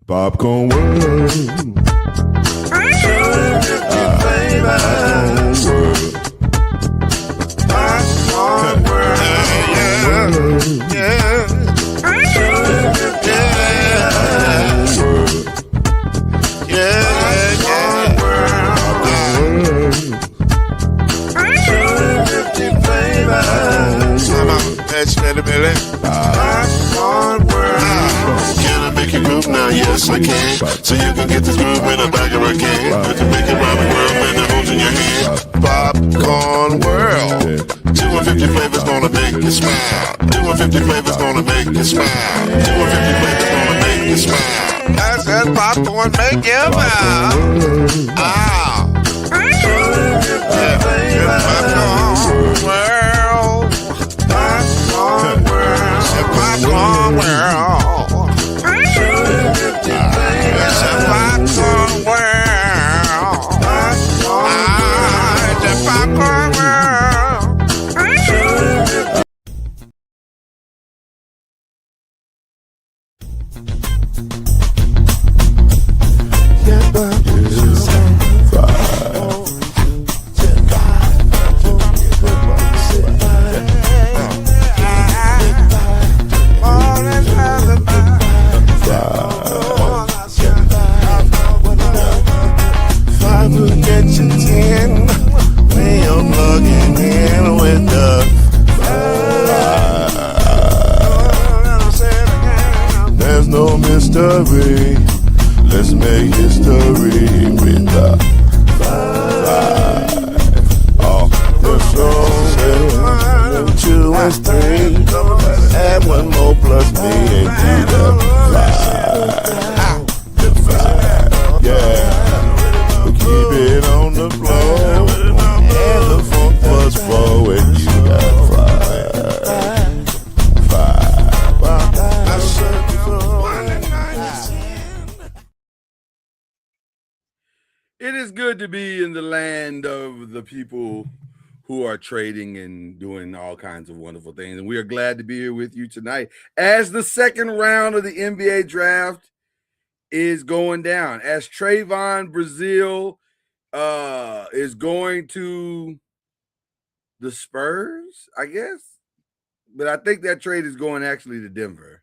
Popcorn World. Popcorn World. Yeah. Can I make you groove now? Yes, I can. So you can get this groove in the back of a can. You can make it round the world and the holes in your hand. Popcorn World. 250 flavors gonna make you smile. 250 flavors gonna make you smile. 250 flavors gonna make you smile. I said popcorn make you smile. Ah. Popcorn World. Popcorn World. Popcorn World. It's a popcorn world. It's a popcorn world. There's no mystery. Let's make history with the five. Oh, the show 2 and 3. Add 1 more plus me and do the 5. The 5. Yeah. We keep it on the floor. And the funk was 4 and you got 5. It is good to be in the land of the people who are trading and doing all kinds of wonderful things. And we are glad to be here with you tonight as the second round of the NBA draft is going down, as Trayvon Brazile is going to the Spurs, I guess. But I think that trade is going actually to Denver.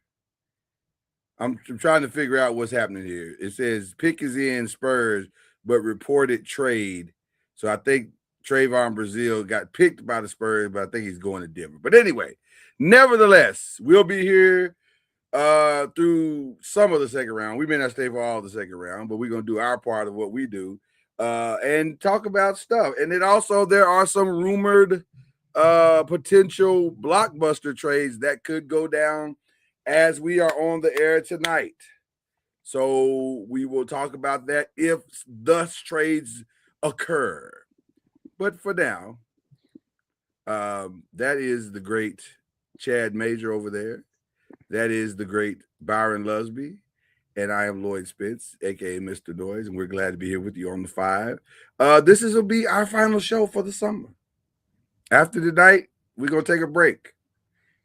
I'm trying to figure out what's happening here. It says pick is in Spurs, but reported trade. So I think Trayvon Brazile got picked by the Spurs, but I think he's going to Denver. But anyway, nevertheless, we'll be here through some of the second round. We may not stay for all of the second round, but we're going to do our part of what we do and talk about stuff. And then also there are some rumored potential blockbuster trades that could go down as we are on the air tonight. So we will talk about that if thus trades occur. But for now, that is the great Chad Major over there. That is the great Byron Lusby. And I am Lloyd Spence, a.k.a. Mr. Noise, and we're glad to be here with you on the 5. This will be our final show for the summer. After tonight, we're going to take a break.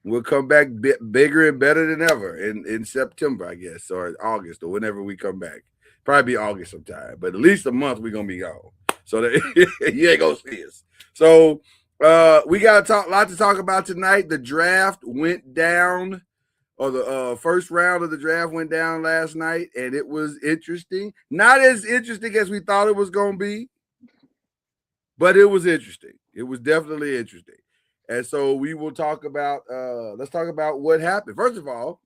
We'll come back bigger and better than ever in September, I guess, or August, or whenever we come back. Probably be August sometime, but at least a month we're going to be gone. So that you ain't going to see us. So we got a lot to talk about tonight. The draft went down, or the first round of the draft went down last night, and it was interesting. Not as interesting as we thought it was going to be, but it was interesting. It was definitely interesting. And so we will talk about, let's talk about what happened. First of all,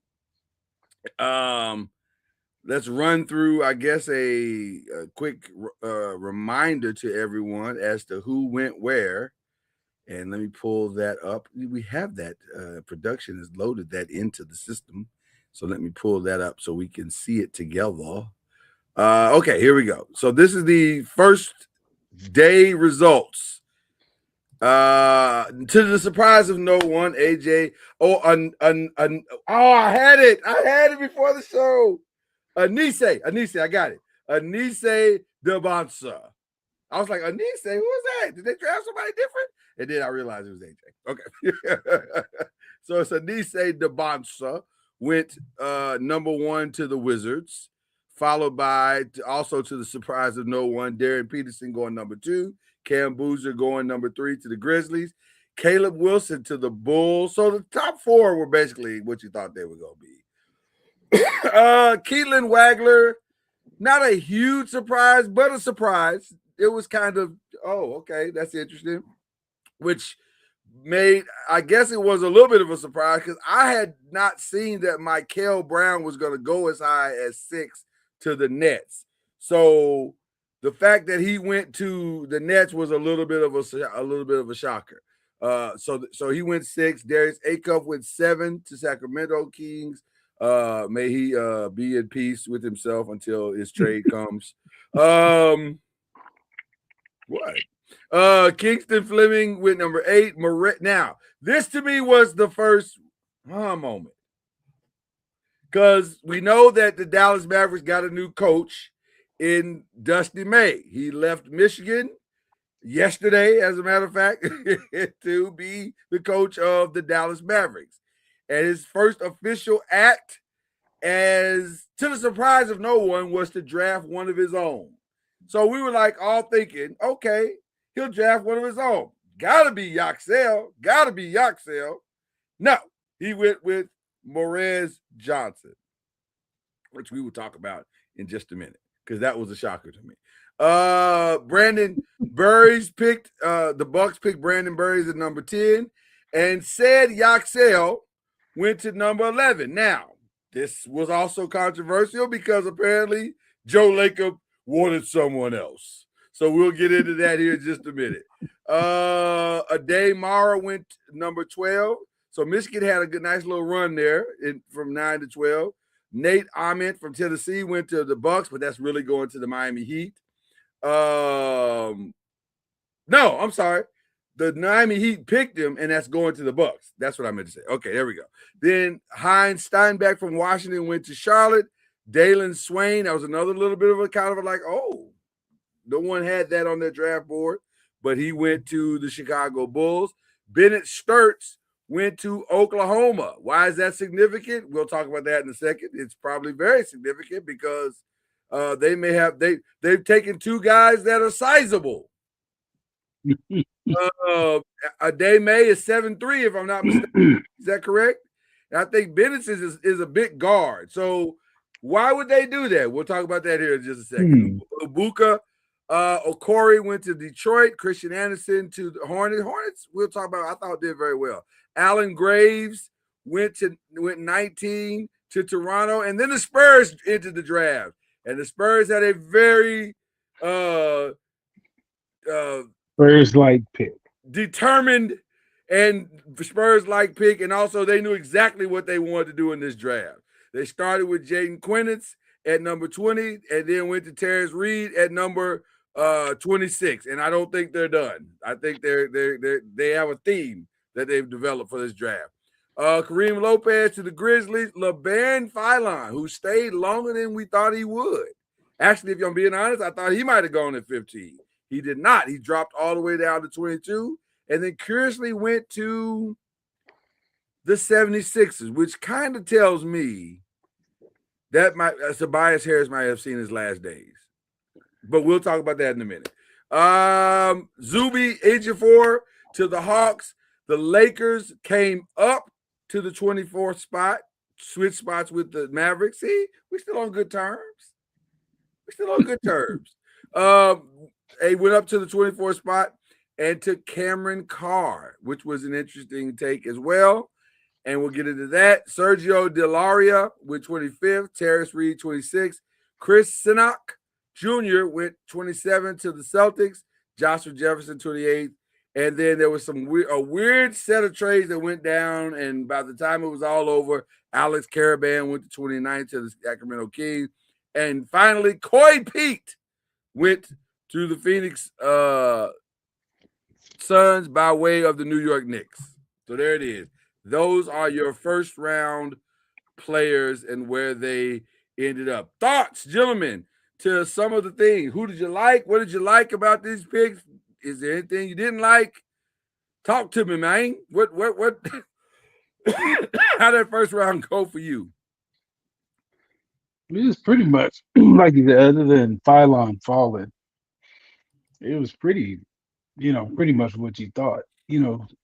let's run through, I guess, a quick reminder to everyone as to who went where. And let me pull that up. We have that. Production has loaded that into the system. So let me pull that up so we can see it together. Okay, here we go. So this is the first day results. To the surprise of no one, AJ. I had it before the show. Anise, I got it. Anise Debansa. I was like, Anise, who was that? Did they draft somebody different? And then I realized it was AJ. Okay. So it's Anise Debansa went number 1 to the Wizards, followed by, also to the surprise of no one, Darren Peterson going number 2, Cam Boozer going number 3 to the Grizzlies, Caleb Wilson to the Bulls. So the top 4 were basically what you thought they were going to be. Keelan Wagler, not a huge surprise, but a surprise. It was kind of, oh, okay, that's interesting, which made, I guess it was a little bit of a surprise because I had not seen that Michael Brown was going to go as high as 6 to the Nets. So the fact that he went to the Nets was a little bit of a shocker. So he went 6. Darius Acuff went 7 to Sacramento Kings. May he be in peace with himself until his trade comes. What? Kingston Fleming with number 8. Now, this to me was the first moment. Because we know that the Dallas Mavericks got a new coach in Dusty May. He left Michigan yesterday, as a matter of fact, to be the coach of the Dallas Mavericks. And his first official act, as to the surprise of no one, was to draft one of his own. So we were like all thinking, okay, he'll draft one of his own. Gotta be Yaxel. No, he went with Morez Johnson, which we will talk about in just a minute, because that was a shocker to me. Brandon Burries picked, the Bucks picked Brandon Burries at number 10, and said Yaxel went to number 11. Now, this was also controversial because apparently Joe Lacob wanted someone else. So we'll get into that here in just a minute. Ade Mara went number 12. So Michigan had a nice little run there from 9 to 12. Nate Ament from Tennessee went to the Bucks, but that's really going to the Miami Heat. No, I'm sorry. The Miami Heat picked him, and that's going to the Bucks. That's what I meant to say. Okay, there we go. Then Heinz Steinbeck from Washington went to Charlotte. Dalen Swain, that was another little bit of a kind of a like, oh, no one had that on their draft board, but he went to the Chicago Bulls. Bennett Sturts went to Oklahoma. Why is that significant? We'll talk about that in a second. It's probably very significant because they've taken 2 guys that are sizable. Ade May is 7'3", if I'm not mistaken. Is that correct? And I think Bennett is a big guard. So why would they do that? We'll talk about that here in just a second. Ibuka Okori went to Detroit. Christian Anderson to the Hornets. Hornets, we'll talk about, I thought did very well. Alan Graves went 19 to Toronto. And then the Spurs entered the draft. And the Spurs had a very Spurs-like pick. Determined and Spurs-like pick. And also they knew exactly what they wanted to do in this draft. They started with Jaden Quinitz at number 20 and then went to Terrence Reed at number 26. And I don't think they're done. I think they have a theme that they've developed for this draft. Kareem Lopez to the Grizzlies. LeBaron Philon, who stayed longer than we thought he would. Actually, if I'm being honest, I thought he might have gone at 15. He did not. He dropped all the way down to 22 and then curiously went to the 76ers, which kind of tells me that Tobias Harris might have seen his last days. But we'll talk about that in a minute. Zuby Ejiofor to the Hawks. The Lakers came up to the 24th spot, switch spots with the Mavericks. See, we're still on good terms. They went up to the 24th spot and took Cameron Carr, which was an interesting take as well. And we'll get into that. Sergio Delaria with 25th, Terrence Reed 26th, Chris Sinnock Jr. went 27 to the Celtics, Joshua Jefferson 28th. And then there was a weird set of trades that went down. And by the time it was all over, Alex Caravan went to 29 to the Sacramento Kings. And finally, Coy Pete went to the Phoenix Suns by way of the New York Knicks. So there it is. Those are your first round players and where they ended up. Thoughts, gentlemen, to some of the things. Who did you like? What did you like about these picks? Is there anything you didn't like? Talk to me, man. What how did that first round go for you? It was pretty much like you said, other than Phylon falling, it was pretty, pretty much what you thought.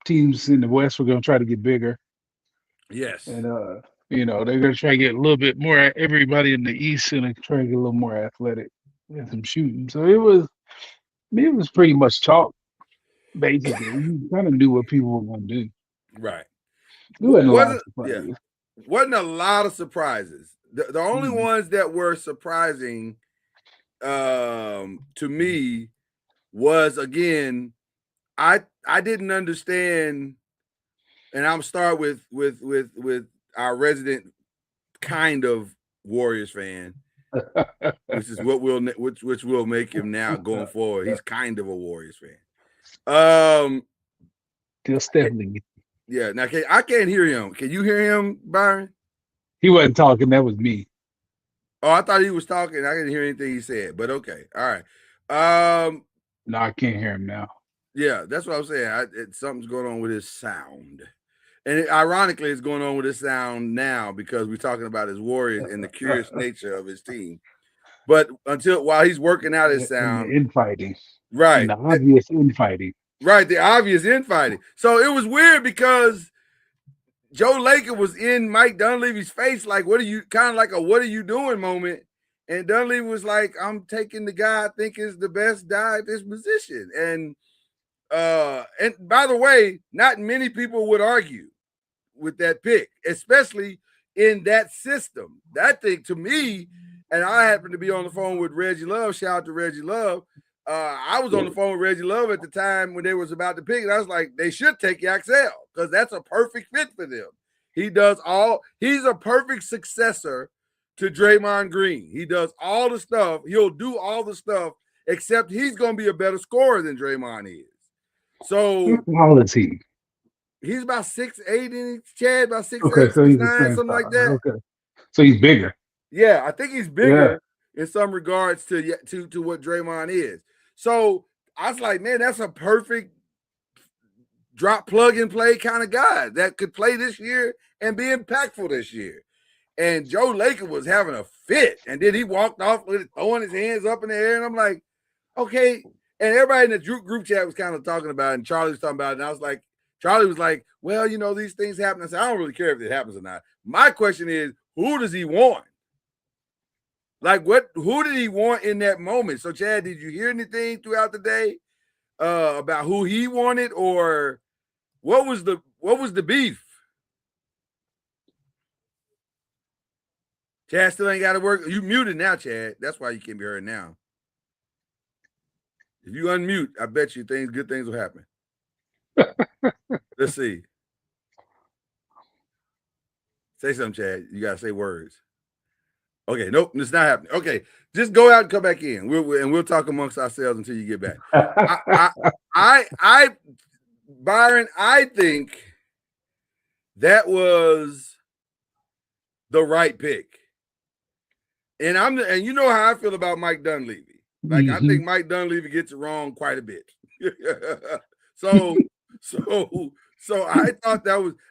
Teams in the West were going to try to get bigger, Yes. and they're going to try to get a little bit more. Everybody in the East going to try to get a little more athletic and some shooting. So it was pretty much chalk. Basically, you kind of knew what people were going to do. Right. There wasn't a lot of Wasn't yeah. surprises. Wasn't a lot of surprises. The only Mhm. ones that were surprising to me was, again, I didn't understand, and I'm start with our resident kind of Warriors fan, which is what which will make him now going forward. He's kind of a Warriors fan. Just definitely, Yeah. Now I can't hear him. Can you hear him, Byron? he wasn't talking. That was me. Oh, I thought he was talking. I didn't hear anything he said, but okay. All right. No, I can't hear him now. Yeah, that's what I'm saying. Something's going on with his sound. And ironically, it's going on with his sound now because we're talking about his Warriors and the curious nature of his team. But while he's working out his And the sound, infighting. right, And the obvious infighting. right, the obvious infighting. So it was weird because Joe Laker was in Mike Dunleavy's face, like, what are you doing moment? And Dunleavy was like, I'm taking the guy I think is the best guy at this position. And by the way, not many people would argue with that pick, especially in that system. That thing to me, and I happened to be on the phone with Reggie Love. Shout out to Reggie Love. I was on the phone with Reggie Love at the time when they was about to pick, and I was like, they should take Yaxel because that's a perfect fit for them. He's a perfect successor to Draymond Green. He does all the stuff. He'll do all the stuff, except he's going to be a better scorer than Draymond is. So how old is he? He's about 6'8", in Chad, about 6'8", Okay, so he's the 6'9", same something like size. that. Okay, so he's bigger. Yeah, I think he's bigger in some regards to what Draymond is. So I was like, man, that's a perfect drop, plug and play kind of guy that could play this year and be impactful this year. And Joe Laker was having a fit, and then he walked off with it, throwing his hands up in the air, and I'm like, okay. And everybody in the group chat was kind of talking about it, and Charlie was talking about it, and I was like, Charlie was like, well, these things happen. I said, I don't really care if it happens or not. My question is, who does he want? Like, who did he want in that moment? So, Chad, did you hear anything throughout the day about who he wanted, or what was the beef? Chad still ain't got to work. You muted now, Chad. That's why you can't be heard now. If you unmute, I bet you good things will happen. Let's see. Say something, Chad. You got to say words. Okay, nope, it's not happening. Okay, just go out and come back in. We'll talk amongst ourselves until you get back. Byron, I think that was the right pick. And you know how I feel about Mike Dunleavy. Like, I think Mike Dunleavy gets it wrong quite a bit. So I thought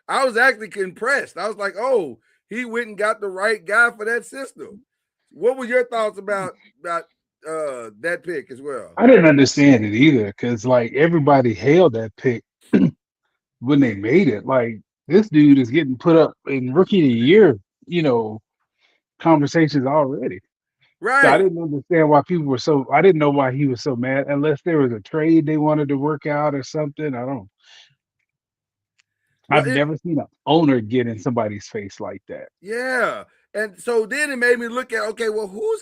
I was actually impressed. I was like, oh, he went and got the right guy for that system. What were your thoughts about that pick as well? I didn't understand it either because like everybody hailed that pick when they made it. Like this dude is getting put up in rookie of the year, conversations already. Right. So I didn't understand why people were so. I didn't know why he was so mad unless there was a trade they wanted to work out or something. I've never seen an owner get in somebody's face like that. Yeah. And so then it made me look at, okay, well, who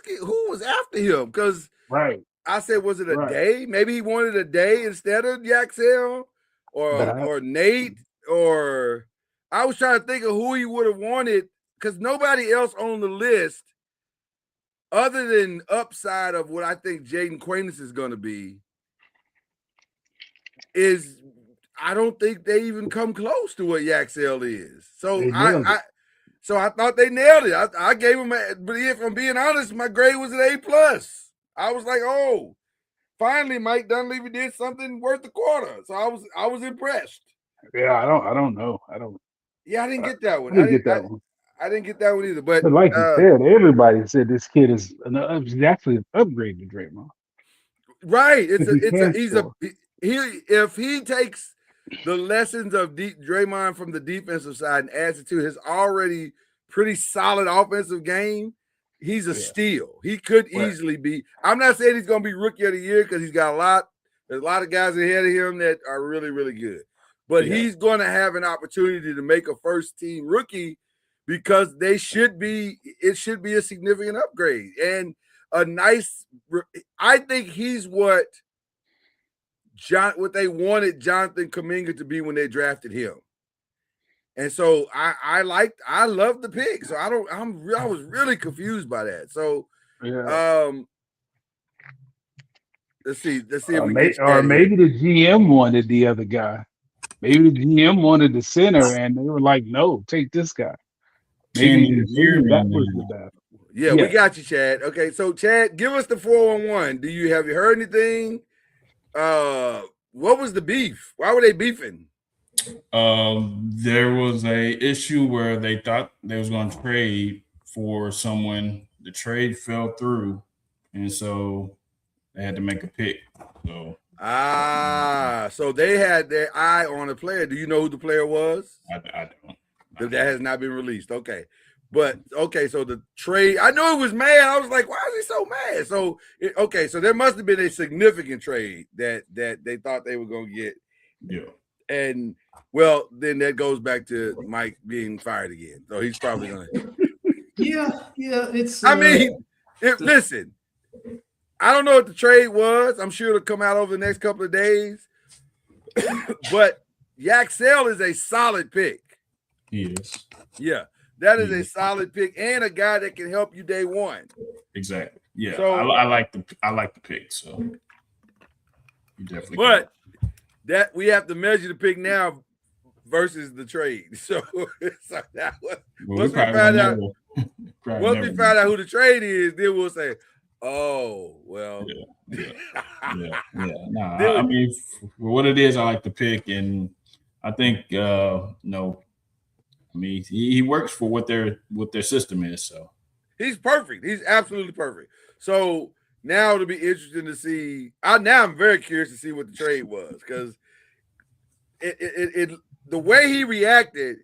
was after him? Because I said, was it a day? Maybe he wanted a day instead of Yaxel or Nate, or I was trying to think of who he would have wanted because nobody else on the list, other than upside of what I think Jaden Quainus is going to be, I don't think they even come close to what Yaxel is. So I thought they nailed it. I gave him, but if I'm being honest, my grade was an A+. I was like, oh, finally Mike Dunleavy did something worth the quarter. So I was impressed. Yeah, I don't know. Yeah, I didn't get that one. I didn't get that one. I didn't get that one either. But But like you said, everybody said this kid is he's actually an upgrade to Draymond right, because he can he's a score. he if he takes the lessons of Draymond from the defensive side and adds it to his already pretty solid offensive game, he's a Yeah. steal. He could Right. easily be. I'm not saying he's going to be rookie of the year because he's got a lot. There's a lot of guys ahead of him that are really, really good. But Yeah. he's going to have an opportunity to make a first team rookie because they should be. It should be a significant upgrade and a nice. I think he's what they wanted Jonathan Kuminga to be when they drafted him. And so I love the pick. So I was really confused by that. So Yeah. let's see if we get Or that maybe here. the GM wanted the other guy. Maybe the GM wanted the center, and they were like, "No, take this guy." Maybe that was the battle. Yeah, we got you, Chad. Okay, so Chad, give us the 411. Have you heard anything? What was the beef? Why were they beefing? There was a issue where they thought they was going to trade for someone. The trade fell through, and so they had to make a pick. So so they had their eye on a player. Do you know who the player was? I don't. That has not been released. Okay. But okay, so the trade, I know it was mad. I was like, why is he so mad? So so there must have been a significant trade that they thought they were gonna get. Yeah. And well, then that goes back to Mike being fired again. So he's probably gonna Yeah, it's I mean, listen, I don't know what the trade was. I'm sure it'll come out over the next couple of days. But Yaxel is a solid pick. He is. Yeah. That is a solid pick and a guy that can help you day one. Exactly. Yeah. So, I like the pick. So you definitely. But that we have to measure the pick now versus the trade. So, once we find out who the trade is, then we'll say, oh, well. Yeah. Nah, I mean, for what it is, I like the pick, and I think I mean, he works for what their system is. So he's perfect. He's absolutely perfect. So now it'll be interesting to see. I'm very curious to see what the trade was because the way he reacted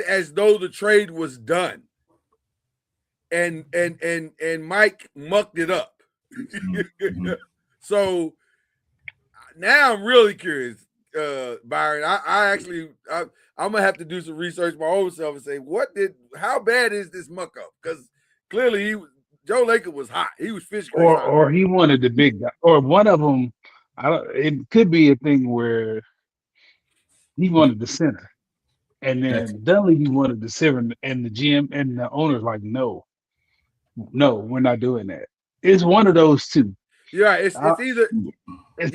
as though the trade was done, and Mike mucked it up. Mm-hmm. So now I'm really curious, Byron. I'm gonna have to do some research my own self and say how bad is this muck up? Because clearly Joe Lacob was hot. He was fish grease hot. Or he wanted the big guy, or one of them. It could be a thing where he wanted the center, and then Dunleavy wanted the center, and the GM and the owner's like, no, we're not doing that. It's one of those two. Yeah, it's either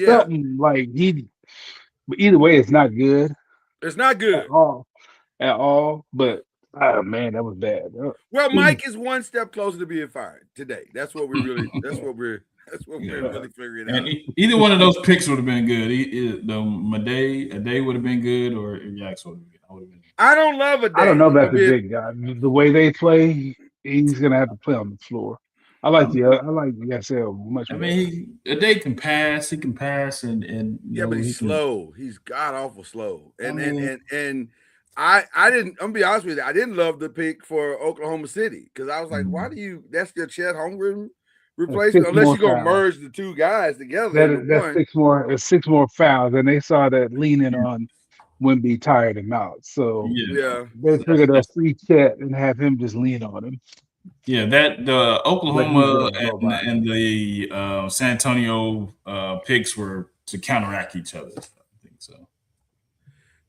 something like but either way, it's not good. It's not good at all. But man, that was bad. Well, Mike is one step closer to being fired today. That's what we're really figuring out. And either one of those picks would have been good. A day would have been good, or Jax would have been. I don't love a day. I don't know about the big guy. The way they play, he's gonna have to play on the floor. I like Yaxel much more. I mean, a day can pass. He can pass, and but he's slow. He's god awful slow. And I didn't. I'm gonna be honest with you. I didn't love the pick for Oklahoma City because I was like, why do you? That's your Chet Holmgren replacement, unless you're gonna merge the two guys together. That's six more fouls, and they saw that leaning on Wemby tired him out. So they figured a free Chet and have him just lean on him. Yeah, that the Oklahoma and the San Antonio picks were to counteract each other. I think so.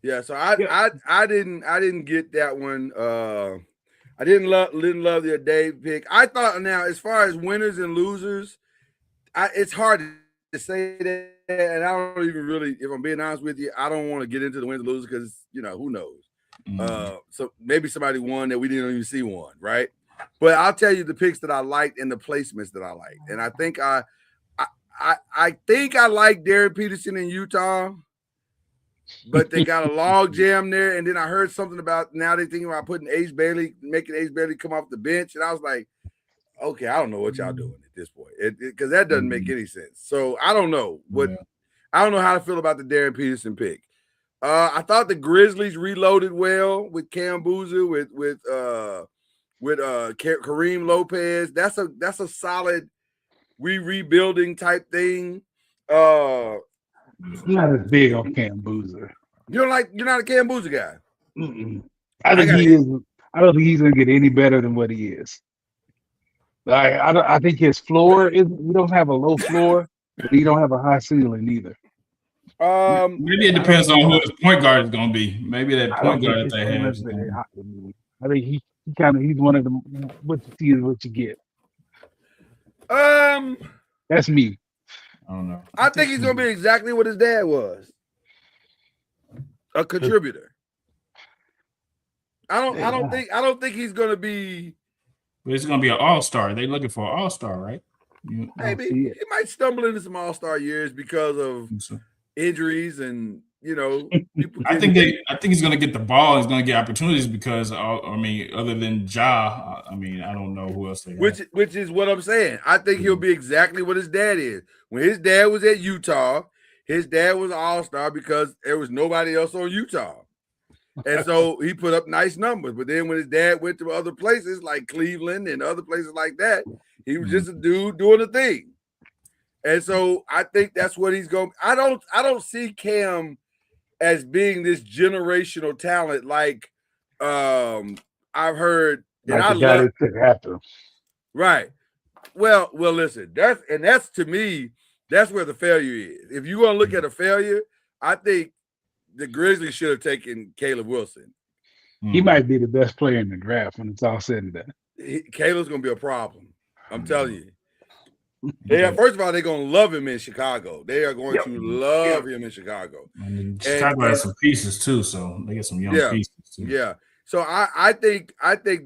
Yeah, so I didn't get that one. I didn't love the Dave pick. I thought now as far as winners and losers, it's hard to say that, and I don't even really, if I'm being honest with you, I don't want to get into the winners and losers because who knows. So maybe somebody won that we didn't even see won, right? But I'll tell you the picks that I liked and the placements that I liked. And I think I think I like Derek Peterson in Utah. but they got a log jam there. And then I heard something about now they thinking about putting making Ace Bailey come off the bench. And I was like, okay, I don't know what y'all doing at this point because that doesn't make any sense. So I don't know I don't know how to feel about the Darren Peterson pick. I thought the Grizzlies reloaded well with Cam Boozer, with Kareem Lopez. That's a solid rebuilding type thing. I'm not as big on Cam Boozer. You're not a Cam Boozer guy. I don't think he's gonna get any better than what he is. I think his floor is. We don't have a low floor, but he don't have a high ceiling either. Maybe it depends on who his point guard is going to be. Maybe that point guard that they have. I think he's one of them. What you see is what you get. That's me. I don't know. I think he's going to be exactly what his dad was, a contributor. I don't think he's going to be. But it's going to be an all-star. They're looking for an all-star, right? Maybe he might stumble into some all-star years because of injuries and I think he's going to get the ball. He's going to get opportunities because other than Ja, I don't know who else they have. Which is what I'm saying. I think he'll be exactly what his dad is. When his dad was at Utah, his dad was an all-star because there was nobody else on Utah. And so he put up nice numbers. But then when his dad went to other places like Cleveland and other places like that, he was just a dude doing a thing. And so I think that's what he's going. I don't see Cam as being this generational talent like I've heard. And I love it. Right. Well, listen, that's to me, that's where the failure is. If you're gonna look at a failure, I think the Grizzlies should have taken Caleb Wilson. He might be the best player in the draft when it's all said and done. Caleb's gonna be a problem. I'm telling you. First of all, they're gonna love him in Chicago. They are going to love him in Chicago. And Chicago has some pieces too, so they get some young pieces too. Yeah. So I think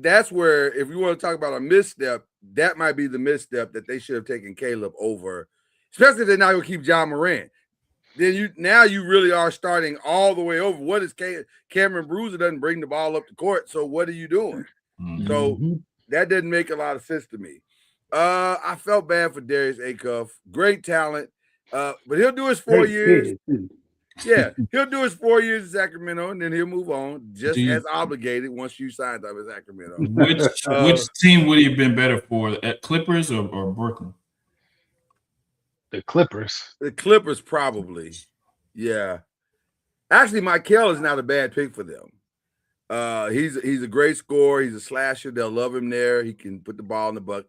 that's where, if you want to talk about a misstep, that might be the misstep that they should have taken Caleb over, especially if they're not gonna keep John Morant. Then you really are starting all the way over. What is Cameron Bruiser doesn't bring the ball up the court? So what are you doing? So that doesn't make a lot of sense to me. I felt bad for Darius Acuff. Great talent, but he'll do his 4 years. Yeah, he'll do his 4 years in Sacramento, and then he'll move on, just as obligated once you signed up in Sacramento. Which team would he have been better for, at Clippers or Brooklyn? The Clippers. The Clippers, probably. Yeah. Actually, Michael is not a bad pick for them. He's a great scorer. He's a slasher. They'll love him there. He can put the ball in the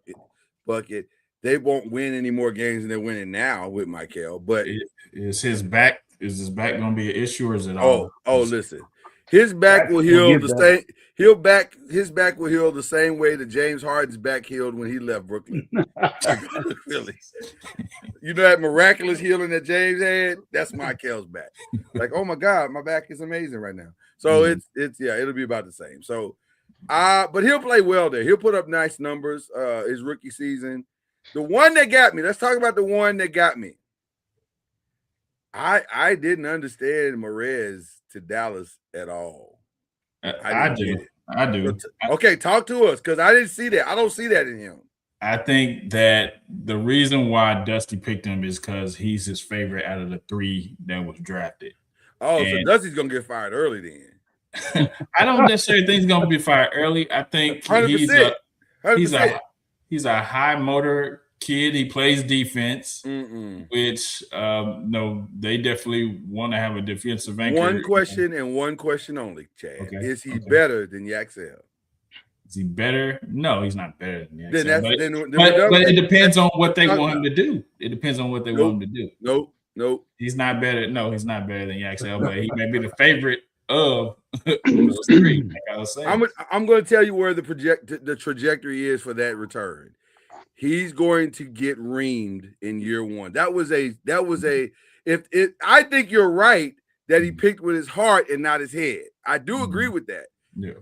bucket. They won't win any more games than they're winning now with Michael. But is his back going to be an issue, or is it all? Oh, listen. His back will heal the same. His back will heal the same way that James Harden's back healed when he left Brooklyn. Really. You know that miraculous healing that James had? That's Michael's back. Like, oh my God, my back is amazing right now. So it'll be about the same. So but he'll play well there. He'll put up nice numbers his rookie season. The one that got me, let's talk about the one that got me. I didn't understand Morez to Dallas at all. I do. Okay, talk to us, because I didn't see that. I don't see that in him. I think that the reason why Dusty picked him is because he's his favorite out of the three that was drafted. Oh, so Dusty's going to get fired early then. I don't necessarily think he's going to be fired early. I think 100%. He's a high motor kid. He plays defense, which they definitely want to have a defensive anchor. One question and one question only, Chad. Okay. Is he better than Yaxel? Is he better? No, he's not better than Yaxel. But it depends on what they want him to do. It depends on what they want him to do. Nope. He's not better. No, he's not better than Yaxel, but he may be the favorite of those three. Like I was saying. I'm going to tell you where the trajectory is for that return. He's going to get reamed in year one. I think you're right that he picked with his heart and not his head. I do agree with that. Yeah.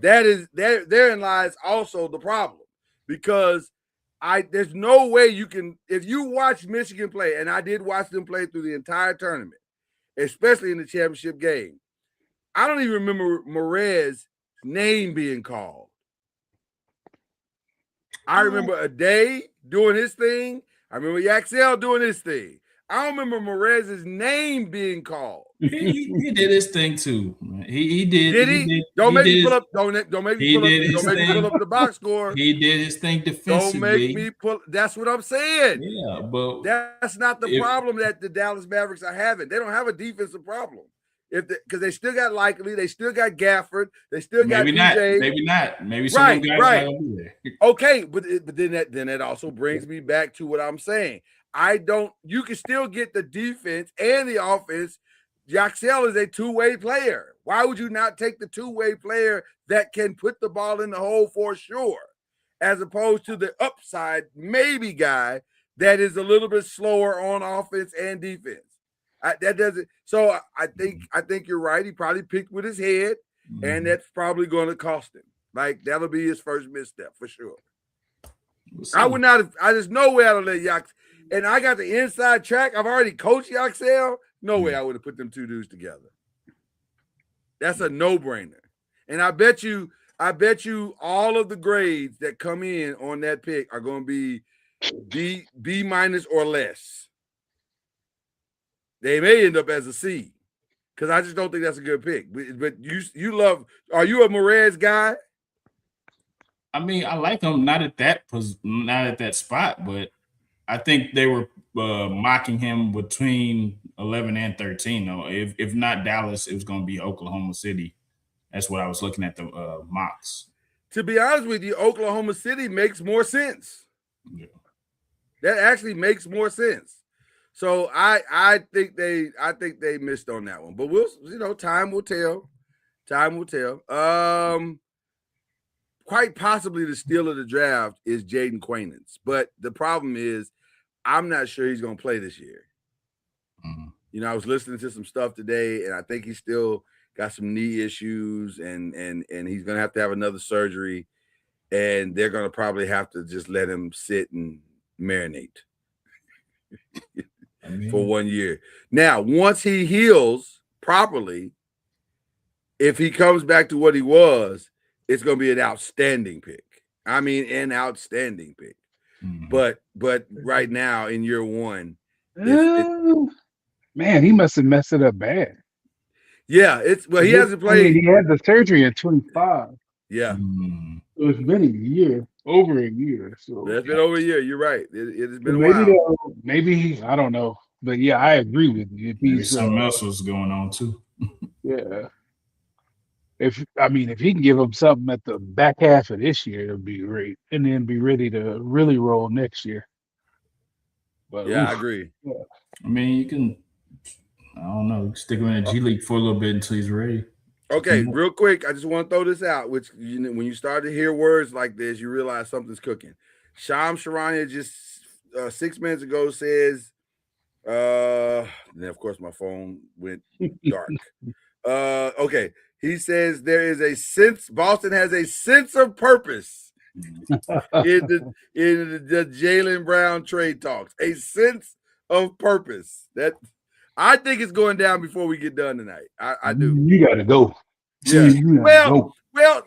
Therein lies also the problem, because there's no way you can, if you watch Michigan play, and I did watch them play through the entire tournament, especially in the championship game. I don't even remember Morez's name being called. I remember a day doing his thing. I remember Yaxel doing his thing. I don't remember Morez's name being called. He did his thing too. He did. Did he? Don't make me pull up. Don't make me pull up the box score. He did his thing defensively. Don't make me pull. That's what I'm saying. Yeah, but that's not the problem that the Dallas Mavericks are having. They don't have a defensive problem. Because they still got Likely, they still got Gafford, they still got DJ. Maybe not. Maybe some guys right. not be there. Okay, but then that also brings me back to what I'm saying. You can still get the defense and the offense. Yaxel is a two-way player. Why would you not take the two-way player that can put the ball in the hole for sure, as opposed to the upside maybe guy that is a little bit slower on offense and defense? That doesn't. So I think you're right. He probably picked with his head, and that's probably going to cost him. Like that'll be his first misstep for sure. I would not have. There's no way I'd have let Yax. And I got the inside track. I've already coached Yaxel. No way I would have put them two dudes together. That's a no-brainer. And I bet you all of the grades that come in on that pick are going to be B minus or less. They may end up as a C, because I just don't think that's a good pick. But you love. Are you a Morez guy? I mean, I like him not at that spot, but I think they were mocking him between 11 and 13. Though, if not Dallas, it was going to be Oklahoma City. That's what I was looking at the mocks. To be honest with you, Oklahoma City makes more sense. Yeah. That actually makes more sense. So I think they missed on that one. But time will tell. Time will tell. Quite possibly the steal of the draft is Jaden Quainance. But the problem is I'm not sure he's going to play this year. Mm-hmm. I was listening to some stuff today, and I think he's still got some knee issues, and he's going to have another surgery, and they're going to probably have to just let him sit and marinate for 1 year. Now, once he heals properly, if he comes back to what he was, it's going to be an outstanding pick. I mean, an outstanding pick. Mm-hmm. But right now in year one, man, he must have messed it up bad. Yeah, he hasn't played. He had the surgery at 25. Yeah, it's been a year, over a year. So it's been over a year. You're right. It has been a while. Maybe I don't know, but yeah, I agree with you. Maybe something else was going on too. Yeah. If he can give them something at the back half of this year, it'll be great, and then be ready to really roll next year. But yeah, I agree. Yeah. I mean, you can. I don't know. Stick him in the G League for a little bit until he's ready. Okay, real quick, I just want to throw this out. Which when you start to hear words like this, you realize something's cooking. Shams Charania just 6 minutes ago says, and then of course my phone went dark. Okay. He says there is a sense. Boston has a sense of purpose in the Jaylen Brown trade talks. A sense of purpose. That I think it's going down before we get done tonight. I do. You got to go. Yeah. Well.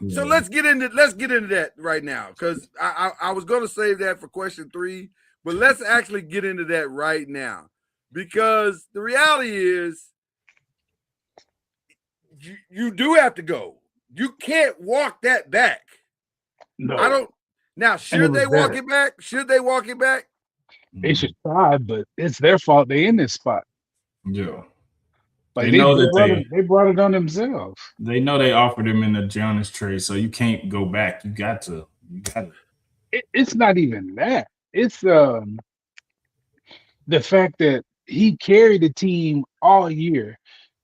So let's get into that right now, because I was going to save that for question 3, but let's actually get into that right now, because the reality is. You do have to go. You can't walk that back. No, I don't. Now, should they walk it back? Should they walk it back? They should try, but it's their fault. They in this spot. Yeah, like they brought it on themselves. They know they offered him in the Giannis trade, so you can't go back. You got to. It's not even that. It's the fact that he carried the team all year.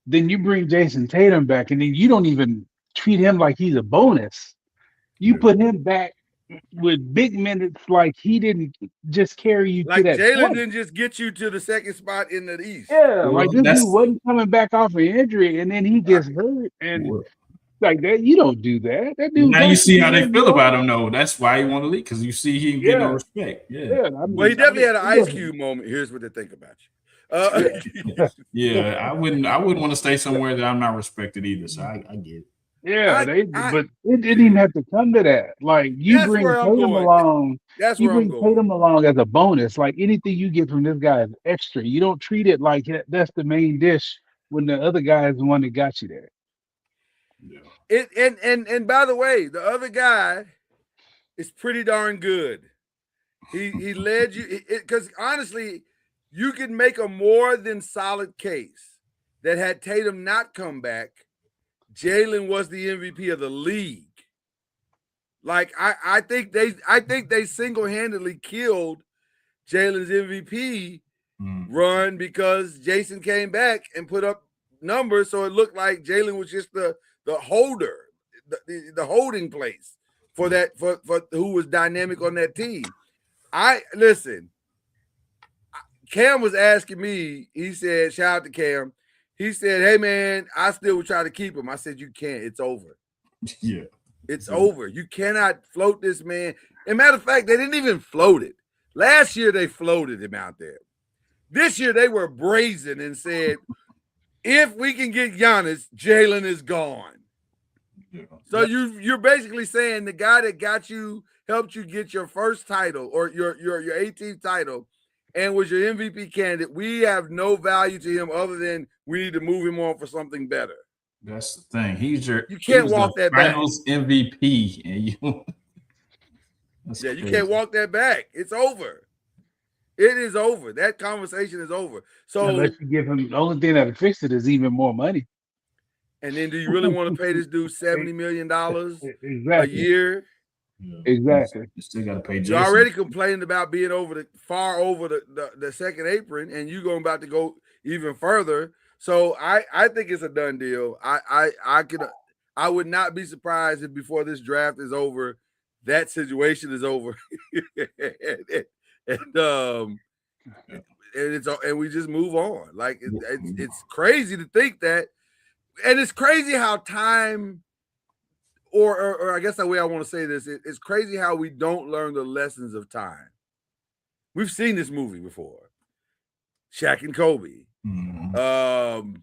Then you bring Jason Tatum back, and then you don't even treat him like he's a bonus. You put him back with big minutes, like he didn't just carry you to that Jalen point. Didn't just get you to the second spot in the East. Yeah, like this dude wasn't coming back off an injury, and then he gets hurt, and like that. You don't do that. That dude. Now you see how they feel about him, though. That's why he want to leave, because you see he get no respect. Yeah. Well, he definitely had an Ice Cube moment. Here's what they think about you. Yeah, I wouldn't want to stay somewhere that I'm not respected either. So I get it. Yeah, but it didn't even have to come to that. Like you That's bring where I'm Tatum going. along, That's you where I'm bring going. Tatum along as a bonus. Like anything you get from this guy is extra. You don't treat it like that's the main dish when the other guy is the one that got you there. And by the way, the other guy is pretty darn good. He led you because honestly, you could make a more than solid case that had Tatum not come back, Jalen was the MVP of the league. Like I think they single-handedly killed Jalen's MVP run because Jason came back and put up numbers, so it looked like Jalen was just the holder, the holding place for that for who was dynamic on that team. Listen. Cam was asking me. He said, "Shout out to Cam." He said, "Hey man, I still would try to keep him." I said, "You can't. It's over. Yeah, it's over. You cannot float this man." And matter of fact, they didn't even float it. Last year they floated him out there. This year they were brazen and said, "If we can get Giannis, Jalen is gone." Yeah. So you're basically saying the guy that helped you get your first title or your 18th title and was your MVP candidate, we have no value to him other than we need to move him on for something better. That's the thing. You can't walk that back. Finals MVP, and you. You can't walk that back. It's over. It is over. That conversation is over. So unless you give him, the only thing that fix it is even more money. And then, do you really want to pay this dude $70 million a exactly. year? Yeah. Exactly. You still got to pay. You already complaining about being far over the second apron, and you going about to go even further. So I think it's a done deal. I would not be surprised if before this draft is over, that situation is over, and we just move on. Like it's crazy to think that. And it's crazy how time, or I guess the way I want to say this, it's crazy how we don't learn the lessons of time. We've seen this movie before, Shaq and Kobe. Mm-hmm.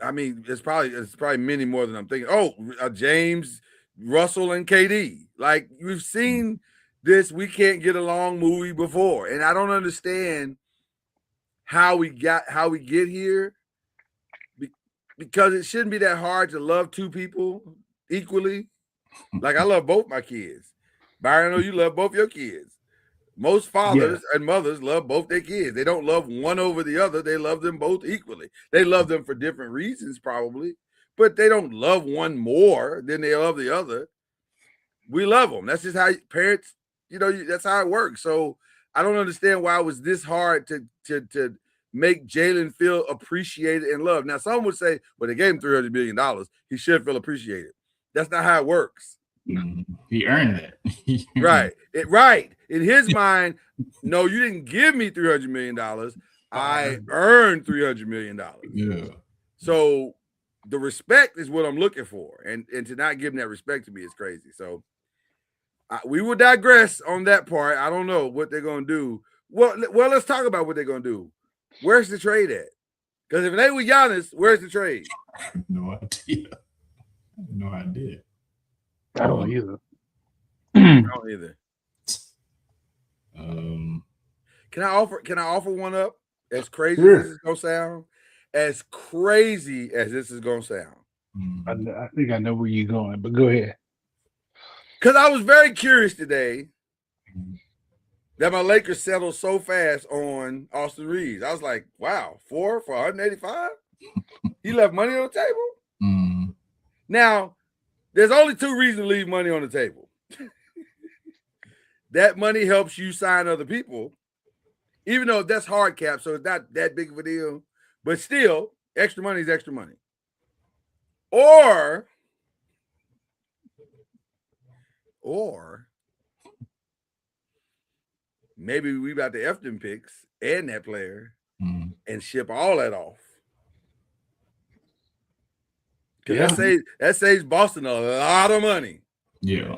I mean, it's probably many more than I'm thinking. Oh, James, Russell, and KD. Like we've seen this "we can't get along" movie before, and I don't understand how we get here. Because it shouldn't be that hard to love two people equally. Like I love both my kids. Byron, I know you love both your kids. Most fathers and mothers love both their kids. They don't love one over the other. They love them both equally. They love them for different reasons probably, but they don't love one more than they love the other. We love them. That's just how parents, that's how it works. So I don't understand why it was this hard to make Jalen feel appreciated and loved. Now, some would say, well, they gave him $300 million. He should feel appreciated. That's not how it works. He earned that. Right. In his mind, no, you didn't give me $300 million. I earned $300 million. Yeah. So the respect is what I'm looking for. And to not give him that respect to me is crazy. So we will digress on that part. I don't know what they're going to do. Well, let's talk about what they're going to do. Where's the trade at? Because if it ain't with Giannis, where's the trade? I have no idea. I don't either. I don't either. Can I offer one up? As crazy as this is gonna sound, as crazy as this is gonna sound. I think I know where you're going, but go ahead. Because I was very curious today that my Lakers settled so fast on Austin Reeves. I was like, wow, 4 for 185? He left money on the table? Now, there's only 2 reasons to leave money on the table. That money helps you sign other people, even though that's hard cap, so it's not that big of a deal. But still, extra money is extra money. Or maybe we about to F them picks and that player and ship all that off. Because that saves Boston a lot of money. Yeah.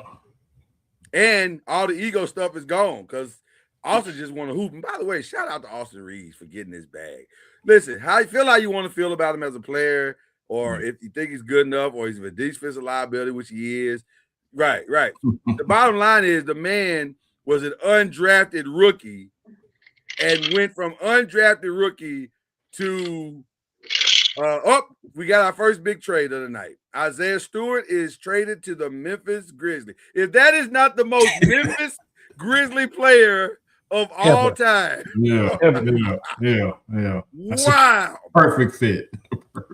And all the ego stuff is gone because Austin just want to hoop. And by the way, shout out to Austin Reeves for getting this bag. Listen, how you want to feel about him as a player, or if you think he's good enough, or he's a defensive liability, which he is. Right. The bottom line is the man was an undrafted rookie and went from undrafted rookie to we got our first big trade of the night. Isaiah Stewart is traded to the Memphis Grizzlies. If that is not the most Memphis Grizzly player of all time. Yeah. Wow. Perfect fit.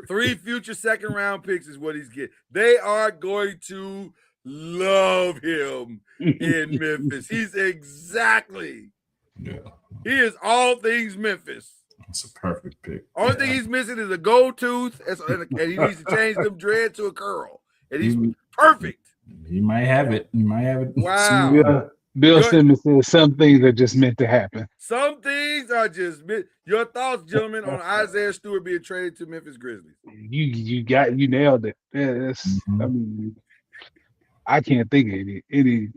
3 future second-round picks is what he's getting. They are going to love him in Memphis. He's exactly. Yeah. He is all things Memphis. It's a perfect pick. Only thing he's missing is a gold tooth, and he needs to change them dread to a curl. And he's perfect. He might have it. Wow. Yeah. Bill Simmons said some things are just meant to happen. Some things are just your thoughts, gentlemen, on Isaiah Stewart being traded to Memphis Grizzlies. You nailed it. Yeah, I mean, I can't think of anything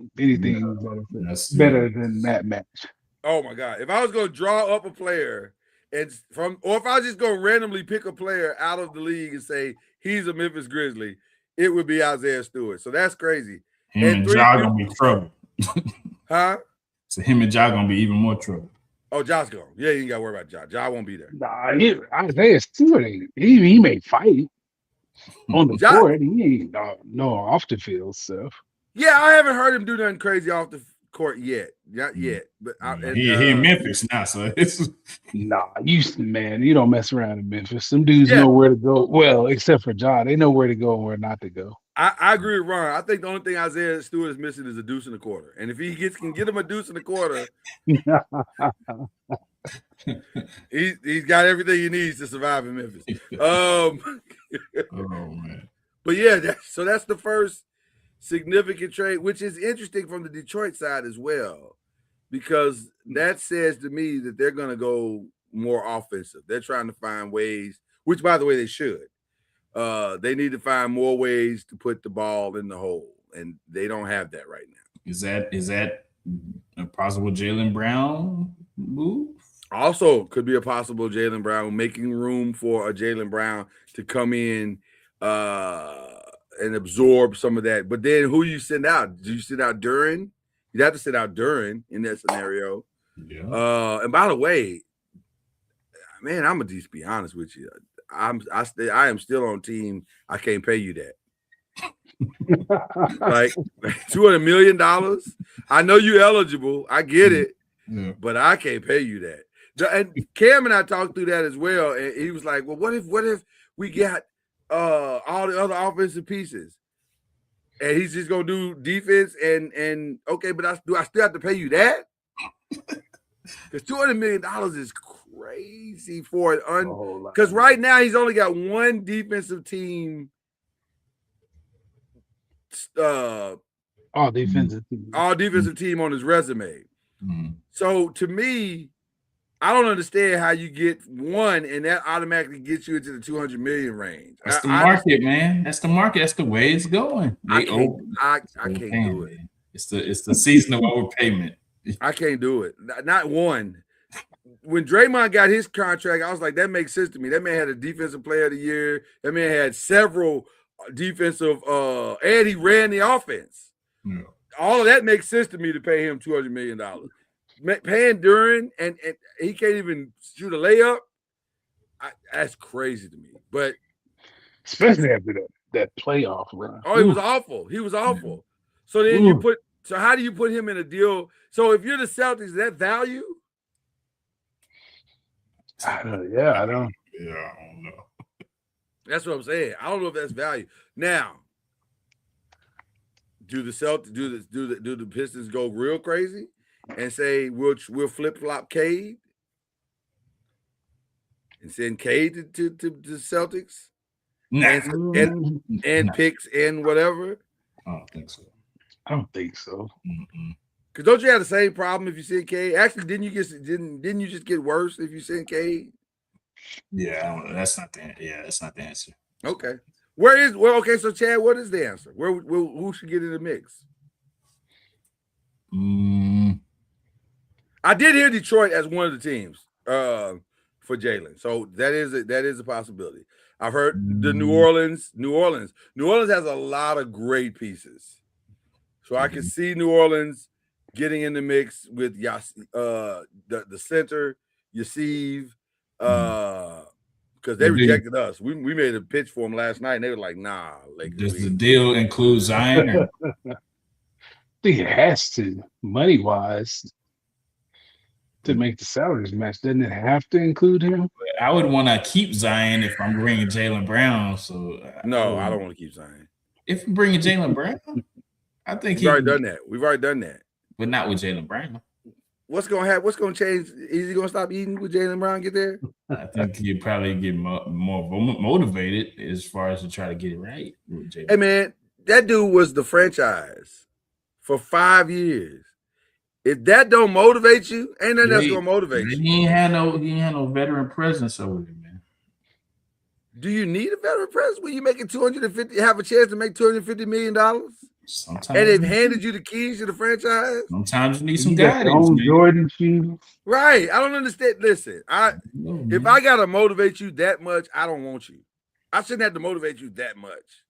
better than that match. Oh my God. If I was going to draw up a player or if I was just going to randomly pick a player out of the league and say he's a Memphis Grizzly, it would be Isaiah Stewart. So that's crazy. Him and Ja gonna be trouble. Huh? So him and Ja gonna be even more trouble. Oh, Ja's gone. Yeah, you ain't got to worry about Ja. Ja won't be there. Nah, Isaiah Stewart, he may fight on the court. He ain't no off the field stuff. Yeah, I haven't heard him do nothing crazy off the court yet. Not yet. But he in Memphis now, so it's you don't mess around in Memphis. Some dudes know where to go. Well, except for John, they know where to go and where not to go. I agree with Ron. I think the only thing Isaiah Stewart is missing is a deuce and a quarter. And if he can get him a deuce and a quarter, he's got everything he needs to survive in Memphis. oh man. But yeah, that's the first significant trade, which is interesting from the Detroit side as well, because that says to me that they're going to go more offensive. They're trying to find ways, which by the way they should. They need to find more ways to put the ball in the hole, and they don't have that right now. Is that a possible Jaylen Brown move? Also, could be a possible Jaylen Brown, making room for a Jaylen Brown to come in and absorb some of that. But then who you send out? Do you send out Duren? You'd have to send out Duren in that scenario. Yeah. And by the way, man, I'm gonna just be honest with you. I am still on team. I can't pay you that. Like $200 million. I know you're eligible. I get it, but I can't pay you that. And Cam and I talked through that as well. And he was like, "Well, what if we got all the other offensive pieces, and he's just gonna do defense and okay, but do I still have to pay you that? Because $200 million is crazy for it. Because right now he's only got one defensive team. All defensive team on his resume. So to me, I don't understand how you get one and that automatically gets you into the 200 million range. That's the market, man. That's the market. That's the way it's going. I can't do it. It's the season of overpayment. I can't do it. Not one. When Draymond got his contract, I was like, that makes sense to me. That man had a defensive player of the year. That man had several defensive and he ran the offense. Yeah. All of that makes sense to me to pay him $200 million. Paying Duren and he can't even shoot a layup. That's crazy to me. But especially after that playoff run. Oh, he was awful. He was awful. So then so how do you put him in a deal? So if you're the Celtics, is that value? I don't know. That's what I'm saying. I don't know if that's value. Now, do the Celtics do the Pistons go real crazy and say we'll flip-flop Cade and send Cade to the Celtics? And picks and whatever? I don't think so. Because don't you have the same problem if you send Cade? Actually, didn't you just get worse if you send Cade? Yeah, that's not the answer. Okay. So Chad, what is the answer? Who should get in the mix? I did hear Detroit as one of the teams for Jalen, so that is a possibility. I've heard the New Orleans has a lot of great pieces, so I can see New Orleans getting in the mix with the center Yasiv, because they rejected us. We made a pitch for them last night, and they were like, "Nah." Does the deal include Zion? Or? I think it has to, money wise, to make the salaries match. Doesn't it have to include him? I would want to keep Zion if I'm bringing Jaylen Brown. So no, I don't want to keep Zion. If I'm bringing Jaylen Brown, I think We've already done that, but not with Jaylen Brown. What's going to happen? What's going to change? Is he going to stop eating with Jaylen Brown get there? I think he'd probably get more motivated as far as to try to get it right. Hey, man, that dude was the franchise for 5 years. If that don't motivate you, ain't nothing else going to motivate you. He ain't had no veteran presence over there, man. Do you need a veteran presence when you making have a chance to make $250 million? Sometimes, and they've handed you the keys to the franchise. Sometimes you need some guidance. Jordan shoes. Right. I don't understand. Listen, if I gotta motivate you that much, I don't want you. I shouldn't have to motivate you that much.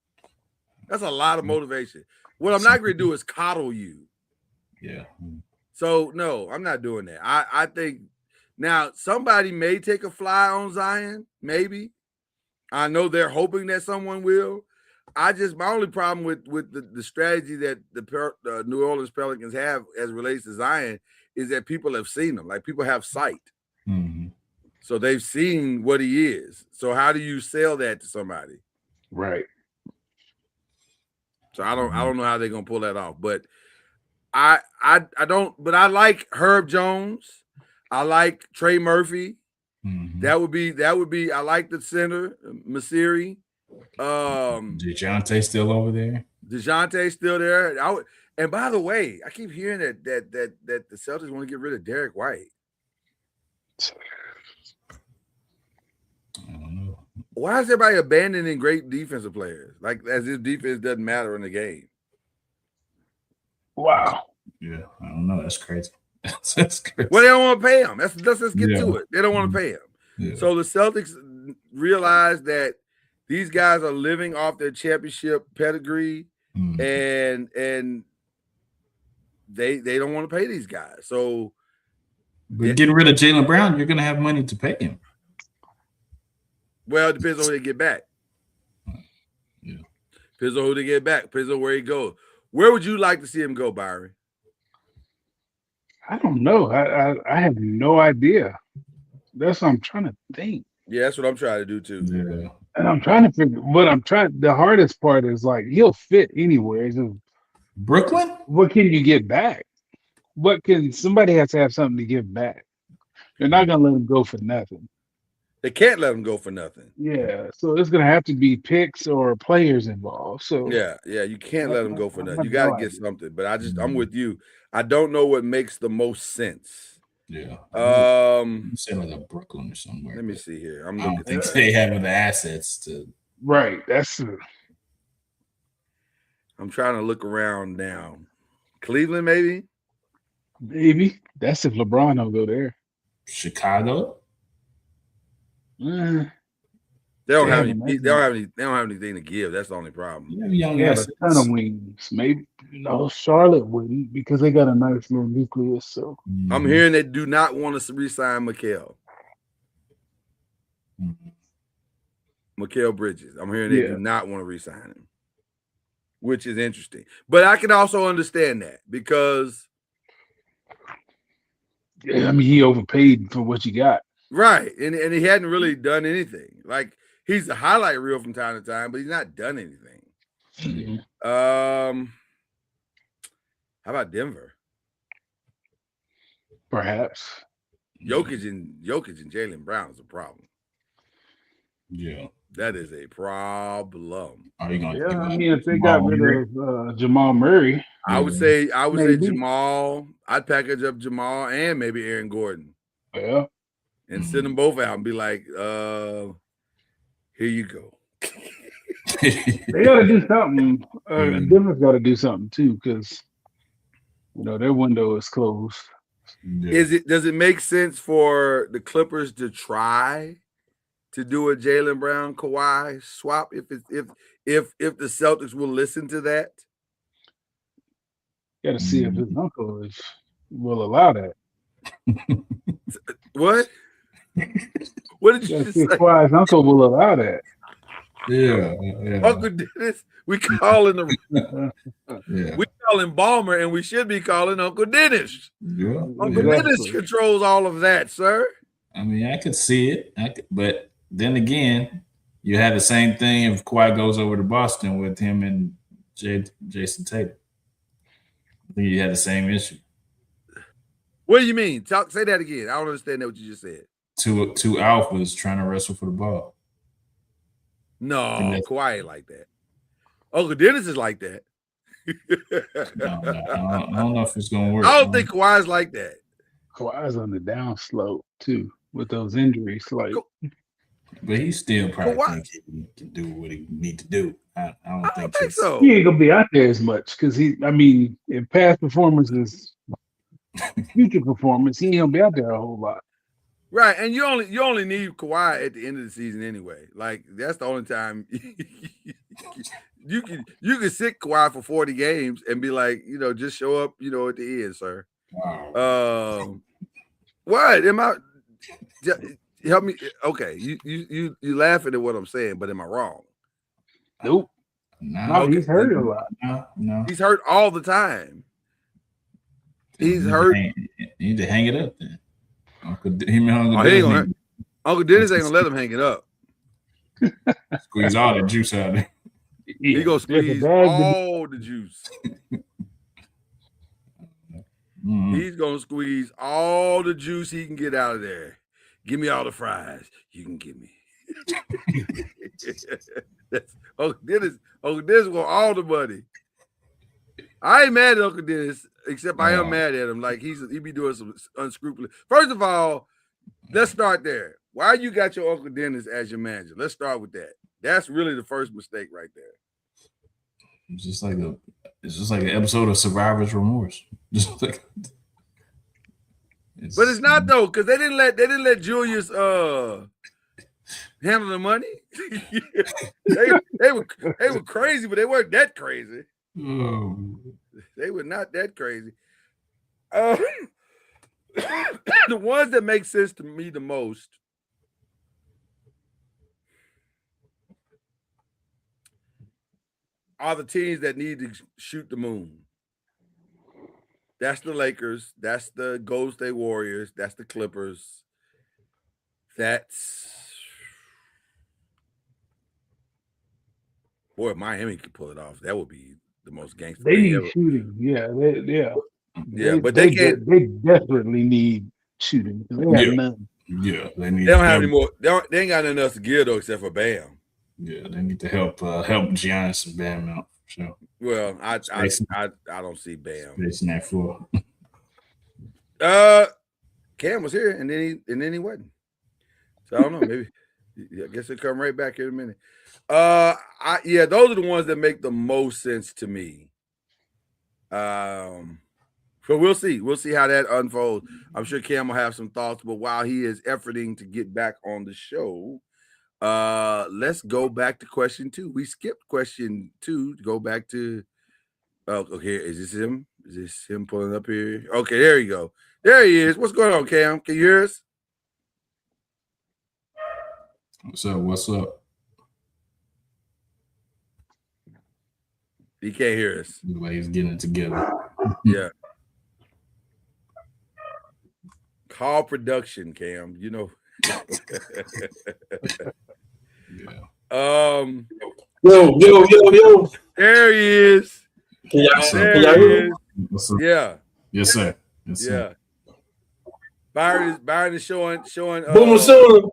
That's a lot of motivation. What I'm not gonna do is coddle you. Yeah. So no, I'm not doing that. I think now somebody may take a fly on Zion, maybe. I know they're hoping that someone will. My only problem with the strategy that the New Orleans Pelicans have as it relates to Zion is that people have seen him. Like, people have sight. Mm-hmm. So they've seen what he is. So how do you sell that to somebody? Right. So I don't know how they're gonna pull that off. But I like Herb Jones. I like Trey Murphy. Mm-hmm. That would be I like the center, Masiri. DeJounte still over there. DeJounte still there. And by the way, I keep hearing that the Celtics want to get rid of Derek White. I don't know. Why is everybody abandoning great defensive players? Like, as if defense doesn't matter in the game. Wow. Yeah, I don't know. That's crazy. That's crazy. Well, they don't want to pay him. Let's get to it. They don't want to pay him. Yeah. So the Celtics realize that these guys are living off their championship pedigree, and they don't want to pay these guys. So, but getting rid of Jaylen Brown, you're going to have money to pay him. Well, it depends on who they get back. Yeah. Depends on who they get back. Depends on where he goes. Where would you like to see him go, Byron? I don't know. I have no idea. That's what I'm trying to think. Yeah, that's what I'm trying to do too. Yeah. And I'm trying to figure the hardest part is, like, he'll fit anywhere. It's just, Brooklyn? what can you get back? Somebody has to have something to give back. You're not gonna let him go for nothing. They can't let him go for nothing. Yeah. So it's gonna have to be picks or players involved. So yeah, you can't let him go for nothing. You gotta get something. But I'm with you. I don't know what makes the most sense. Yeah. Say like a Brooklyn or somewhere. Let me see here. I don't think they have the assets to. Right. I'm trying to look around now. Cleveland, maybe. Maybe that's if LeBron don't go there. Chicago. They don't have anything to give. That's the only problem. Yeah, a ton of wings. Maybe Charlotte wouldn't, because they got a nice little nucleus. So I'm hearing they do not want to re-sign Mikal. Mikal Bridges. I'm hearing they do not want to re-sign him, which is interesting. But I can also understand that, because he overpaid for what you got. Right. And he hadn't really done anything. Like, he's a highlight reel from time to time, but he's not done anything. Mm-hmm. How about Denver? Perhaps. Jokic and Jaylen Brown is a problem. Yeah. That is a problem. Are you going if they got rid of Jamal Murray, I would say Jamal. I'd package up Jamal and maybe Aaron Gordon. Yeah. And send them both out and be like, here you go. They got to do something. Denver's got to do something too, because their window is closed. Does it make sense for the Clippers to try to do a Jaylen Brown Kawhi swap if the Celtics will listen to that? Got to see if his uncle will allow that. What? What did you Got to just see if say? Kawhi's uncle will allow that. Yeah. Uncle Dennis, we calling the Yeah. we calling Balmer, and we should be calling Uncle Dennis. Yeah. Uncle Dennis controls all of that, sir. I mean, I could see it, but then again, you have the same thing if Kawhi goes over to Boston with him and Jason Tatum. I think you had the same issue. What do you mean? Say that again. I don't understand what you just said. Two alphas trying to wrestle for the ball. No, Kawhi ain't like that. Uncle Dennis is like that. No, I don't know if it's gonna work. I don't think Kawhi's like that. Kawhi's on the down slope too with those injuries. Like, but he still probably thinks he can do what he need to do. I don't think so. He ain't gonna be out there as much because in past performances, future performance, he ain't gonna be out there a whole lot. Right, and you only need Kawhi at the end of the season anyway. Like that's the only time you can sit Kawhi for 40 games and be like, just show up, at the end, sir. Wow. What am I? Help me. Okay, you laughing at what I'm saying, but am I wrong? Nope. No, he's hurt a lot. No, he's hurt all the time. He's hurt. You need to hang it up then. Uncle Dennis ain't gonna let him hang it up. Squeeze all the juice out of there. He gonna squeeze all the juice. He's gonna squeeze all the juice he can get out of there. Give me all the fries you can give me. Uncle Dennis want all the money. I ain't mad at Uncle Dennis, except I am mad at him. Like he be doing some unscrupulous. First of all, let's start there. Why you got your Uncle Dennis as your manager? Let's start with that. That's really the first mistake right there. It's just like an episode of Survivor's Remorse. But it's not though, because they didn't let Julius handle the money. they were crazy, but they weren't that crazy. They were not that crazy. The ones that make sense to me the most are the teams that need to shoot the moon. That's the Lakers. That's the Golden State Warriors. That's the Clippers. Boy, if Miami could pull it off, that would be the most gangster. They need shooting. Yeah. But they can't. They desperately need shooting. They have none. Yeah, they don't have any more. They ain't got nothing else to give though, except for Bam. Yeah, they need to help Giannis and Bam out. So. Well, I don't see Bam. Spacing that floor. Cam was here and then he wasn't. So I don't know. Maybe I guess he'll come right back in a minute. Those are the ones that make the most sense to me. So we'll see. We'll see how that unfolds. I'm sure Cam will have some thoughts, but while he is efforting to get back on the show, let's go back to question 2. We skipped question 2 to go back to okay. Is this him? Is this him pulling up here? Okay, there you go. There he is. What's going on, Cam? Can you hear us? What's up? He can't hear us. The way he's getting it together. Yeah. Call production, Cam. Yeah. Yo. There he is. Can y'all hear me? Yeah. Yes, sir. Yeah. Byron is showing Boomer Sooner.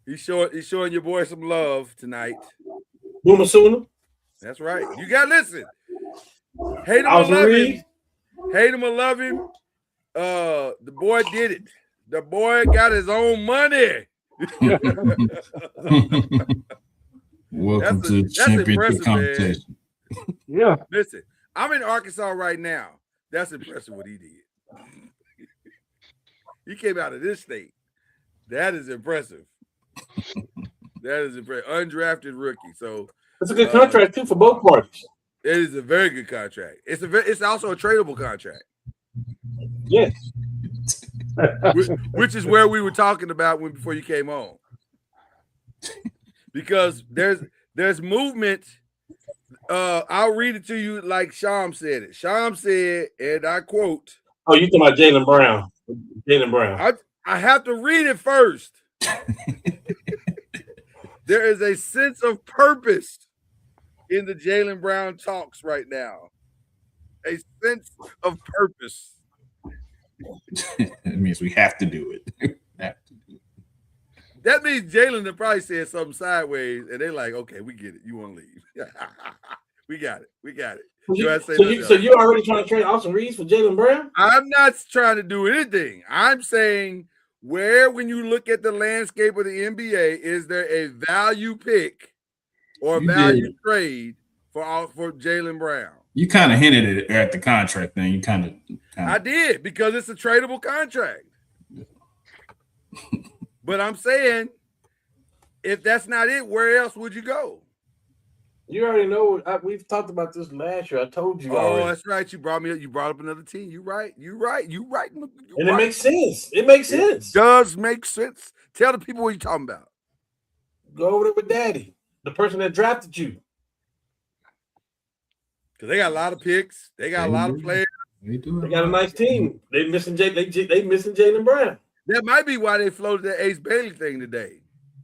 He's showing your boy some love tonight. Boomer Sooner. That's right. You got to listen. Hate him or love him. Hate him or love him. The boy did it. The boy got his own money. Welcome to the championship competition. Yeah. Listen, I'm in Arkansas right now. That's impressive what he did. He came out of this state. That is impressive. That is impressive. Undrafted rookie. So it's a good contract too for both parties. it is a very good contract. It's also a tradable contract. Yes. Which is where we were talking about before you came on. Because there's movement. I'll read it to you like Sham said it. Sham said, and I quote. Oh, you talking about Jaylen Brown. Jaylen Brown. I have to read it first. There is a sense of purpose in the Jaylen Brown talks right now. A sense of purpose. It means we have to do it. That means Jaylen probably said something sideways, and they're like, okay, we get it. You want to leave. We got it. So you're already trying to trade Austin Reeves for Jaylen Brown? I'm not trying to do anything. I'm saying when you look at the landscape of the NBA, is there a value pick or a value trade for Jaylen Brown? You kind of hinted it at the contract thing. You kind of. I did, because it's a tradable contract. But I'm saying, if that's not it, where else would you go? You already know. We've talked about this last year. I told you. Oh, that's right. You brought up another team. You're right. It makes sense. It does make sense. Tell the people what you're talking about. Go over there with Daddy, the person that drafted you. Because they got a lot of picks. They got a lot of players. They got a nice team. They missing Jaylen Brown. That might be why they floated that Ace Bailey thing today.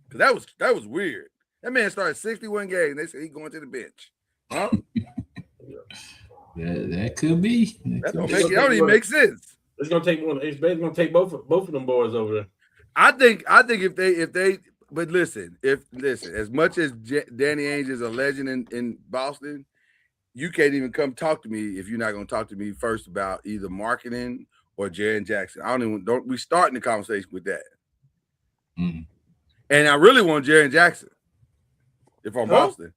Because that was weird. That man started 61 games. They said he's going to the bench. Huh? that could be. That don't even make sense. It's gonna take one. Ace Bailey's gonna take both of them boys over there. I think if they but listen, as much as Danny Ainge is a legend in Boston, you can't even come talk to me if you're not going to talk to me first about either marketing or Jaren Jackson. We starting the conversation with that. Mm-hmm. And I really want Jaren Jackson. If I'm Boston.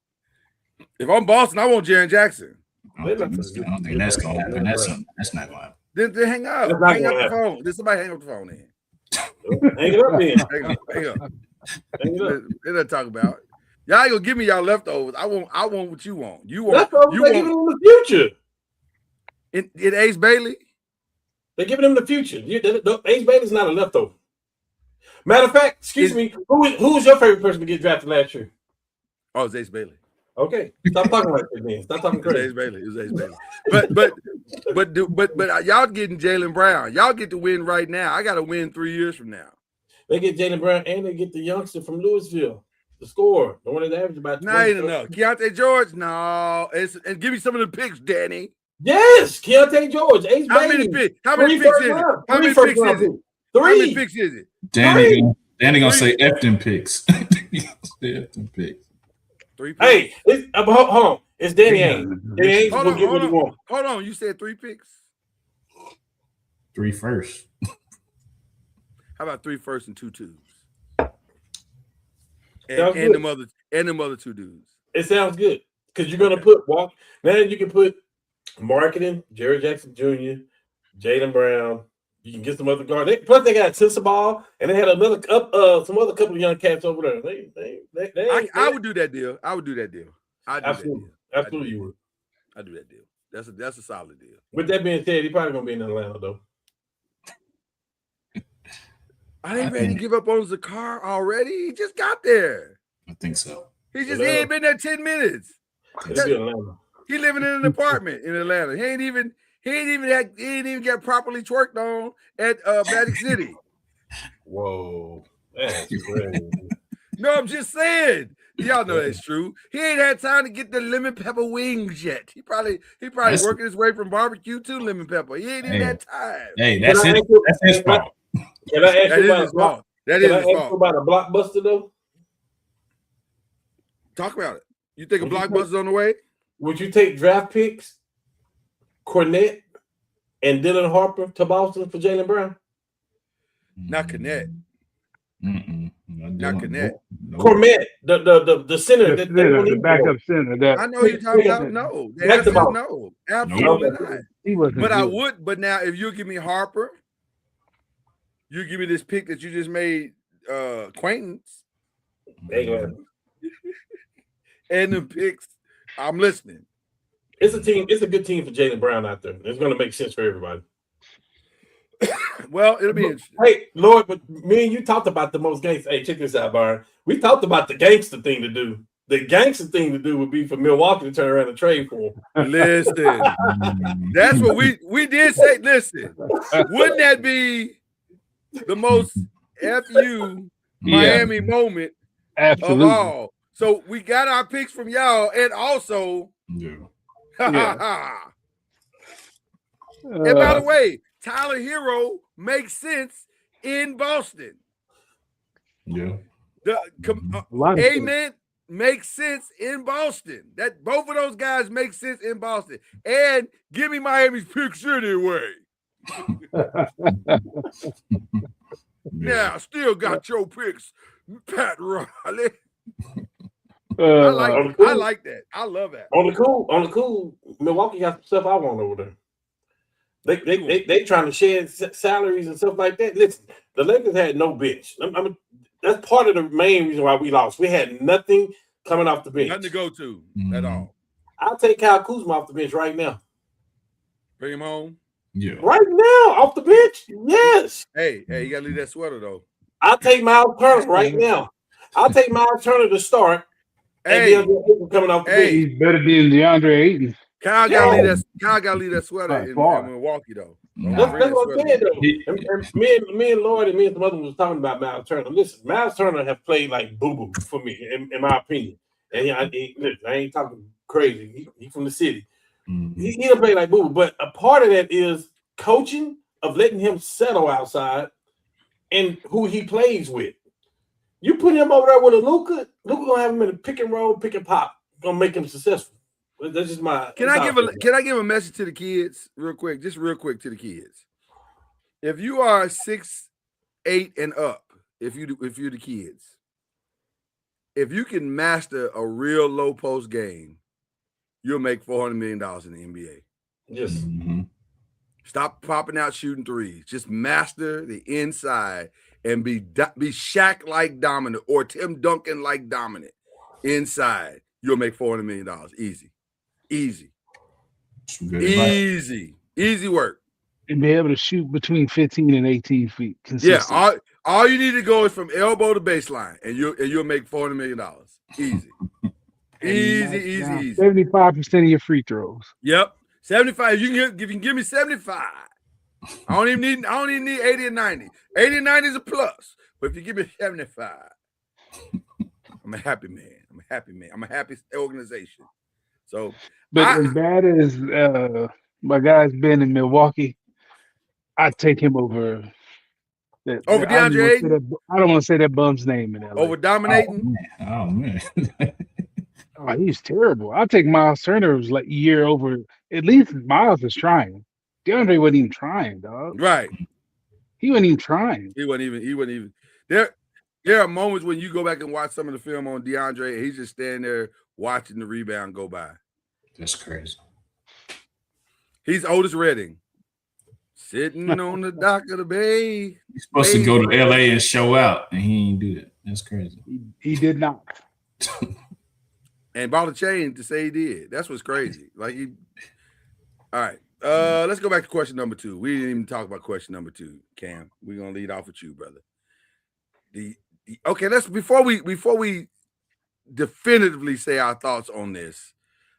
If I'm Boston, I want Jaren Jackson. I don't think that's going to happen. That's not going to happen. Then hang up. Hang up the phone. Did somebody hang up the phone then? Hang it up then. Hang up. They don't talk about it. Y'all ain't gonna give me y'all leftovers. I want what you want. You want leftovers. They're giving him the future. In Ace Bailey? They're giving him the future. Ace Bailey's not a leftover. Matter of fact, excuse me, who's your favorite person to get drafted last year? Oh, it's Ace Bailey. Okay, stop talking like that, man. Stop talking crazy. It was Ace Bailey. But y'all getting Jaylen Brown. Y'all get to win right now. I got to win 3 years from now. They get Jaylen Brown and they get the youngster from Louisville, the scorer, the one that averaged about. No, ain't enough. Keontae George, no. And give me some of the picks, Danny. Yes, Keontae George. Ace How Bailey. many picks? How many picks is it? How many picks is it? How many picks is it? Danny gonna say Efton picks. Efton picks. 3 picks. Hey, hold on. It's Danny Ainge. Danny Ainge will get what he wants. Hold on. You said 3 picks? 3 firsts. How about 3 firsts and 2 twos? And them other 2 dudes. It sounds good. Because you're gonna put now you can put marketing, Jerry Jackson Jr., Jaylen Brown. You can get some other guard. Plus, they got Ball, and they had some other couple of young cats over there. I would do that deal. Absolutely, you would. I do that deal. That's a solid deal. With that being said, he's probably gonna be in Atlanta though. I ain't ready to give up on Zakar already. He just got there. I think so. He ain't been there 10 minutes. He living in an apartment in Atlanta. He ain't even got properly twerked on at Magic City. Whoa, that's crazy. No, I'm just saying. Y'all know that's true. He ain't had time to get the lemon pepper wings yet. He probably working his way from barbecue to lemon pepper. He ain't even had time. Hey, that's his fault. Can I ask you about That is his fault. About a blockbuster though? Talk about it. You think a blockbuster's on the way? Would you take draft picks, Cornette, and Dylan Harper to Boston for Jaylen Brown? Not Cornette. Not Cornette. Cornette, the center, the backup center. I know you're talking about. No, the answer is no, absolutely not. But I would. But now, if you give me Harper, you give me this pick that you just made acquaintance and the picks, I'm listening. It's a team. It's a good team for Jaylen Brown out there. It's going to make sense for everybody. Well, it'll be interesting. Hey, Lord, but me and you talked about the most gangster. Hey, check this out, Byron. We talked about the gangster thing to do. The gangster thing to do would be for Milwaukee to turn around and trade for him. Listen, that's what we did say. Listen, wouldn't that be the most FU Miami moment Absolutely. of all? So we got our picks from y'all, and also, and by the way, Tyler Hero makes sense in Boston. Yeah. Amen makes sense in Boston. That both of those guys make sense in Boston. And give me Miami's picks anyway. Now, still got your picks, Pat Riley. I like that. I love that. On the cool, Milwaukee got some stuff I want over there. They trying to shed salaries and stuff like that. Listen, the Lakers had no bench. That's part of the main reason why we lost. We had nothing coming off the bench. Nothing to go to at all. I'll take Kyle Kuzma off the bench right now. Bring him home. Yeah. Right now, off the bench? Yes. Hey, you gotta leave that sweater though. I'll take Miles Turner right now. I'll take Miles Turner to start. Hey, coming off the bench. He's better than DeAndre Ayton. Kyle gotta leave that sweater in Milwaukee though. That's what I'm saying though. Me and Lloyd and me and some others was talking about Miles Turner. Listen, Miles Turner have played like boo-boo for me, in my opinion. And I ain't talking crazy. He from the city. Mm-hmm. He don't play like boo-boo. But a part of that is coaching, of letting him settle outside, and who he plays with. You put him over there with a Luka gonna have him in a pick and roll, pick and pop, gonna make him successful. That's just my. Can I give a message to the kids real quick? Just real quick to the kids. If you are 6'8" and up, if you're the kids, if you can master a real low post game, you'll make $400 million in the NBA. Yes. Mm-hmm. Stop popping out shooting threes. Just master the inside and be Shaq-like dominant or Tim Duncan-like dominant inside. You'll make $400 million. Easy work. And be able to shoot between 15 and 18 feet. Consistent. Yeah, all you need to go is from elbow to baseline, and you'll make $400 million. Easy. Easy. 75% of your free throws. Yep. 75. If you can give me 75. I don't even need 80 and 90. 80 and 90 is a plus. But if you give me 75, I'm a happy man. I'm a happy organization. So, but as bad as my guy's been in Milwaukee, I'd take him over DeAndre Ayton. I don't want to say that bum's name in LA. Over dominating. Oh man. Oh, he's terrible. I'll take Miles Turner. Was like a year over. At least Miles is trying. DeAndre wasn't even trying, dog. Right. He wasn't even trying. He wasn't even. There are moments when you go back and watch some of the film on DeAndre, and he's just standing there watching the rebound go by. That's crazy. He's Otis Redding, sitting on the dock of the bay. He's supposed to go to LA and show out, and he ain't do it. That's crazy. He did not. And bought a chain to say he did. That's what's crazy. All right. Let's go back to question number 2. We didn't even talk about question number 2, Cam. We're gonna lead off with you, brother. Okay, before we definitively say our thoughts on this,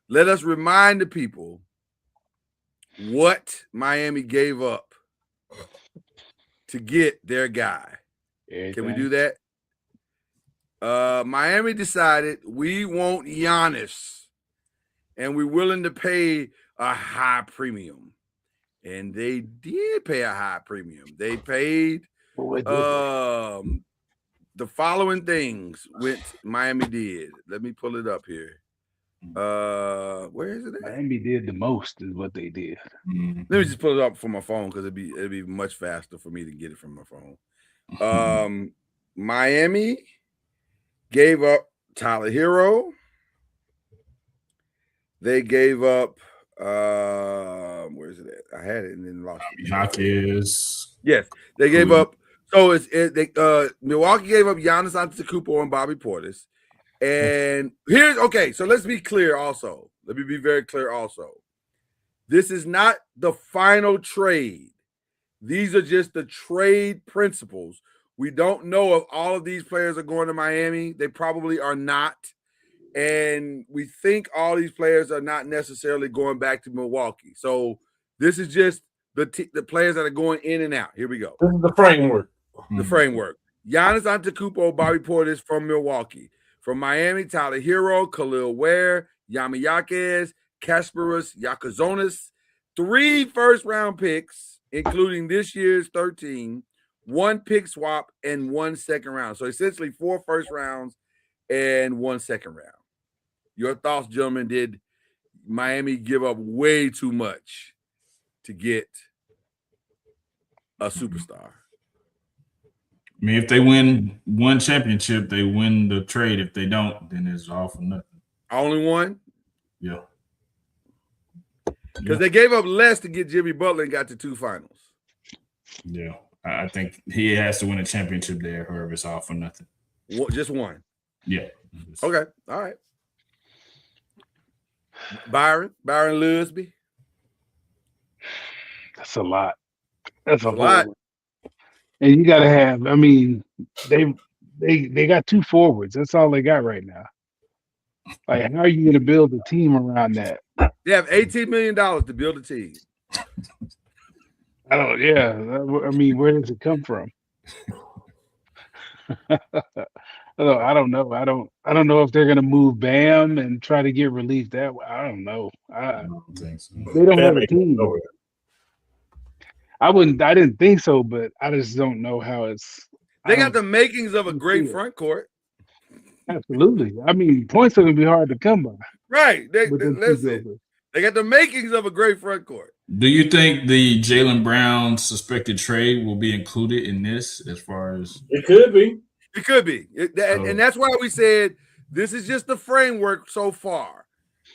let us remind the people what Miami gave up to get their guy. Can we do that? Miami decided we want Giannis, and we're willing to pay a high premium. And they did pay a high premium. They paid the following things which Miami did. Let me pull it up here. Where is it at? Miami did the most is what they did. Let me just pull it up from my phone because it'd be much faster for me to get it from my phone. Miami gave up Tyler Hero. They gave up where is it at? I had it and then lost it. Marquez. Yes, they gave up So Milwaukee gave up Giannis Antetokounmpo and Bobby Portis. And so let's be clear also. Let me be very clear also. This is not the final trade. These are just the trade principles. We don't know if all of these players are going to Miami. They probably are not. And we think all these players are not necessarily going back to Milwaukee. So this is just the players that are going in and out. Here we go. This is the framework. The framework. Giannis Antetokounmpo, Bobby Portis from Milwaukee. From Miami, Tyler Hero, Khalil Ware, Yami Yaquez, Kasparas Yakazonis. 3 first-round picks, including this year's 13, 1 pick swap, and 1 second round. So essentially 4 first rounds and 1 second round. Your thoughts, gentlemen? Did Miami give up way too much to get a superstar? I mean, if they win one championship, they win the trade. If they don't, then it's all for nothing. Only one? Yeah. Because they gave up less to get Jimmy Butler and got to 2 finals. Yeah. I think he has to win a championship there, however, it's all for nothing. Just one? Yeah. Okay. All right. Byron Lusby. That's a lot. That's a lot. And you got to have. I mean, they got 2 forwards. That's all they got right now. Like, how are you going to build a team around that? They have $18 million to build a team. I don't. Yeah. I mean, where does it come from? I don't know. I don't know if they're going to move Bam and try to get relief that way. I don't know. I don't think so. They don't have a team. I didn't think so, but I just don't know how it's. They got the makings of a great front court. Absolutely. I mean, points are going to be hard to come by. Right. They got the makings of a great front court. Do you think the Jaylen Brown suspected trade will be included in this as far as? It could be. It could be. And that's why we said this is just the framework so far.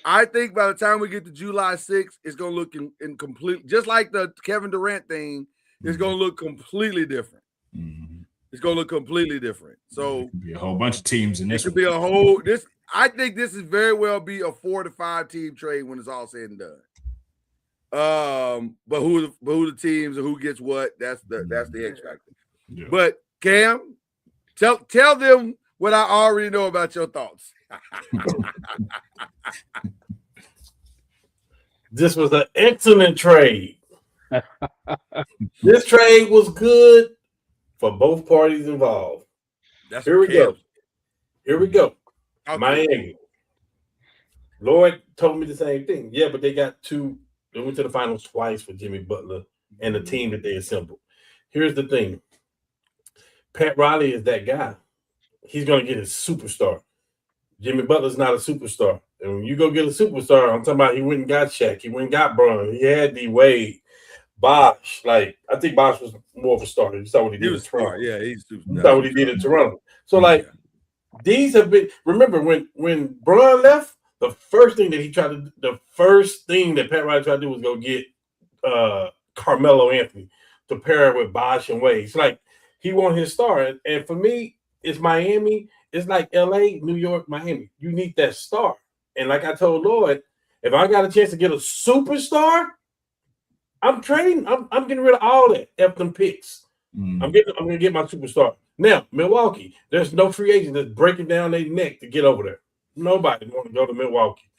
I think by the time we get to July 6th, it's going to look in complete, just like the Kevin Durant thing, it's going to look completely different. Mm-hmm. It's going to look completely different. So it could be a whole bunch of teams in this. It could be a whole I think this is very well be a 4 to 5 team trade when it's all said and done. But who the teams and who gets what? That's the X factor. Yeah. But Cam, tell them what I already know about your thoughts. This was an excellent trade. This trade was good for both parties involved. Here we go. Okay. Miami. Lloyd told me the same thing. Yeah, but they got 2. They went to the finals twice with Jimmy Butler and the team that they assembled. Here's the thing. Pat Riley is that guy. He's going to get his superstar. Jimmy Butler's not a superstar. And when you go get a superstar, I'm talking about he went and got Shaq. He went and got Bron. He had D Wade. Bosh. Like, I think Bosh was more of a starter. You saw what he did in Toronto. Yeah, you saw what he did in Toronto. So, like, these have been – remember, when Bron left, the first thing that Pat Riley tried to do was go get Carmelo Anthony to pair with Bosh and Wade. It's like he won his star. And for me, it's Miami. It's like LA, New York, Miami. You need that star. And like I told Lloyd, if I got a chance to get a superstar, I'm trading. I'm getting rid of all that. F them picks. I'm going to get my superstar. Now, Milwaukee, there's no free agent that's breaking down their neck to get over there. Nobody want to go to Milwaukee.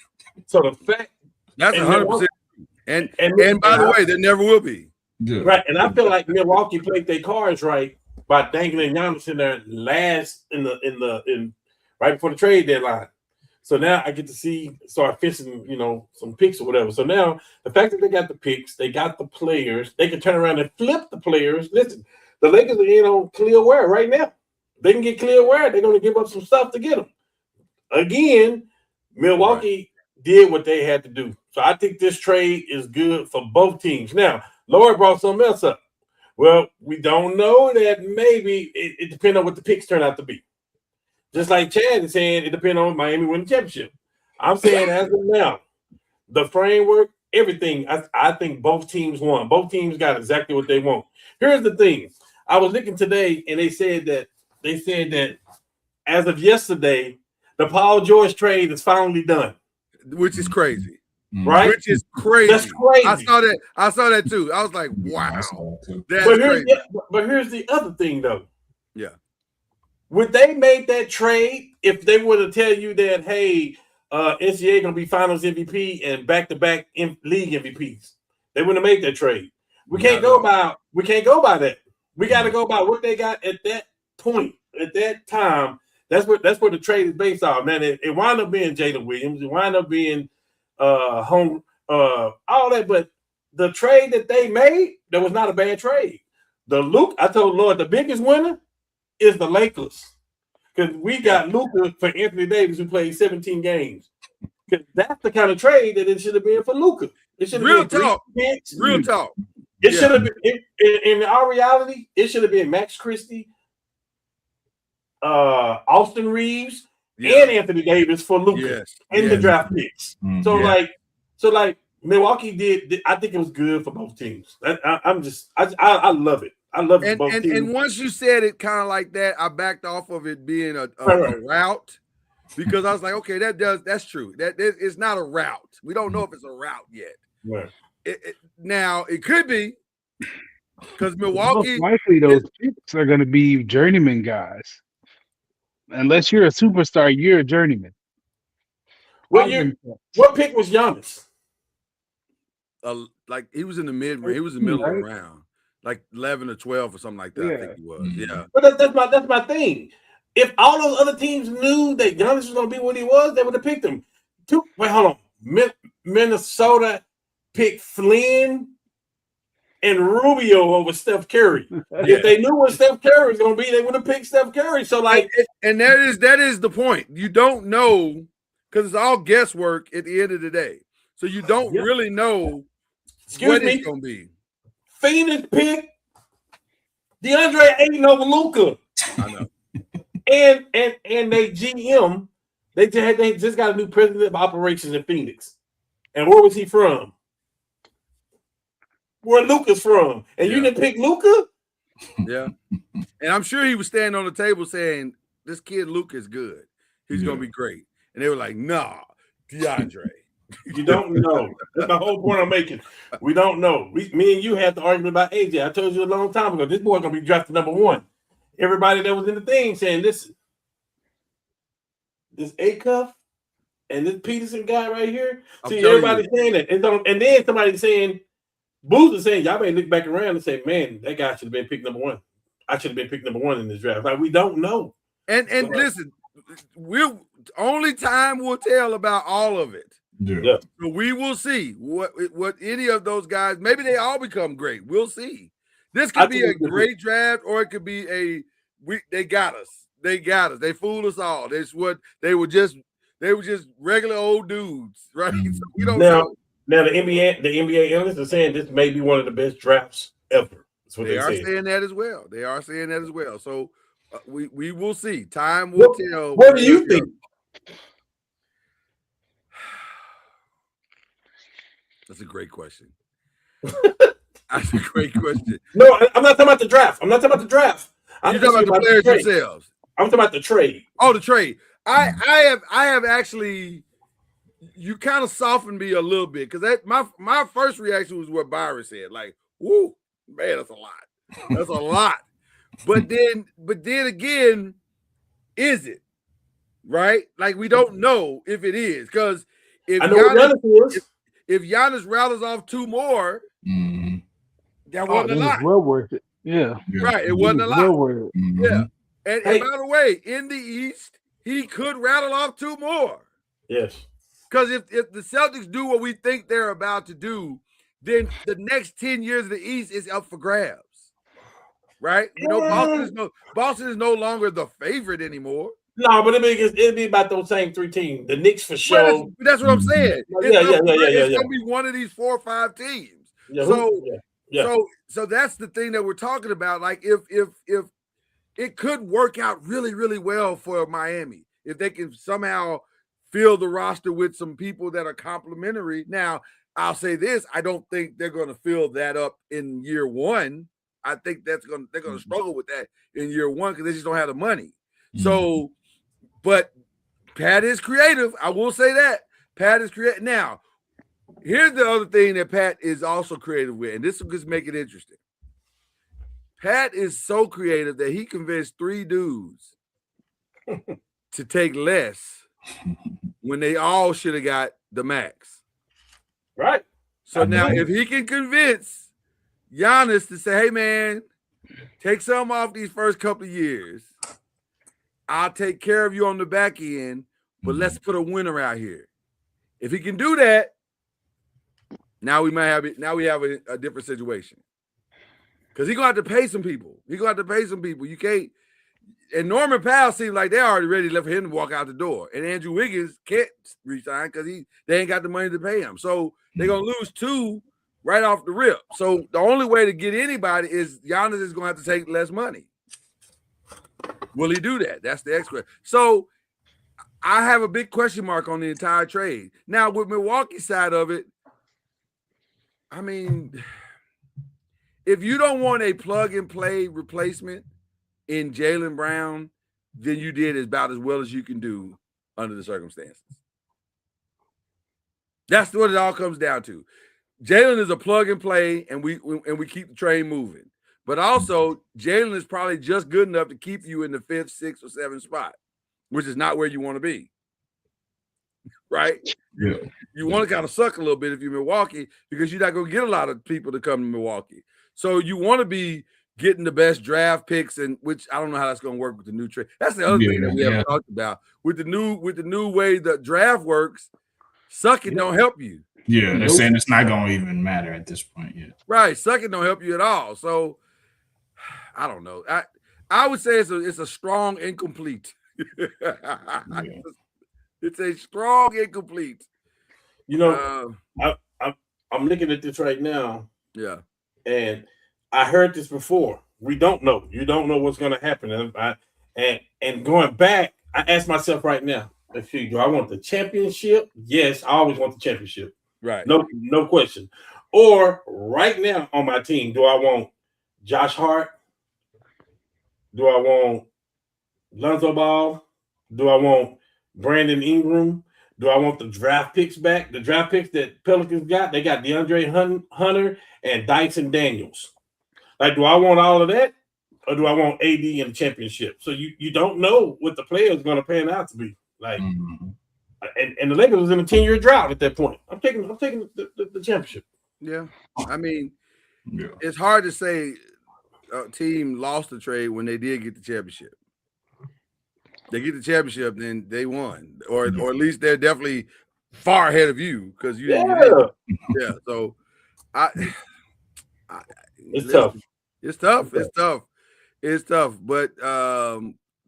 So the fact that's 100%. And by the way, there never will be. Yeah. Right. And I feel like Milwaukee played their cards right by dangling Giannis in there last in right before the trade deadline. So now I get to start fishing, some picks or whatever. So now the fact that they got the picks, they got the players, they can turn around and flip the players. Listen, the Lakers are in on Khalil Ware right now. They can get Khalil Ware. They're going to give up some stuff to get him. Again, Milwaukee did what they had to do. So I think this trade is good for both teams. Now, Lloyd brought something else up. Well, we don't know that. Maybe it depends on what the picks turn out to be. Just like Chad is saying, it depends on Miami winning the championship. I'm saying as of now, the framework, everything, I think both teams won. Both teams got exactly what they want. Here's the thing. I was looking today, and they said that as of yesterday, the Paul George trade is finally done, which is crazy. right? Which is crazy. That's crazy. I saw that too. I was like, wow, that's But crazy. here's the other thing, though. Yeah. Would they make that trade if they were to tell you that, hey, NCAA gonna be Finals MVP and back-to-back league MVPs? They wouldn't have made that trade. We can't go by that. We got to go by what they got at that point, at that time. That's where the trade is based off. Man, it wound up being Jalen Williams. It wound up being all that. But the trade that they made, that was not a bad trade. I told Lord, the biggest winner is the Lakers, because we got Luka for Anthony Davis, who played 17 games. Because that's the kind of trade that it should have been for Luka. It should have Real been talk. It should have been in our reality. It should have been Max Christie, Austin Reeves, and Anthony Davis for Luka in the draft picks. So like Milwaukee did. I think it was good for both teams. I love it. I love it. And once you said it kind of like that, I backed off of it being a route, because I was like, okay, that's true. That it's not a route. We don't know if it's a route yet. Right. Now it could be, because Milwaukee. Most likely, those picks are going to be journeyman guys. Unless you're a superstar, you're a journeyman. What pick was Giannis? Like he was in the mid-range. He was in the middle of the round. Like 11 or 12 or something like that. I think he was. Yeah. But that's my thing. If all those other teams knew that Giannis was going to be what he was, they would have picked him. Wait, hold on. Minnesota picked Flynn and Rubio over Steph Curry. If they knew what Steph Curry was going to be, they would have picked Steph Curry. So and that is the point. You don't know, because it's all guesswork at the end of the day. So you don't really know what it's going to be. Phoenix pick DeAndre Ayton over Luka. I know. and they GM, they just got a new president of operations in Phoenix. And where was he from? Where Luka's from. And you didn't pick Luka? Yeah. And I'm sure he was standing on the table saying, this kid Luka is good. He's going to be great. And they were like, nah, DeAndre. You don't know. That's the whole point I'm making. We don't know. Me and you had the argument about AJ. I told you a long time ago, this boy gonna be drafted number 1. Everybody that was in the thing saying, listen, this A-Cuff and this Peterson guy right here. See, everybody saying that. And then somebody saying, Boozer saying, y'all may look back around and say, man, that guy should have been picked number 1. I should have been picked number 1 in this draft. Like, we don't know. And listen, only time will tell about all of it. Yeah. So we will see what any of those guys, maybe they all become great. We'll see. This could be a great draft, or it could be they got us. They got us. They fooled us all. They were just regular old dudes, right? So we don't know. Now the NBA analysts are saying this may be one of the best drafts ever. That's what they are saying that as well. So we will see. Time will tell. What do you think? That's a great question. That's a great question. No, I'm not talking about the draft. I'm talking about the players themselves. I'm talking about the trade. Oh, the trade. I have actually. You kind of softened me a little bit, because my first reaction was what Byron said. Like, whoo, man, that's a lot. That's a lot. But then again, is it right? Like, we don't know if it is, because if Giannis rattles off 2 more, that wasn't a lot. Well worth it. Yeah. Right. It wasn't a lot. Well worth it. Yeah. And by the way, in the East, he could rattle off 2 more. Yes. Because if the Celtics do what we think they're about to do, then the next 10 years of the East is up for grabs. Right? You know, Boston is no longer the favorite anymore. No, but it'd be about those same 3 teams. The Knicks for sure. That's what I'm saying. It's gonna be one of these 4 or 5 teams. So that's the thing that we're talking about. Like, if it could work out really, really well for Miami, if they can somehow fill the roster with some people that are complimentary. Now, I'll say this: I don't think they're going to fill that up in year 1. I think they're gonna struggle with that in year one because they just don't have the money. So, but Pat is creative. I will say that Pat is creative. Now, here's the other thing that Pat is also creative with, and this will just make it interesting. Pat is so creative that he convinced 3 dudes to take less when they all should have got the max. Right. So now, if he can convince Giannis to say, hey, man, take some off these first couple of years. I'll take care of you on the back end, but let's put a winner out here. If he can do that, now we might have it. Now we have a different situation. Because he's going to have to pay some people. You can't. And Norman Powell seems like they're already ready for him to walk out the door. And Andrew Wiggins can't resign because they ain't got the money to pay him. So they're going to lose 2 right off the rip. So the only way to get anybody is Giannis is going to have to take less money. Will he do that? That's the X question. So I have a big question mark on the entire trade. Now, with Milwaukee's side of it, I mean, if you don't want a plug-and-play replacement in Jaylen Brown, then you did about as well as you can do under the circumstances. That's what it all comes down to. Jaylen is a plug-and-play, and we keep the train moving. But also, Jaylen is probably just good enough to keep you in the 5th, 6th, or 7th spot, which is not where you want to be. Right? Yeah. You want to kind of suck a little bit if you're Milwaukee because you're not going to get a lot of people to come to Milwaukee. So you want to be getting the best draft picks, and which I don't know how that's going to work with the new trade. That's the other thing that we haven't talked about. With the new way the draft works, sucking don't help you. Yeah, they're saying it's not going to even matter at this point. Yeah. Right. Sucking don't help you at all. So I don't know. I would say it's a strong incomplete. It's a strong incomplete. You know, I'm looking at this right now. Yeah. And I heard this before. We don't know. You don't know what's going to happen. And going back, I ask myself right now, do I want the championship? Yes, I always want the championship. Right. No question. Or right now on my team, do I want Josh Hart? Do I want Lonzo Ball? Do I want Brandon Ingram? Do I want the draft picks back? The draft picks that Pelicans got, they got DeAndre Hunter and Dyson Daniels. Like, do I want all of that? Or do I want AD in the championship? So you don't know what the player is going to pan out to be. Like, and the Lakers was in a 10-year drought at that point. I'm taking the championship. Yeah. I mean, it's hard to say a team lost the trade when they did get the championship. They get the championship, then they won, or at least they're definitely far ahead of you because you didn't get it. Yeah. So it's tough. It's tough. But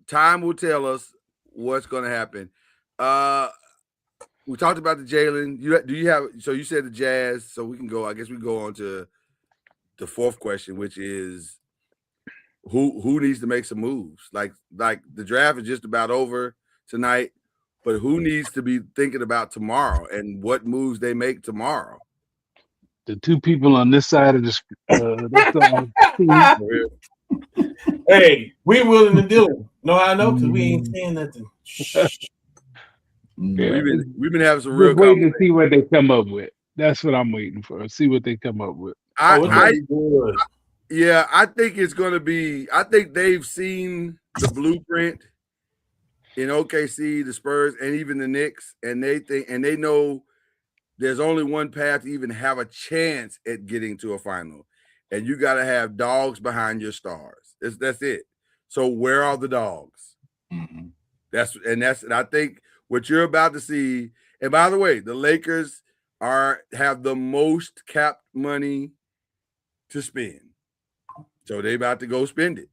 time will tell us what's going to happen. We talked about the Jaylen. Do you have? So you said the Jazz. So we can go. I guess we go on to the 4th question, which is who needs to make some moves. Like the draft is just about over tonight, but who needs to be thinking about tomorrow and what moves they make tomorrow? The 2 people on this side of the Hey, we willing to do it. No, I know because we ain't saying nothing. Yeah. We've been having some real waiting to see what they come up with. That's what I'm waiting for. See what they come up with. I think it's going to be. I think they've seen the blueprint in OKC, the Spurs, and even the Knicks, and they know there's only one path to even have a chance at getting to a final, and you got to have dogs behind your stars. That's it. So where are the dogs? Mm-hmm. And I think what you're about to see. And by the way, the Lakers have the most cap money to spend. So they about to go spend it.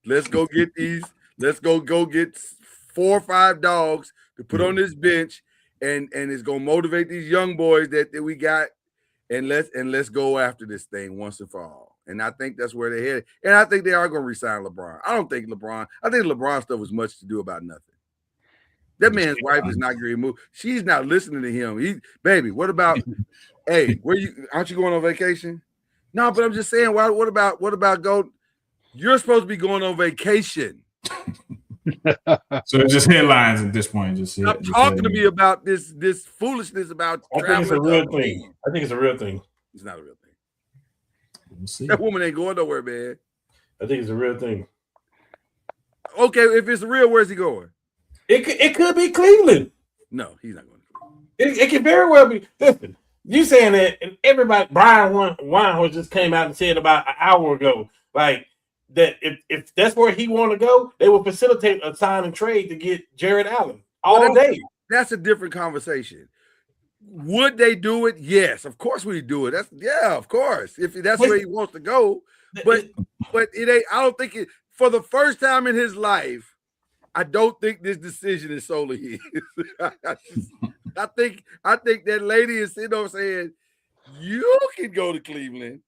Let's go get these. Let's go get 4 or 5 dogs to put on this bench, and it's gonna motivate these young boys that we got, and let's go after this thing once and for all. And I think that's where they're headed. And I think they are gonna resign LeBron. I think LeBron stuff was much to do about nothing. That man's wife is not getting moved. She's not listening to him. Baby, what about? Hey, aren't you going on vacation? No, but I'm just saying. What about go? You're supposed to be going on vacation. So it's just headlines at this point. Stop talking to me about this foolishness about I think it's a traveling. real thing. I think it's a real thing. It's not a real thing. We'll see. That woman ain't going nowhere, man. I think it's a real thing. Okay, if it's real, where's he going? It could be Cleveland. No, he's not going to Cleveland. It can very well be. Listen, you saying that, and everybody, Brian Weinhorst just came out and said about an hour ago, like that if that's where he want to go, they will facilitate a sign and trade to get Jared Allen all day. That's a different conversation. Would they do it? Yes, of course we do it. Of course. If that's where he wants to go, but it ain't. I don't think it. For the first time in his life, I don't think this decision is solely his. I think that lady is sitting over saying, "You can go to Cleveland.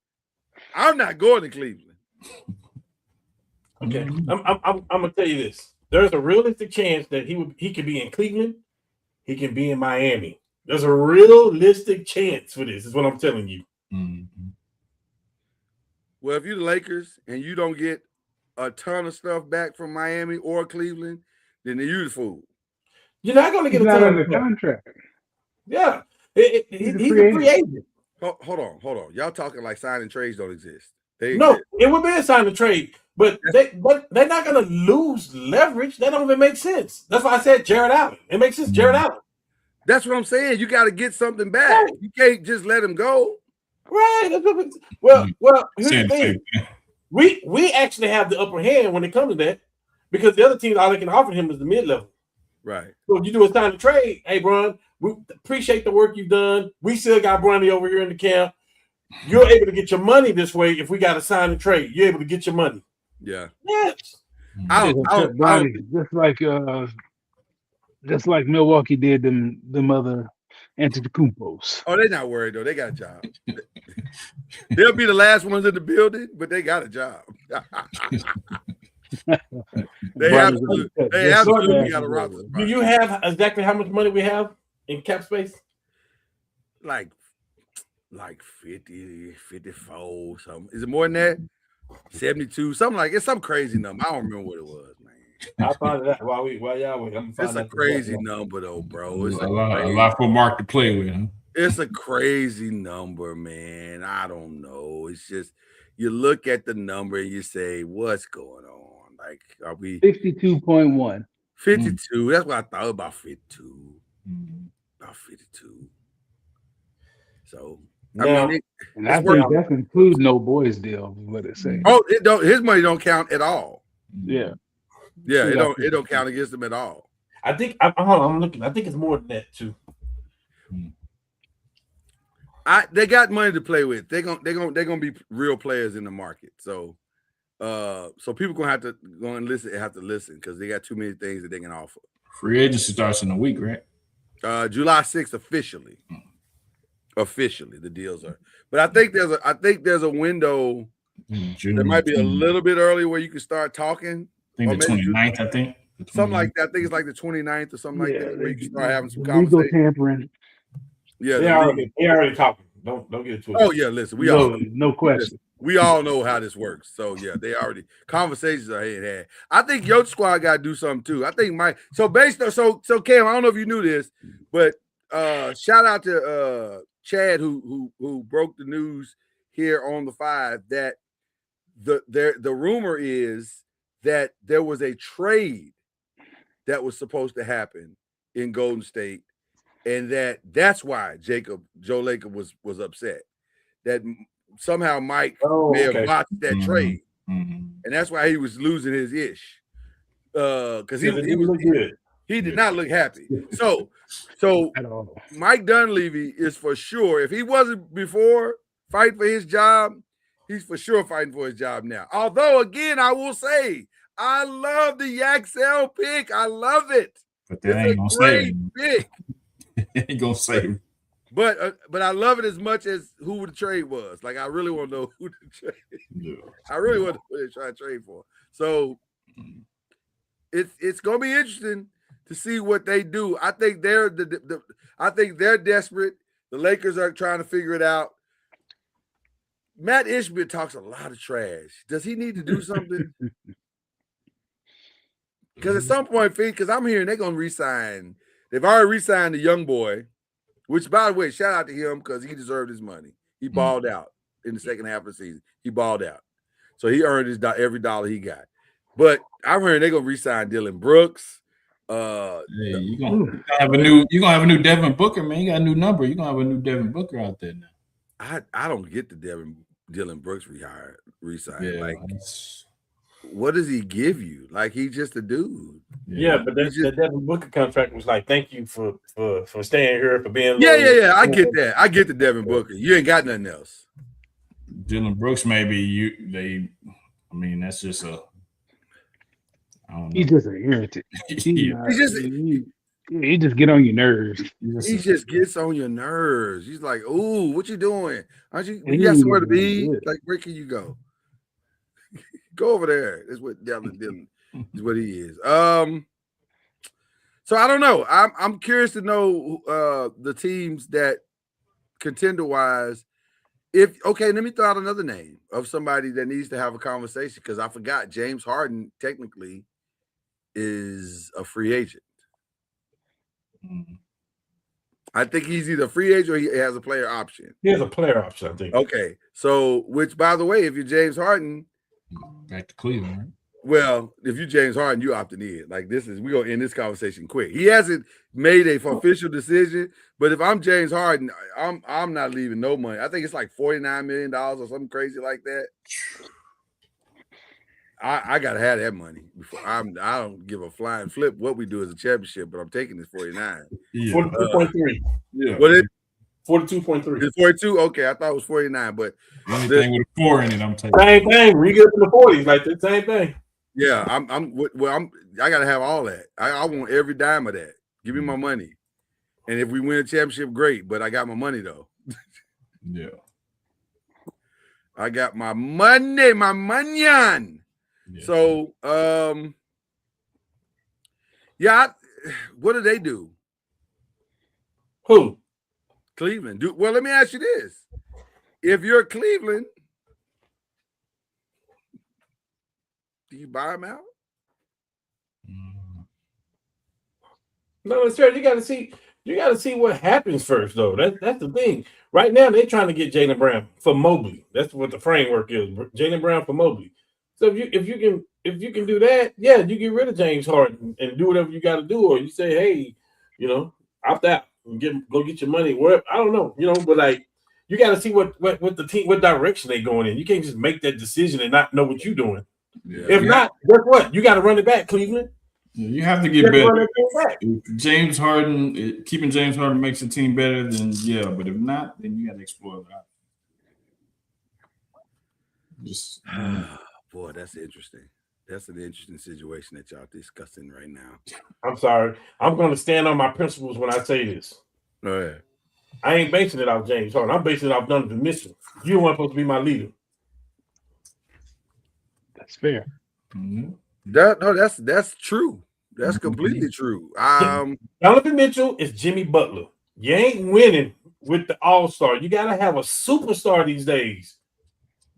I'm not going to Cleveland." Okay, I'm gonna tell you this. There's a realistic chance that he could be in Cleveland. He can be in Miami. There's a realistic chance for this. Is what I'm telling you. Mm-hmm. Well, if you're the Lakers and you don't get a ton of stuff back from Miami or Cleveland, then you're the fool. You're not going to get He's a not ton under of contract. Yeah, he's a free agent. Hold on. Y'all talking like signing trades don't exist. They No, exist. it would be a sign of trade, but they're not going to lose leverage. That don't even make sense. That's why I said Jared Allen. It makes sense, Jared Allen. That's what I'm saying. You got to get something back. Right. You can't just let him go. Right. Well. Here's the thing. We actually have the upper hand when it comes to that, because the other team, all they can offer him is the mid-level. Right. So if you do a sign of trade, hey, Bron, we appreciate the work you've done. We still got Bronny over here in the camp. You're able to get your money this way. If we got a sign and trade, you're able to get your money. Yeah. Yes. Just like Milwaukee did them other Antetokounmpos. Oh, they're not worried though. They got a job. They'll be the last ones in the building, but they got a job. They absolutely got a roster. Do you have exactly how much money we have in cap space? Like 50, 54, something. Is it more than that? 72, something like it's some crazy number. I don't remember what it was, man. I'll find that while y'all wait. It's a crazy number though, bro. It's a lot for Mark to play with, huh? It's a crazy number, man. I don't know. It's just you look at the number and you say, what's going on? Like, are we 52.1? 52. That's what I thought, about 52. About 52. So I think that's include no boys deal, what it say. Oh, his money don't count at all. Yeah. Yeah, it don't count against them at all. I think I'm looking. I think it's more than that too. They got money to play with. They're gonna be real players in the market. So people gonna have to go and listen because they got too many things that they can offer. Free agency starts in a week, right? July 6th officially. Officially, the deals are. But I think there's a window that might be a little bit early where you can start talking. I think the 29th, I think. Something like that. I think it's like the 29th or something like that, where you can start having some conversation. Legal tampering. Yeah, they already talking. Don't get it twisted. Oh yeah, listen, we all no question. We all know how this works. So yeah, they already conversations are had. I think your squad got to do something too. I think so Cam, I don't know if you knew this, but shout out to Chad who broke the news here on the 5 that the rumor is that there was a trade that was supposed to happen in Golden State, and that's why Joe Lacob was upset that somehow Mike may have botched that trade, and that's why he was losing his ish because he did not look happy. So Mike Dunleavy is for sure, if he wasn't before fighting for his job, he's for sure fighting for his job now. Although, again, I will say, I love the Yaxel pick. I love it. But that ain't gonna save him. Pick. Ain't gonna save him. But I love it as much as who the trade was. Like, I really want to know who the trade. Yeah. I really want to know who they're trying to trade for. So it's gonna be interesting to see what they do. I think they're they're desperate. The Lakers are trying to figure it out. Matt Ishbia talks a lot of trash. Does he need to do something? Because at some point, because I'm hearing they're gonna resign. They've already re-signed the young boy, which, by the way, shout out to him because he deserved his money. He balled out in the second half of the season. He balled out, so he earned his every dollar he got. But I'm hearing they're gonna re-sign Dylan Brooks. You're gonna have a new Devin Booker, man. You got a new number. You're gonna have a new Devin Booker out there now. I don't get the Dylan Brooks re-sign. Yeah, like, what does he give you? Like, he's just a dude. Yeah, but the Devin Booker contract was like, thank you for staying here, for being. Yeah. I get that. I get the Devin Booker. You ain't got nothing else. Dylan Brooks, maybe I mean, that's just a. I don't know. He's just an irritant. He just get on your nerves. He just gets on your nerves. He's like, "Ooh, what you doing? Aren't you? You got somewhere to be? Like, where can you go? Go over there." That's what Dylan is. What he is. So I don't know. I'm curious to know the teams that contender wise. Let me throw out another name of somebody that needs to have a conversation because I forgot James Harden technically is a free agent. I think he's either a free agent or he has a player option. He has a player option, I think. Okay. So, which, by the way, if you're James Harden, back to Cleveland, right? Well, if you're James Harden, you opting in. Like, we're gonna end this conversation quick. He hasn't made a official decision, but if I'm James Harden, I'm not leaving no money. I think it's like $49 million or something crazy like that. I gotta have that money before I don't give a flying flip what we do as a championship, but I'm taking this 49. 42.3. Yeah. What is 42.3. It's 42? Okay, I thought it was 49, but anything with a 4 in it, I'm taking. Same thing. We get up in the 40s, like the same thing. Yeah, I gotta have all that. I want every dime of that. Give me my money. And if we win a championship, great. But I got my money though. Yeah. I got my money, my money. Yeah. So what do they do? Who? Cleveland. Well, let me ask you this. If you're Cleveland, do you buy them out? No, sir. You got to see what happens first, though. That's the thing. Right now, they're trying to get Jaylen Brown for Mobley. That's what the framework is. Jaylen Brown for Mobley. So if you can do that, yeah, you get rid of James Harden and do whatever you got to do, or you say, hey, opt out and go get your money. Where I don't know, but like you got to see what the team, what direction they going in. You can't just make that decision and not know what you're doing. Yeah. If not, guess what? You got to run it back, Cleveland. You have to get better. If James Harden, keeping James Harden makes the team better, then yeah. But if not, then you got to explore that. Just boy, that's interesting. That's an interesting situation that y'all discussing right now. I'm sorry. I'm going to stand on my principles when I say this. Oh, yeah. I ain't basing it off James Harden. I'm basing it off Donovan Mitchell. You weren't supposed to be my leader. That's fair. Mm-hmm. That's true. That's completely true. Donovan Mitchell is Jimmy Butler. You ain't winning with the All-Star. You got to have a superstar these days.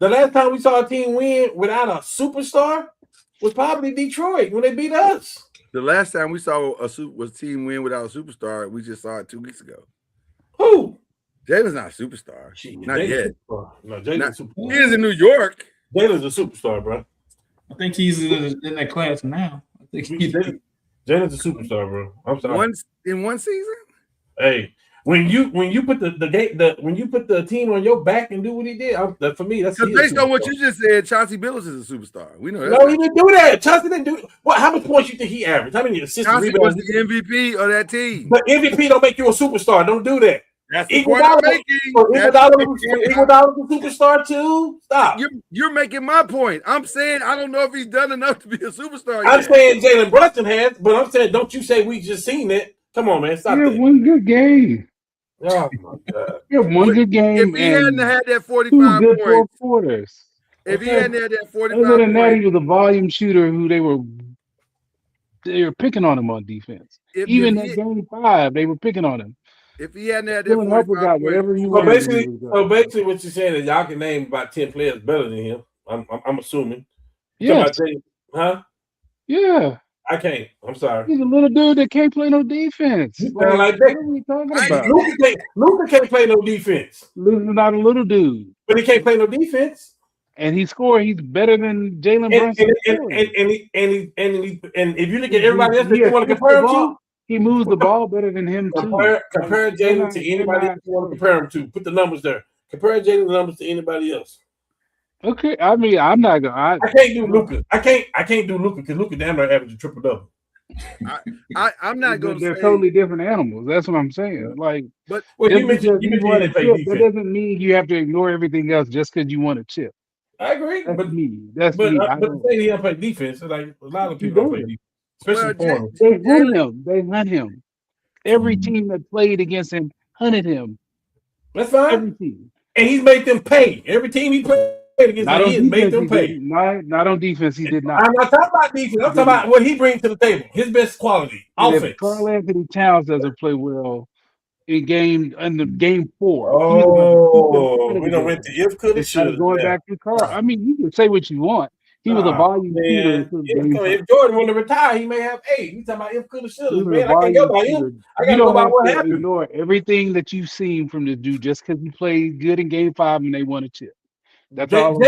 The last time we saw a team win without a superstar was probably Detroit when they beat us. The last time we saw a team win without a superstar, we just saw it 2 weeks ago. Who? Jalen's not a superstar. Not yet. No, Jalen's a superstar. He is in New York. Jalen's a superstar, bro. I think he's in that class now. I think Jalen's a superstar, bro. I'm sorry. In one season? Hey, when you put the team on your back and do what he did, for me, that's based on what you just said. Chauncey Billups is a superstar. We know that. No, he didn't do that. Chauncey didn't do it. What? How much points you think he averaged? How many assists? Chauncey was the MVP of that team. But MVP don't make you a superstar. Don't do that. That's the point I'm making. Iguodala's a superstar too. Stop. You're making my point. I'm saying I don't know if he's done enough to be a superstar. I'm saying Jalen Brunson has, but I'm saying don't you say we just seen it. Come on, man. Stop that. One good game. Oh my God. One good game. If he hadn't had that 45 points, quarters. If he hadn't had that 45 other than that, he was a volume shooter who they were picking on him on defense. Even in game 5, they were picking on him. If he hadn't had that Dylan Harper 45 got points, whatever you So want. basically, what you're saying is y'all can name about 10 players better than him. I'm assuming. Yes. Huh? Yeah. I can't. I'm sorry. He's a little dude that can't play no defense. You sound like what are we talking about? Luka can't play no defense. Luka's not a little dude. But he can't play no defense. And he's better than Jalen Brunson. And if you look at everybody else that you want to compare him to, he moves the ball better than him too. Compare Jalen to anybody else you want to compare him to. Put the numbers there. Compare Jalen's numbers to anybody else. Okay, I mean, I'm not gonna. I can't do Luka. I can't do Luka because Luka damn near average a triple double. I'm not going to say they're totally different animals. That's what I'm saying. Like, but you mentioned that doesn't mean you have to ignore everything else just because you want to chip. I agree, That's me. But to say he don't play defense, like a lot of people don't play defense, especially They hunt him. Every team that played against him hunted him. That's fine. Every team, and he's made them pay. Every team he played against, he made them pay. Not on defense, he did not. I'm not talking about defense. I'm talking about what he brings to the table. His best quality, offense. Karl Anthony Towns doesn't play well in game 4. We don't went to if could have should going back to Karl. I mean, you can say what you want. He was a volume shooter. If Jordan wanted to retire, he may have 8. You talking about if could have should have. Man, I can't go by him. I got to go by what happened. Ignore everything that you've seen from the dude just because he played good in game 5 and they won a chip. That's all.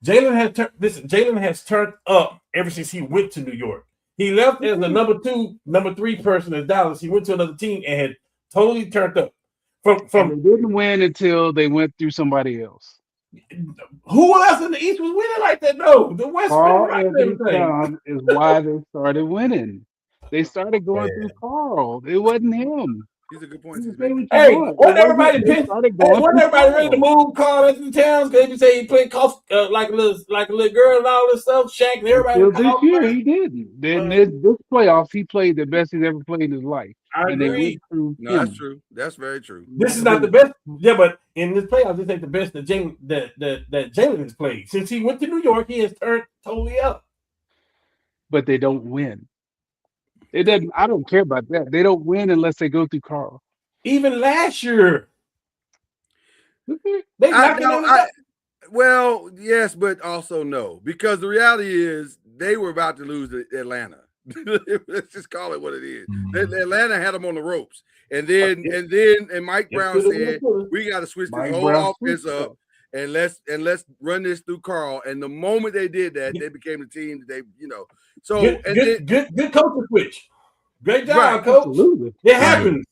Jalen has turned up ever since he went to New York. He left as the number 2, number 3 person in Dallas. He went to another team and had totally turned up. From they didn't win until they went through somebody else. Who else in the East was winning like that? No, the West. Karl Anthony Towns is why they started winning. They started going through Karl. It wasn't him. He's a good point. Hey, wasn't everybody ready to move Karl Anthony Towns? Because they say he played like a little girl and all this stuff. Shaq and everybody. This year he didn't. Then this playoffs, he played the best he's ever played in his life. I agree. That's true. That's very true. This is not the best. Yeah, but in this playoffs, this ain't the best that Jalen has played. Since he went to New York, he has turned totally up. But they don't win. It doesn't. I don't care about that. They don't win unless they go through Karl. Even last year, well, yes, but also no, because the reality is they were about to lose to Atlanta. Let's just call it what it is. Atlanta had them on the ropes, and Mike Brown said, "We got to switch the whole offense up, and let's run this through Karl." And the moment they did that, they became the team that they, So good coaching switch. Great job, coach. Absolutely. It happens.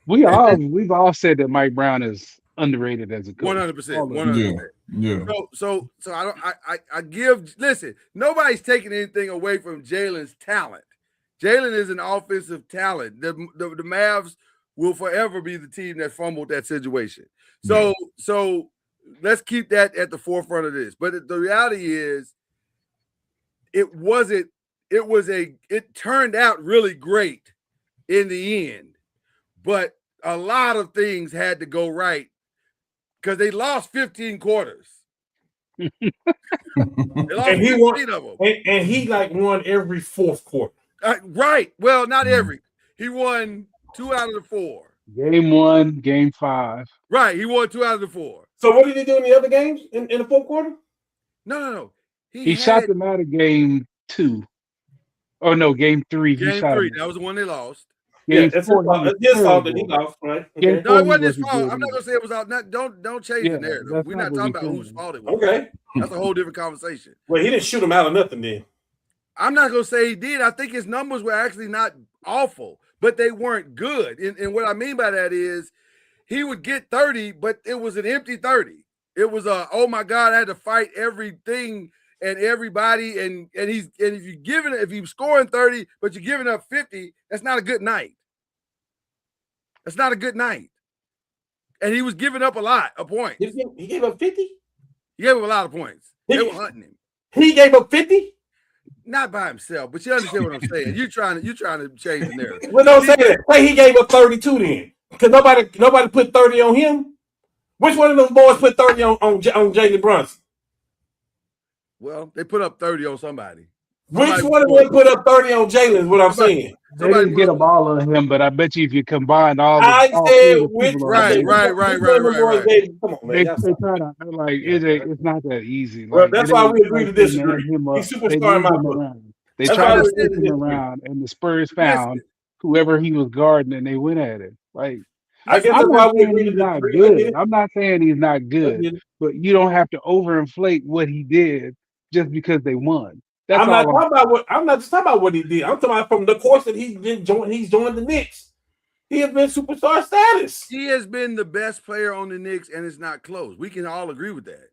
We've all said that Mike Brown is underrated as a coach. 100%. Yeah. So I give. Listen, nobody's taking anything away from Jalen's talent. Jalen is an offensive talent. The Mavs will forever be the team that fumbled that situation. So let's keep that at the forefront of this. But the reality is, it turned out really great in the end, but a lot of things had to go right because they lost 15 quarters. They lost and he 15 won, of them. And he won every fourth quarter. Right. Well, not every. He won 2 out of the 4. Game 1, game 5. Right. He won 2 out of the 4. So what did he do in the other games in the fourth quarter? No. He shot them out of game 2. Oh no, game 3. Game 3. That was the one they lost. Game 4. It's his fault that he lost, right? Okay. No, it wasn't his fault. I'm not gonna say it was out. Don't change the narrative. We're not talking about whose fault it was. Okay. That's a whole different conversation. Well, he didn't shoot him out of nothing then. I'm not gonna say he did. I think his numbers were actually not awful, but they weren't good. And what I mean by that is he would get 30, but it was an empty 30. It was oh my God, I had to fight everything and everybody, and if you're scoring 30, but you're giving up 50, that's not a good night. That's not a good night. And he was giving up a lot of points. He gave up 50? He gave up a lot of points. They were hunting him. He gave up 50? Not by himself, but you understand what I'm saying. You're trying to change the narrative. Well, don't say that. Say he gave up 32 then. Because nobody put 30 on him. Which one of those boys put 30 on Jalen Brunson? Well, they put up 30 on somebody. Which one of them put up 30 on Jalen is what I'm saying. They didn't get them all on him, but I bet you if you combine all three said of the which people one. on him, Right. Come on, they man. try to like it's not that easy. Well, Like, that's why we agree to they disagree. nabbed him up. He's They superstar in moved my him book. around. They That's tried why to we stick agree him to disagree. around, and the Spurs found whoever he was guarding, and they went at him. Like, I guess I'm that's why not we saying agree to he's not disagree. good. I'm not saying he's not good, but you don't have to overinflate what he did just because they won. That's I'm not all. talking about what. I'm not just talking about what he did. I'm talking about from the course that he's joined the Knicks. He has been superstar status. He has been the best player on the Knicks, and it's not close. We can all agree with that.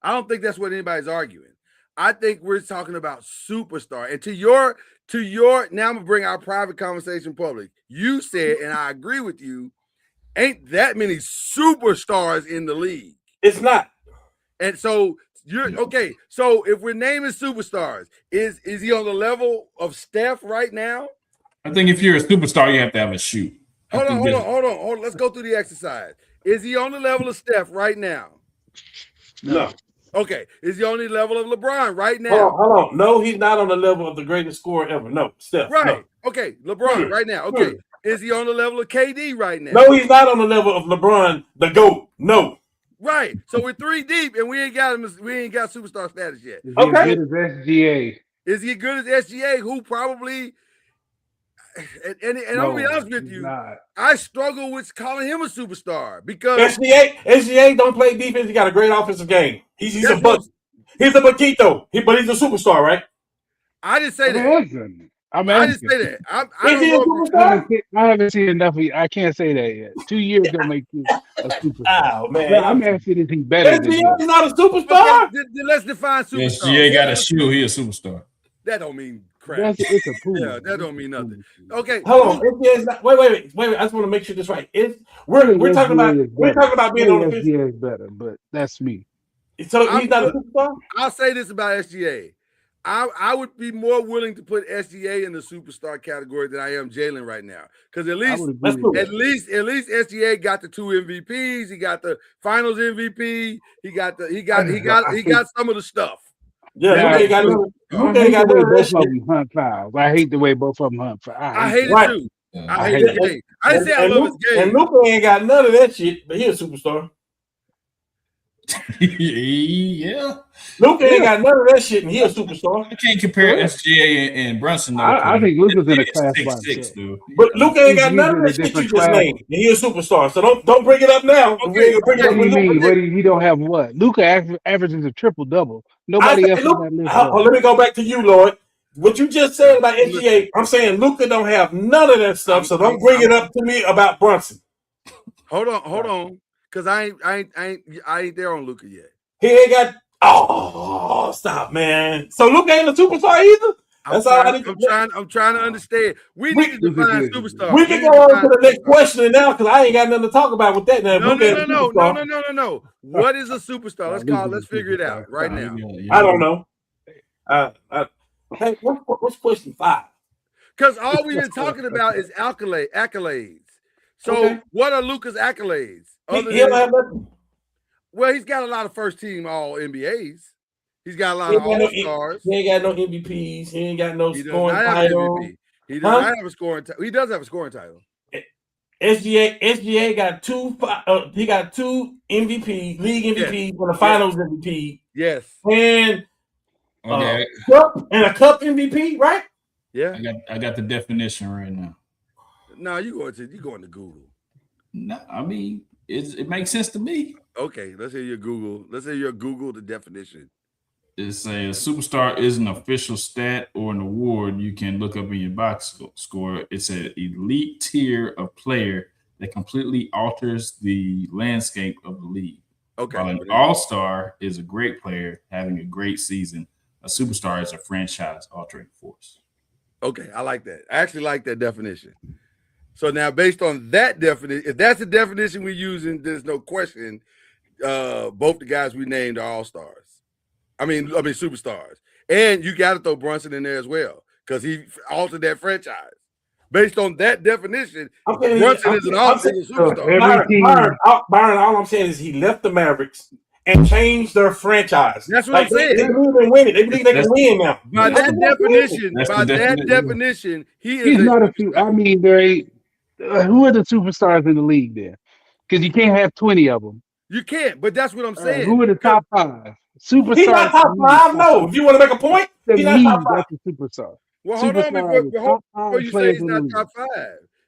I don't think that's what anybody's arguing. I think we're talking about superstar. And to your now I'm gonna bring our private conversation public. You said, and I agree with you, ain't that many superstars in the league. It's not. And so you're okay. So if we're naming superstars, is he on the level of Steph right now? I think if you're a superstar, you have to have a shoot. Hold on. Let's go through the exercise. Is he on the level of Steph right now? No. Okay. Is he on the level of LeBron right now? Hold on. No, he's not on the level of the greatest scorer ever. No, Steph. Right. No. Okay. LeBron right now. Okay. Is he on the level of KD right now? No, he's not on the level of LeBron, the GOAT. No. Right. So we're 3 deep and we ain't got superstar status yet. Is he as good as SGA? Is he good as SGA? Who probably and I'll be honest with you, I struggle with calling him a superstar because SGA don't play defense. He got a great offensive game. He's a Buckito. But he's a superstar, right? I didn't say that. I didn't say that. I haven't seen enough. I can't say that yet. 2 years don't make you a superstar. Oh man, but I'm asking, is he better than SGA is not a superstar? Okay, then let's define superstar. SGA got a shoe. He a superstar. That don't mean crap. It's a pool. Yeah, that don't mean nothing. Okay, hold on. SGA is not, wait. I just want to make sure this right. We're talking about being on the fence. SGA is better, but that's me. So he's not a superstar. I'll say this about SGA. I would be more willing to put SGA in the superstar category than I am Jalen right now, because at least SGA got the 2 MVPs. He got the Finals MVP. He got some of the stuff. Yeah, I hate the way both of them hunt fouls. I hate it too. I hate the game. I didn't say I love his game. And Luka ain't got none of that shit, but he's a superstar. Yeah. Luka ain't got none of that shit, and he's a superstar. I can't compare SGA and Brunson. I think Luka's in a class by himself. But Luka ain't got none of that shit you just named, and he's a superstar. So don't bring it up now. Okay. What do you mean? He don't have what? Luka averages a triple-double. Nobody else on that list. Let me go back to you, Lord. What you just said about SGA, I'm saying Luka don't have none of that stuff, so don't bring it up to me about Brunson. Hold on. Because I ain't there on Luka yet. He ain't got. Oh, stop, man! So Luka ain't a superstar either. I'm trying to understand. We need to define superstar. We can go on to the next question now because I ain't got nothing to talk about with that now. No. What is a superstar? Let's figure it out right now. I don't know. Hey, what's question 5? Because all we've been talking about is accolades. So what are Luka's accolades? Well, he's got a lot of first team all NBAs. He's got a lot of all stars. He ain't got no MVPs. He ain't got no scoring title. He does not have a scoring title. He does have a scoring title. SGA got 2. He got 2 MVP, league MVP, and a Finals MVP. Yes, and a cup MVP, right? Yeah, I got the definition right now. No, you going to Google. No, I mean it makes sense to me. Okay, let's hear your Google. The definition. It's a superstar is an official stat or an award you can look up in your box score. It's an elite tier of player that completely alters the landscape of the league. Okay. While an all-star is a great player having a great season, a superstar is a franchise-altering force. Okay, I like that. I actually like that definition. So now, based on that definition, if that's the definition we're using, there's no question. Both the guys we named are all-stars. I mean superstars. And you got to throw Brunson in there as well because he altered that franchise. Based on that definition, Brunson is an all-star superstar. Byron, all I'm saying is he left the Mavericks and change their franchise. That's what I'm saying. They believe they win it. They believe they can win now. By that definition, he is. He's not a. I mean, there ain't. Who are the superstars in the league there? Because you can't have 20 of them. You can't, but that's what I'm saying. Who are the top 5 superstars? He's not top 5. No, if you want to make a point, he's not top 5. That's a superstar. Well, hold on before you say he's not top 5.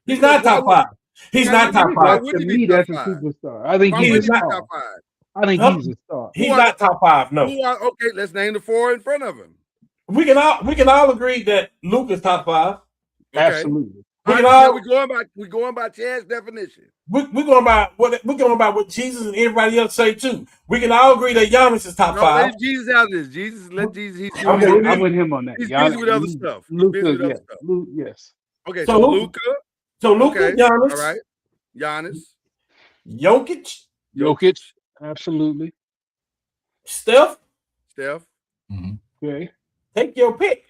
He's not top 5. He's not top 5. To me, that's a superstar. I think he's not top 5. I think he's a star. He's not top 5. No. Okay, let's name the 4 in front of him. We can all agree that Luke is top 5. Okay. Absolutely. We're going by Chad's definition. We're going by what Jesus and everybody else say too. We can all agree that Giannis is top 5. Let Jesus out of this. Let Jesus. I'm with him on that. He's busy with other stuff. Luka, yes. Okay, so Luka. Giannis. All right. Giannis. Jokic. Absolutely. Steph. Mm-hmm. Okay. Take your pick.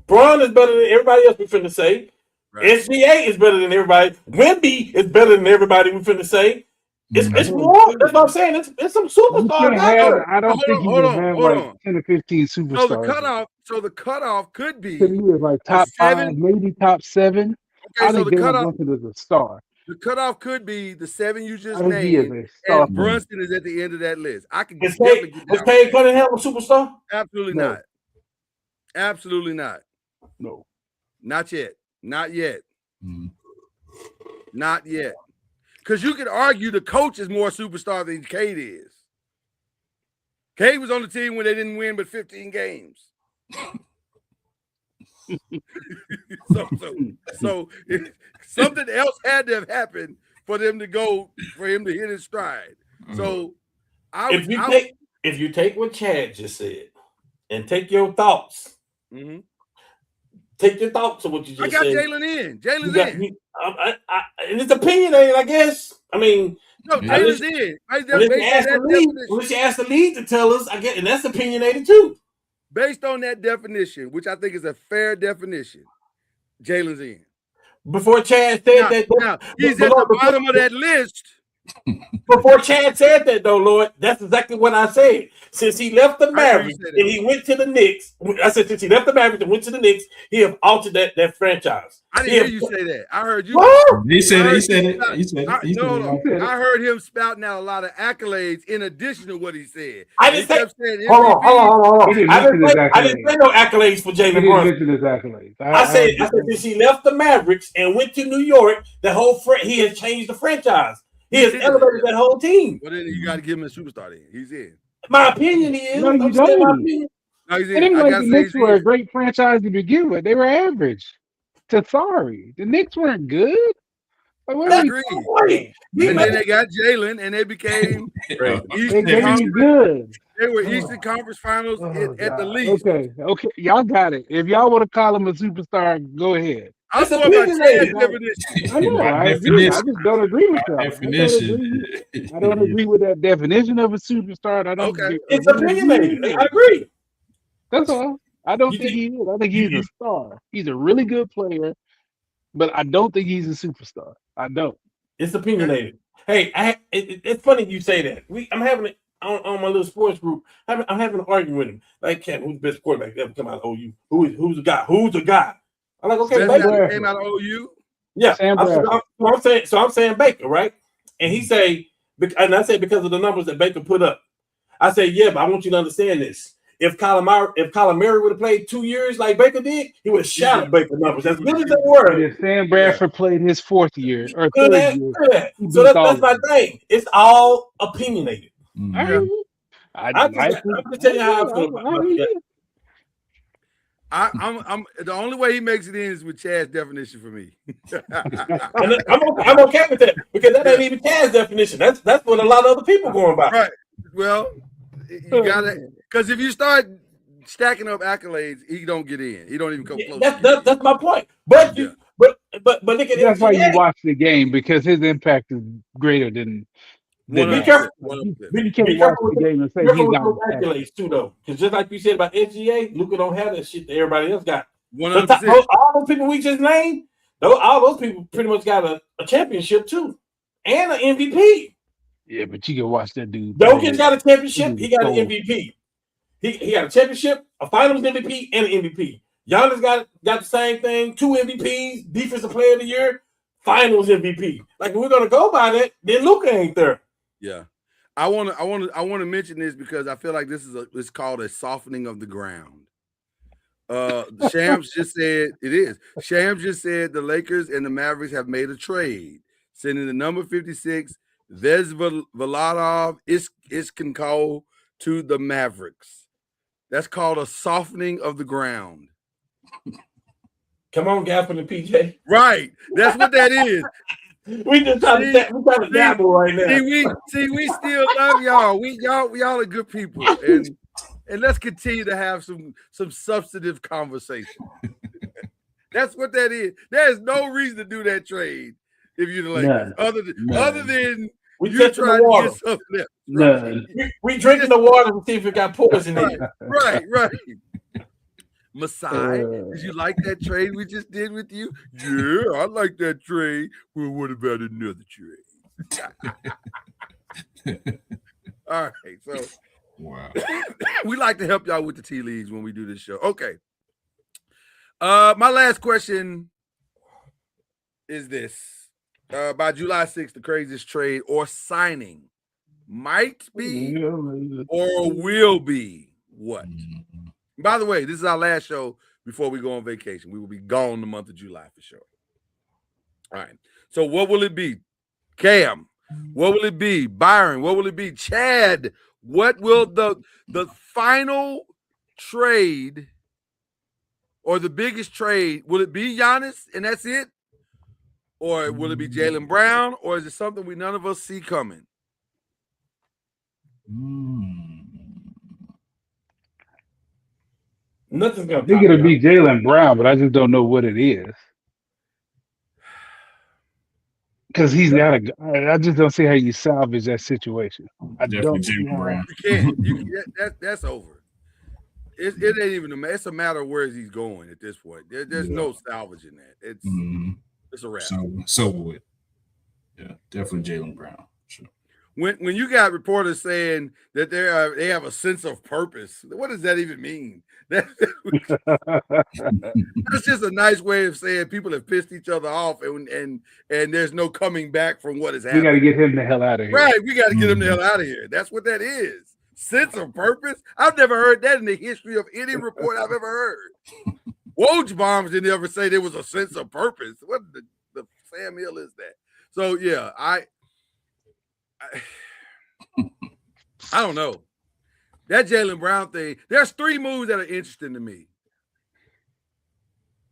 Braun is better than everybody else we finna say. Right. SGA is better than everybody. Wemby is better than everybody we finna say. It's more. That's what I'm saying. It's some superstars. I don't think you can have like 10 or 15 superstars. So the cutoff could be to me is like top 5, maybe top 7. Okay, I think Devin Brunson is a star. The cutoff could be the 7 you just named, and Brunson is at the end of that list. I can definitely get Is Cade Cunningham a superstar? Absolutely not. Absolutely not. No. Not yet. Not yet. Mm-hmm. Not yet. Because you could argue the coach is more superstar than Cade is. Cade was on the team when they didn't win but 15 games. so something else had to have happened for him to hit his stride. Mm-hmm. So if you take what Chad just said and take your thoughts. Mm-hmm. Take your thoughts on what you just said. I got Jalen in. Jalen's in. And it's opinionated, I guess. I mean, no, Jalen's in. Unless you ask the league to tell us, I get, and that's opinionated too. Based on that definition, which I think is a fair definition, Jalen's in. Before Chad said that, he's at the bottom of that list. Before Chad said that, though, Lord, that's exactly what I said. Since he left the Mavericks and he went to the Knicks, I said since he left the Mavericks and went to the Knicks, he have altered that franchise. I didn't hear you say that. I heard you. He said it. No. I heard him spouting out a lot of accolades in addition to what he said. I didn't say. Hold on. I didn't say no accolades for Jalen Brunson. I said since he left the Mavericks and went to New York, he has changed the franchise. He has elevated that whole team. Well, then you got to give him a superstar. Then he's in. My opinion is. No, you don't. The Knicks were a great franchise to begin with. They were average. Sorry, the Knicks weren't good. I agree. And then they got Jalen, and they became good. They were Eastern Conference Finals at the least. Okay, y'all got it. If y'all want to call him a superstar, go ahead. I'm talking about Chad's definition. I know. I agree. I just don't agree with that. I don't agree with that definition of a superstar. I don't. Okay, it's opinionated. I agree. That's all. I don't think he is. I think he's a star. He's a really good player, but I don't think he's a superstar. I don't. It's opinionated. Hey, it's funny you say that. I'm having it on my little sports group. I'm having an argument with him. Like, who's the best quarterback that ever come out of OU? Who's the guy? Who's the guy? I'm like, okay, Baker came out of OU. Yeah, I'm saying Baker, right? And he say, and I say because of the numbers that Baker put up. I say, yeah, but I want you to understand this. If Kyler Murray would have played 2 years like Baker did, he would have shot Baker numbers as good as they were. If Sam Bradford played his 4th year or 3rd year, so that's my thing. It's all opinionated. Mm-hmm. I'm just telling you how I feel about it. I'm the only way he makes it in is with Chad's definition for me. And I'm okay with that because that ain't even Chad's definition. That's what a lot of other people going by. Right. Well, you gotta, because if you start stacking up accolades, he don't get in. He don't even come close. That's my point. But look at that's why you watch the game because his impact is greater than. Be careful. You can't watch the game and say he's not accolades too, though, because just like you said about SGA, Luka don't have that shit that everybody else got. 100%. All those people we just named, all those people pretty much got a championship too, and an MVP. Yeah, but you can watch that dude. Jokic got a That championship. dude He is got an cold. MVP. He got a championship, a Finals MVP, and an MVP. Giannis got the same thing. 2 MVPs, Defensive Player of the Year, Finals MVP. Like if we're gonna go by that, then Luka ain't there. Yeah. I want to mention this because I feel like it's called a softening of the ground. Shams just said it is. Shams just said the Lakers and the Mavericks have made a trade, sending the number 56 Vezveladov Iskinko to the Mavericks. That's called a softening of the ground. Come on, Gaffin and PJ. Right. That's what that is. We just trying to dabble right now. We still love y'all. Y'all are good people. And let's continue to have some substantive conversation. That's what that is. There's no reason to do that trade if you're the Lakers. Other than we you trying to get something else. Right? We drinking the water to see if it got poison in it. Right. Masai, did you like that trade we just did with you? Yeah, I like that trade. Well, what about another trade? All right, so wow. We like to help y'all with the tea leagues when we do this show. Okay. My last question is this. By July 6th, the craziest trade or signing might be or will be what? By the way, this is our last show before we go on vacation. We will be gone the month of July for sure. All right. So what will it be? Cam, what will it be? Byron, what will it be? Chad, what will the final trade or the biggest trade, will it be Giannis and that's it? Or will it be Jaylen Brown? Or is it something none of us see coming? Nothing's gonna. I think it'll be Jaylen Brown, but I just don't know what it is. Because he's got I just don't see how you salvage that situation. I don't see how. You can't. That's over. It ain't even it's a matter of where he's going at this point. There's no salvaging that. It's a wrap. So would. Yeah, definitely Jaylen Brown. Sure. When you got reporters saying that they have a sense of purpose, what does that even mean? That's just a nice way of saying people have pissed each other off and there's no coming back from what has happened. We got to get him the hell out of here. Right, we got to get him the hell out of here. That's what that is. Sense of purpose. I've never heard that in the history of any report I've ever heard. Woj bombs didn't ever say there was a sense of purpose. What the Sam Hill is that? So yeah, I don't know. That Jaylen Brown thing, there's 3 moves that are interesting to me.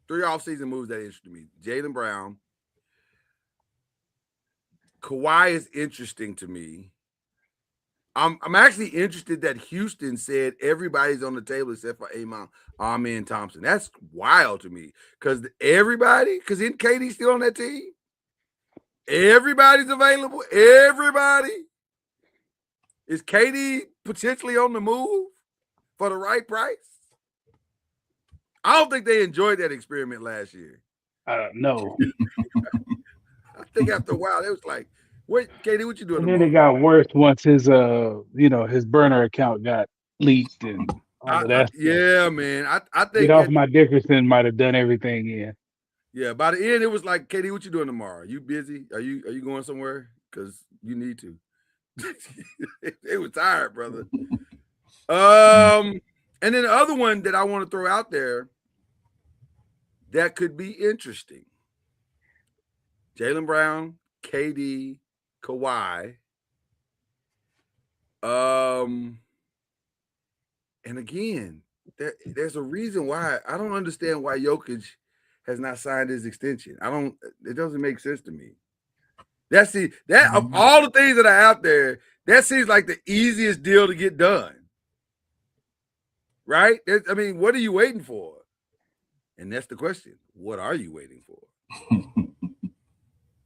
3 offseason moves that are interesting to me. Jaylen Brown. Kawhi is interesting to me. I'm actually interested that Houston said everybody's on the table except for Amen Thompson. That's wild to me. Because isn't KD still on that team? Everybody's available. Everybody. Is KD potentially on the move for the right price? I don't think they enjoyed that experiment last year. No. I think after a while, it was like, wait, KD, what you doing? And then it got worse once his his burner account got leaked and all of that. Yeah, man. I think Get off my Dickerson might have done everything in. Yeah, by the end, it was like, KD, what you doing tomorrow? You busy? Are you going somewhere? Because you need to. They were tired, brother. And then the other one that I want to throw out there that could be interesting. Jaylen Brown, KD, Kawhi. And again, there's a reason why I don't understand why Jokic has not signed his extension. It doesn't make sense to me. Of all the things that are out there, that seems like the easiest deal to get done. Right? What are you waiting for? And that's the question. What are you waiting for?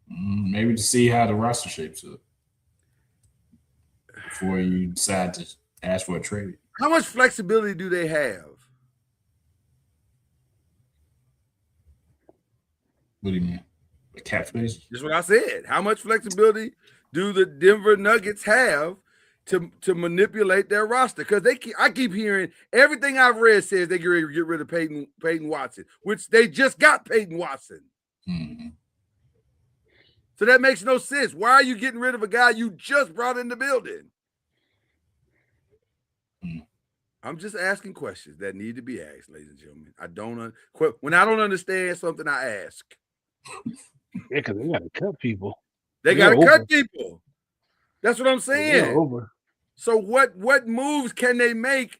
Maybe to see how the roster shapes up before you decide to ask for a trade. How much flexibility do they have? What do you mean? The cap space? That's what I said. How much flexibility do the Denver Nuggets have to manipulate their roster? Because I keep hearing everything I've read says they get ready to get rid of Peyton Watson, which they just got Peyton Watson. Mm-hmm. So that makes no sense. Why are you getting rid of a guy you just brought in the building? I'm just asking questions that need to be asked, ladies and gentlemen. When I don't understand something, I ask. Yeah, because they got to cut people. They got to cut people. That's what I'm saying. Over. So what moves can they make?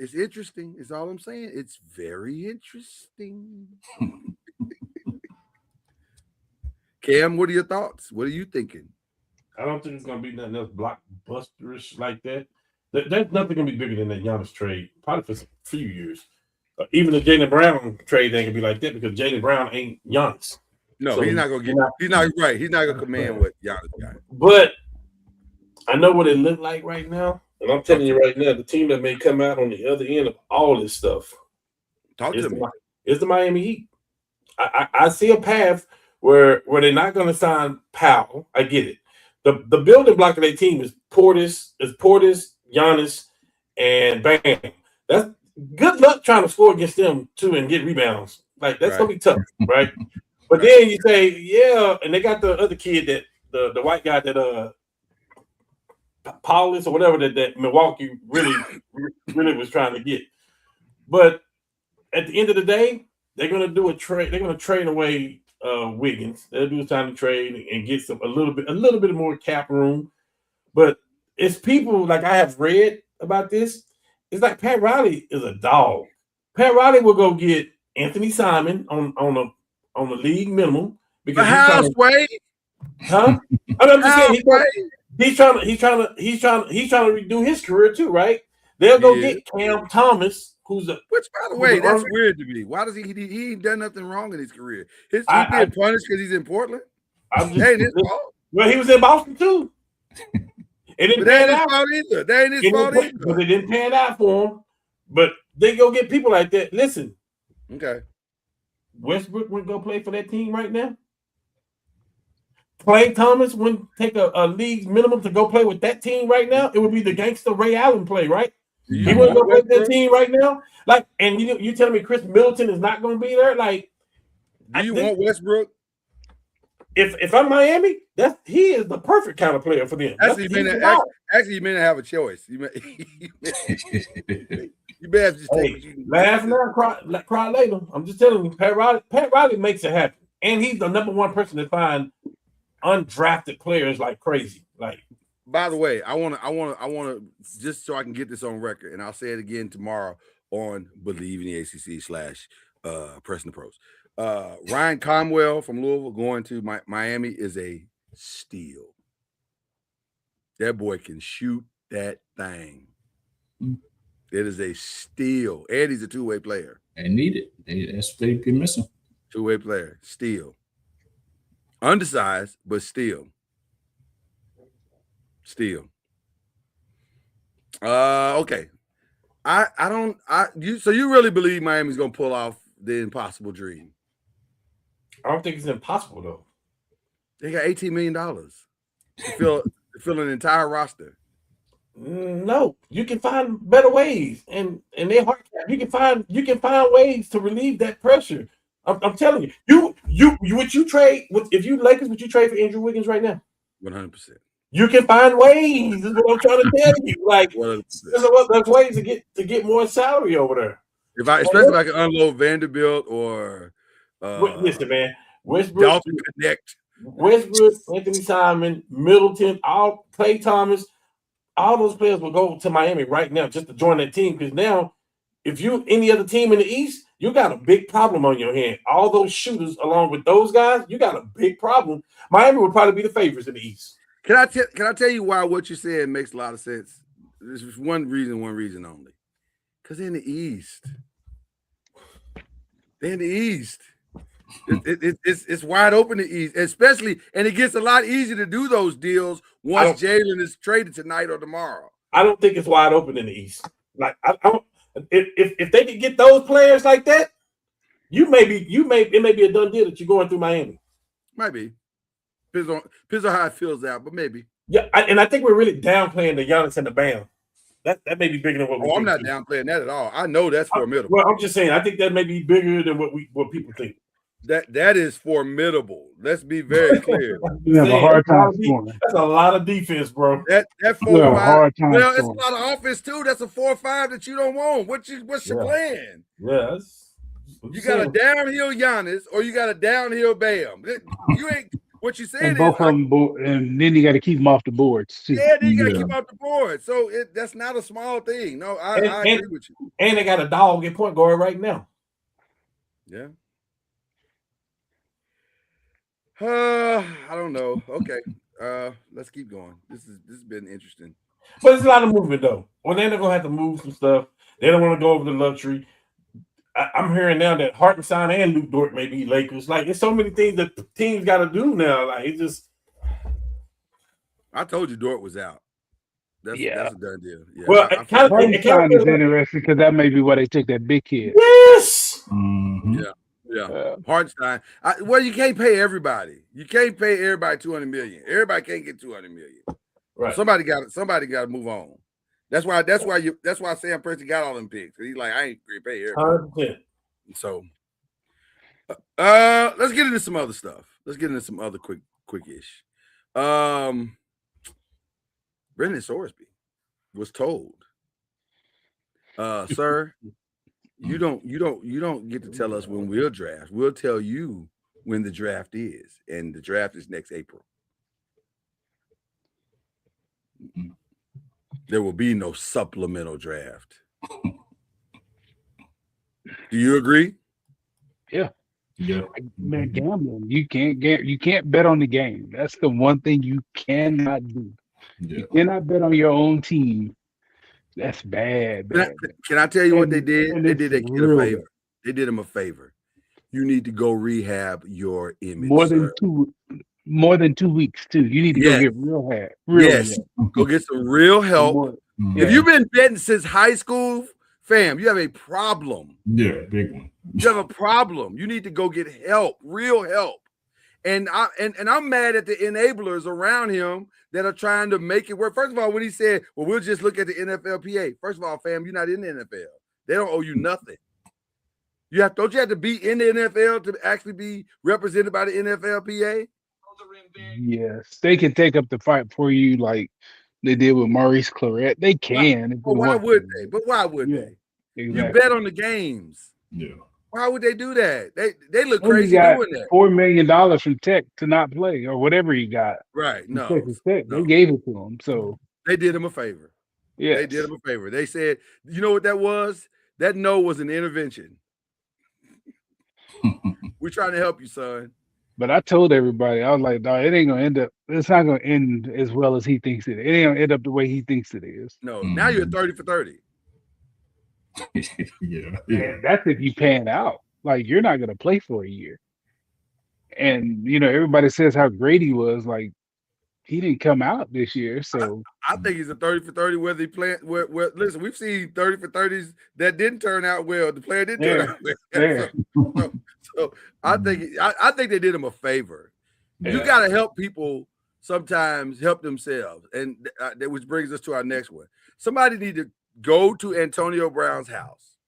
It's interesting. Is all I'm saying. It's very interesting. Cam, what are your thoughts? What are you thinking? I don't think it's gonna be nothing else blockbusterish like that. There's nothing gonna be bigger than that Giannis trade, probably for a few years. Even the Jaylen Brown trade ain't gonna be like that because Jaylen Brown ain't Giannis. No, So he's not gonna get. He's not right. He's not gonna command what Giannis got. But I know what it looked like right now, and I'm telling you right now, the team that may come out on the other end of all this stuff is the Miami Heat. I see a path where they're not going to sign Powell. I get it. The building block of their team is Portis, Giannis, and Bam. That's good luck trying to score against them too and get rebounds. Like that's gonna be tough, right? But then you say, yeah, and they got the other kid that the white guy that Paulus or whatever that Milwaukee really was trying to get. But at the end of the day, they're gonna do a trade. They're gonna trade away Wiggins. They'll do time to trade and get a little bit more cap room. But it's people like I have read about this. It's like Pat Riley is a dog. Pat Riley will go get Anthony Simon on the league minimum because I'm just saying he's trying to redo his career too, right? They'll go get Cam Thomas. Which, by the way, that's weird to me. Why does he ain't done nothing wrong in his career? He's being punished because he's in Portland. Ain't his fault. Well, he was in Boston too. It didn't pan out. That ain't his fault either. But it didn't pan out for him. But they go get people like that. Listen. Okay. Westbrook wouldn't go play for that team right now. Klay Thomas wouldn't take a league minimum to go play with that team right now. It would be the gangster Ray Allen play, right? He wouldn't go play with that team right now. Like, and you telling me Chris Middleton is not going to be there? Like, do you want Westbrook? If I'm Miami, he is the perfect kind of player for them. Actually, you may not have a choice. You may have to just laugh now, cry later. I'm just telling you, Pat Riley makes it happen, and he's the number one person to find undrafted players like crazy. Like, by the way, I want to just so I can get this on record, and I'll say it again tomorrow on Believe in the ACC / Pressing the Pros. Ryan Conwell from Louisville going to Miami is a steal. That boy can shoot that thing. It is a steal. And he's a two-way player. They need it. That's what they've been missing. Two-way player. Steal. Undersized, but still. Still. Okay. So you really believe Miami's gonna pull off the impossible dream? I don't think it's impossible though. They got $18 million to fill an entire roster. No, you can find better ways, and they're hard. You can find ways to relieve that pressure. I'm telling you, would you trade if you Lakers? Would you trade for Andrew Wiggins right now? 100%. You can find ways. Is what I'm trying to tell you. Like, there's ways to get more salary over there. Especially if I can unload Vanderbilt or listen, man, Westbrook, Dalton Connect, Westbrook, Anthony Simon, Middleton, Klay Thomas, all those players will go to Miami right now just to join that team. Because now, if you any other team in the East, you got a big problem on your hand. All those shooters, along with those guys, you got a big problem. Miami would probably be the favorites in the East. Can I tell you why what you're saying makes a lot of sense? There's just one reason only. Because they're in the East. They're in the East. It's wide open in the East, especially, and it gets a lot easier to do those deals once Jalen is traded tonight or tomorrow. I don't think it's wide open in the East. Like, if they could get those players like that, it may be a done deal that you're going through Miami. Might be. Depends on how it feels out, but maybe. Yeah, and I think we're really downplaying the Giannis and the Bam. That may be bigger than what we Oh, think. I'm not downplaying that at all. I know that's formidable. Well, I'm just saying, I think that may be bigger than what people think. That is formidable. Let's be very clear. You have a hard time scoring. That's a lot of defense, bro. That You have a 4-5. hard time Well, it's a scoring. lot of offense too. That's a 4-5 that you don't want. What's your plan? Yeah, you got a downhill Giannis or you got a downhill Bam. You ain't what you said And both of them, and then you got to keep them off the boards too. Yeah, then you got to keep off the board. So that's not a small thing. No, I agree with you. And they got a dog at point guard right now. Yeah. I don't know. Okay. Let's keep going. This has been interesting. But it's a lot of movement though. Orlando gonna have to move some stuff. They don't want to go over the luxury. I'm hearing now that Hartenstein and Luke Dort may be Lakers. Like, there's so many things that the teams got to do now. Like, it just. I told you Dort was out. That's a done deal. Yeah. Well, Hartenstein is interesting because that may be why they took that big kid. Yes. Mm-hmm. Yeah. Hartenstein. Well, you can't pay everybody. You can't pay everybody $200 million. Everybody can't get $200 million. Right. Somebody got to move on. That's why Sam Presti got all them picks. He's like, I ain't gonna pay everybody. 100%. So let's get into some other stuff. Let's get into some other quick-ish. Brendan Sorsby was told, sir, you don't get to tell us when we'll draft. We'll tell you when the draft is, and the draft is next April. There will be no supplemental draft. Do you agree? Yeah. Yeah. Man, gambling. You can't bet on the game. That's the one thing you cannot do. Yeah. You cannot bet on your own team. That's bad. Can I tell you what they did? They did a kid a favor. Bad. They did him a favor. You need to go rehab your image. More than 2 weeks too. You need to go get real help. Go get some real help. If you've been betting since high school, fam, you have a problem. Yeah, big one. You have a problem. You need to go get help, real help. And I'm mad at the enablers around him that are trying to make it work. First of all, when he said, "Well, we'll just look at the NFLPA." First of all, fam, you're not in the NFL. They don't owe you nothing. Don't you have to be in the NFL to actually be represented by the NFLPA? Yes, they can take up the fight for you like they did with Maurice Claret. They can. Why would they? But why would they? Exactly. You bet on the games. Yeah. Why would they do that? They look Well, crazy doing that. $4 million from Tech to not play or whatever he got. Right. No. Tech. They gave it to him. So they did him a favor. Yeah. They did him a favor. They said, you know what that was? That no was an intervention. We're trying to help you, son. But I told everybody, I was like, dog, it ain't gonna end up. It's not gonna end as well as he thinks it. It ain't gonna end up the way he thinks it is. No, now you're 30 for 30. Yeah. And that's if you pan out. Like you're not gonna play for a year. And everybody says how great he was. Like he didn't come out this year, so I think he's a 30 for 30. Whether he play, listen, we've seen 30 for 30s that didn't turn out well. The player didn't turn out well. So I think they did him a favor. Yeah. You got to help people sometimes help themselves, and which brings us to our next one. Somebody need to go to Antonio Brown's house,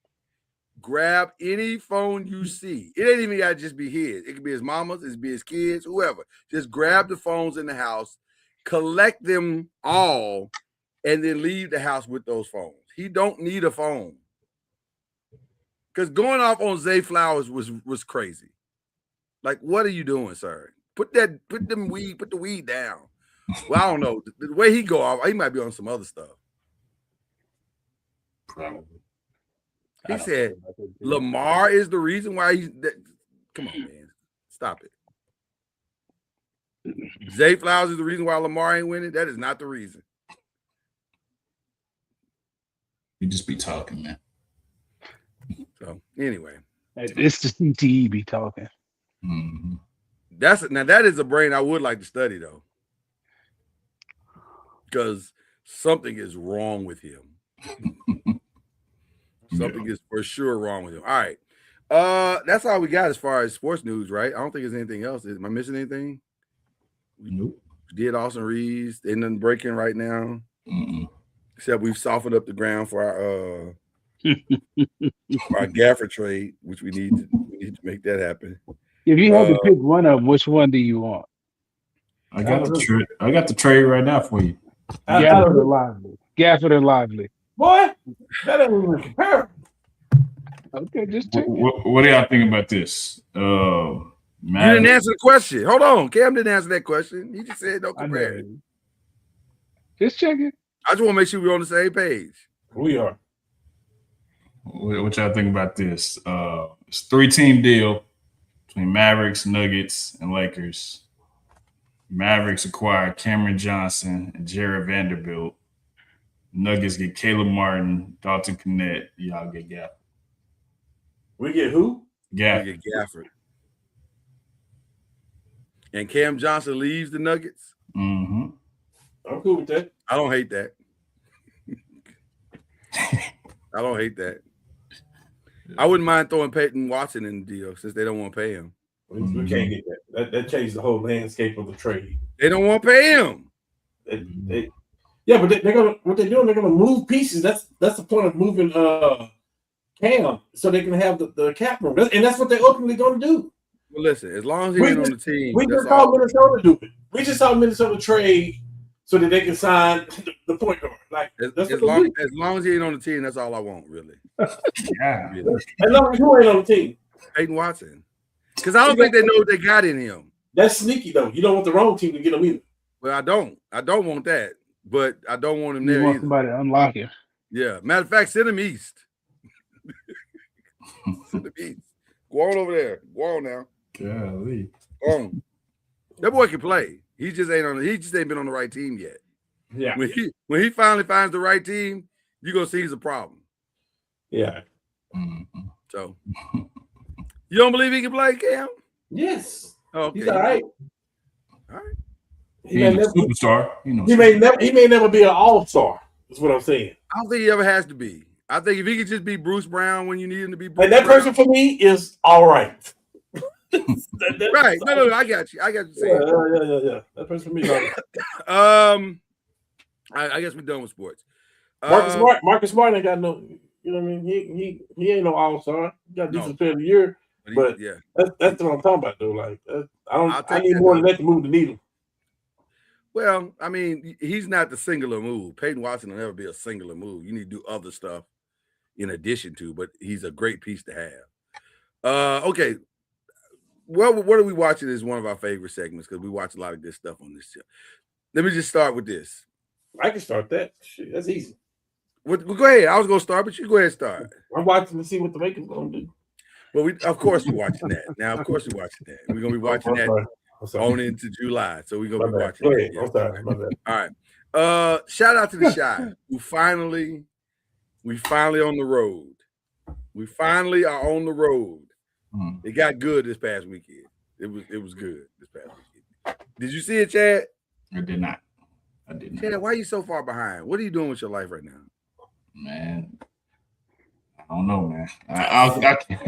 grab any phone you see. It ain't even got to just be his. It could be his mama's, it could be his kids, whoever. Just grab the phones in the house, collect them all, and then leave the house with those phones. He don't need a phone. Because going off on Zay Flowers was crazy. Like, what are you doing, sir? Put the weed down. Well, I don't know. The way he go off, he might be on some other stuff. Probably. He said Lamar is the reason why he's come on, man. Stop it. Zay Flowers is the reason why Lamar ain't winning. That is not the reason. You just be talking, man. So anyway, it's the CTE be talking. Mm-hmm. That is a brain I would like to study though, because something is wrong with him. Something is for sure wrong with him. All right, that's all we got as far as sports news, right? I don't think there's anything else. Am I missing anything? Nope. We did Austin Reeves. Ain't nothing breaking right now. Mm-mm. Except we've softened up the ground for our Gaffer trade, which we need to make that happen. If you had to pick one of them, which one do you want? I got the trade right now for you. Gafford or Lively? Gafford or Lively? Boy, that ain't even comparable. Okay, just check it. What do y'all think about this? You didn't answer the question. Hold on. Cam didn't answer that question. He just said don't compare it. Just check it. I just want to make sure we're on the same page. We are. What y'all think about this? It's a 3-team deal between Mavericks, Nuggets, and Lakers. Mavericks acquire Cameron Johnson and Jared Vanderbilt. Nuggets get Caleb Martin, Dalton Connect. Y'all get Gafford. We get who? Gafford. We get Gafford. And Cam Johnson leaves the Nuggets. Mm-hmm. I'm cool with that. I don't hate that. I don't hate that. I wouldn't mind throwing Peyton Watson in the deal since they don't want to pay him. We can't get that. That changed the whole landscape of the trade. They don't want to pay him. Yeah, but they're gonna what they're doing. They're gonna move pieces. That's the point of moving Cam so they can have the cap room, and that's what they're ultimately going to do. Well, listen, as long as he's on the team, we just saw Minnesota do it. We just saw Minnesota trade so that they can sign the point guard. Like as long as he ain't on the team, that's all I want, really. Yeah. As long as who ain't on the team, Peyton Watson, because I don't think they know what they got in him. That's sneaky though. You don't want the wrong team to get him either. Well, I don't want that, but I don't want him You there want either. somebody to unlock him. Yeah, matter of fact, send him east. Send him east. Go on over there. Go on now. Golly. Go on. That boy can play. He just ain't been on the right team yet. Yeah. When he finally finds the right team, you're gonna see he's a problem. Yeah. Mm-hmm. So you don't believe he can play, Cam? Yes. Okay. He's all right. All right. He's a superstar. He may never be an all-star. That's what I'm saying. I don't think he ever has to be. I think if he could just be Bruce Brown when you need him to be Bruce And that Brown. person for me is all right. Right. No, I got you. I got you saying. Yeah. That person for me is all right. I guess we're done with sports. Marcus Smart ain't got no, you know what I mean? He ain't no all-star. He got decent player of the year. But yeah, that's what I'm talking about though. Like I need more than that to move the needle. Well, I mean, he's not the singular move. Peyton Watson will never be a singular move. You need to do other stuff in addition to, but he's a great piece to have. Okay. Well, what are we watching is one of our favorite segments because we watch a lot of good stuff on this show. Let me just start with this. I can start that. Shit, that's easy. Well, go ahead. I was going to start, but you go ahead and start. I'm watching to see what the Lakers going to do. Well, of course we're watching that. Now, of course we're watching that. We're going to be watching that on into July. So we're going to be watching that. Yeah. I'm sorry. My bad. All right. Shout out to the Shy. We finally on the road. We finally are on the road. It got good this past weekend. It was good this past weekend. Did you see it, Chad? I did not. Chad, why are you so far behind? What are you doing with your life right now? Man, I don't know, man. I'll catch up.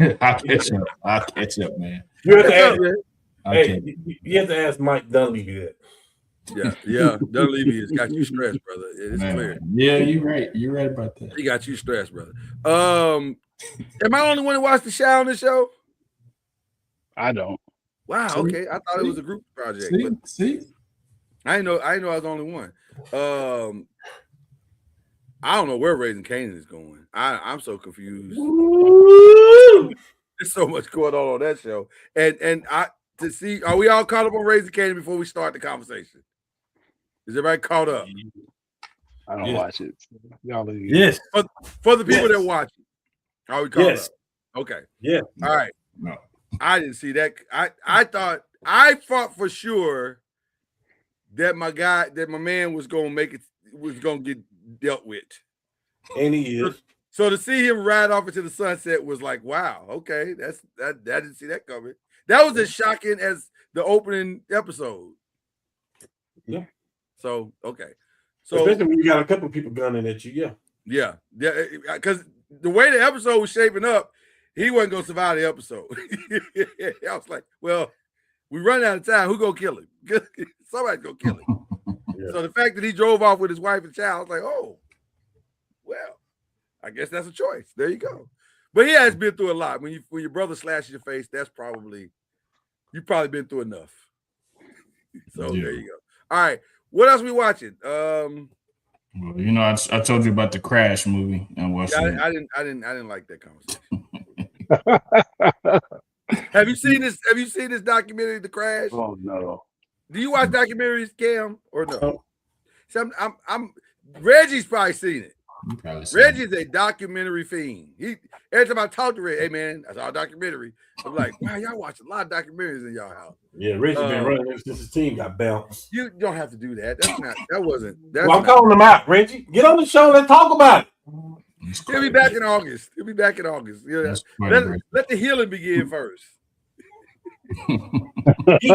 I'll catch up, man. You have to ask, you have to ask Mike Dunleavy that. Yeah. Dunleavy has got you stressed, brother. It's clear. Yeah, you're right. You're right about that. He got you stressed, brother. Am I the only one to watch the Shy on this show? I don't. Wow. Okay. I thought it was a group project. See? I didn't know I was the only one. I don't know where Raising Canaan is going. I'm so confused. There's so much going on that show. And to see, are we all caught up on Raising Canaan before we start the conversation? Is everybody caught up? I don't watch it. Y'all Yes. For the people that watch it, are we caught up? Okay. Yeah. All right. No. I didn't see that. I thought for sure that my man was gonna get dealt with. And he is. So to see him ride off into the sunset was like, wow, okay. I didn't see that coming. That was as shocking as the opening episode. Yeah. So okay. So especially when you got a couple people gunning at you, yeah. Because the way the episode was shaping up, he wasn't gonna survive the episode. I was like, well, We run out of time. Who gonna kill him? Somebody's gonna kill him. Yeah. So the fact that he drove off with his wife and child, I was like, oh, well, I guess that's a choice. There you go. But he has been through a lot. When your brother slashes your face, you've probably been through enough. So there you go. All right. What else we watching? Well, you know, I told you about the Crash movie and watching. Yeah, I didn't like that conversation. Have you seen this? Have you seen this documentary, The Crash? Oh no. Do you watch documentaries, Cam, or no? So I'm Reggie's probably seen it. Reggie's a documentary fiend. Every time I talk to Reggie, hey man, I saw a documentary. I'm like, wow, y'all watch a lot of documentaries in y'all house. Yeah, Reggie been running ever since his team got bounced. You don't have to do that. I'm calling him out, Reggie. Get on the show. Let's talk about it. He'll be back in August. Yeah. Let the healing begin first. he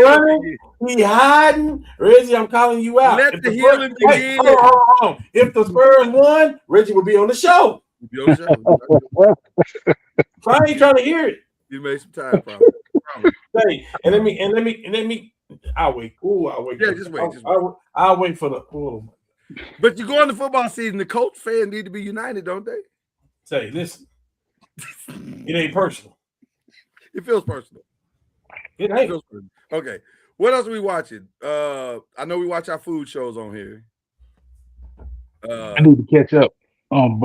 running, he hiding. Reggie, I'm calling you out. Let the healing begin. Hold on. If the Spurs won, Reggie would be on the show. So I ain't trying to hear it. You made some time, probably. Hey, and let me. I'll wait. Ooh, I'll wait. Yeah, just wait. I'll wait for the. Oh. But you go into football season, the Colts fans need to be united, don't they? Say, listen. It ain't personal. It feels personal. It ain't. Okay. What else are we watching? I know we watch our food shows on here. I need to catch up on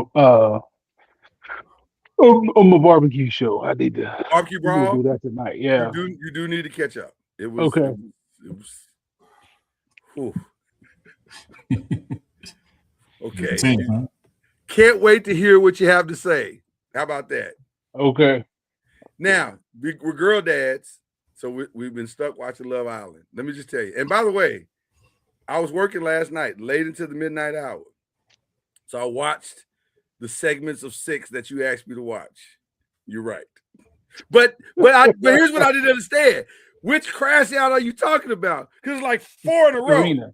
my barbecue show. I need to barbecue brawl. Do that tonight. Yeah. You do need to catch up. It was okay. Okay. Can't wait to hear what you have to say. How about that? Okay. Now, we're girl dads, so we've been stuck watching Love Island. Let me just tell you. And by the way, I was working last night, late into the midnight hour. So I watched the segments of 6 that you asked me to watch. You're right. But here's what I didn't understand. Which crash out are you talking about? Because it's like 4 in a row.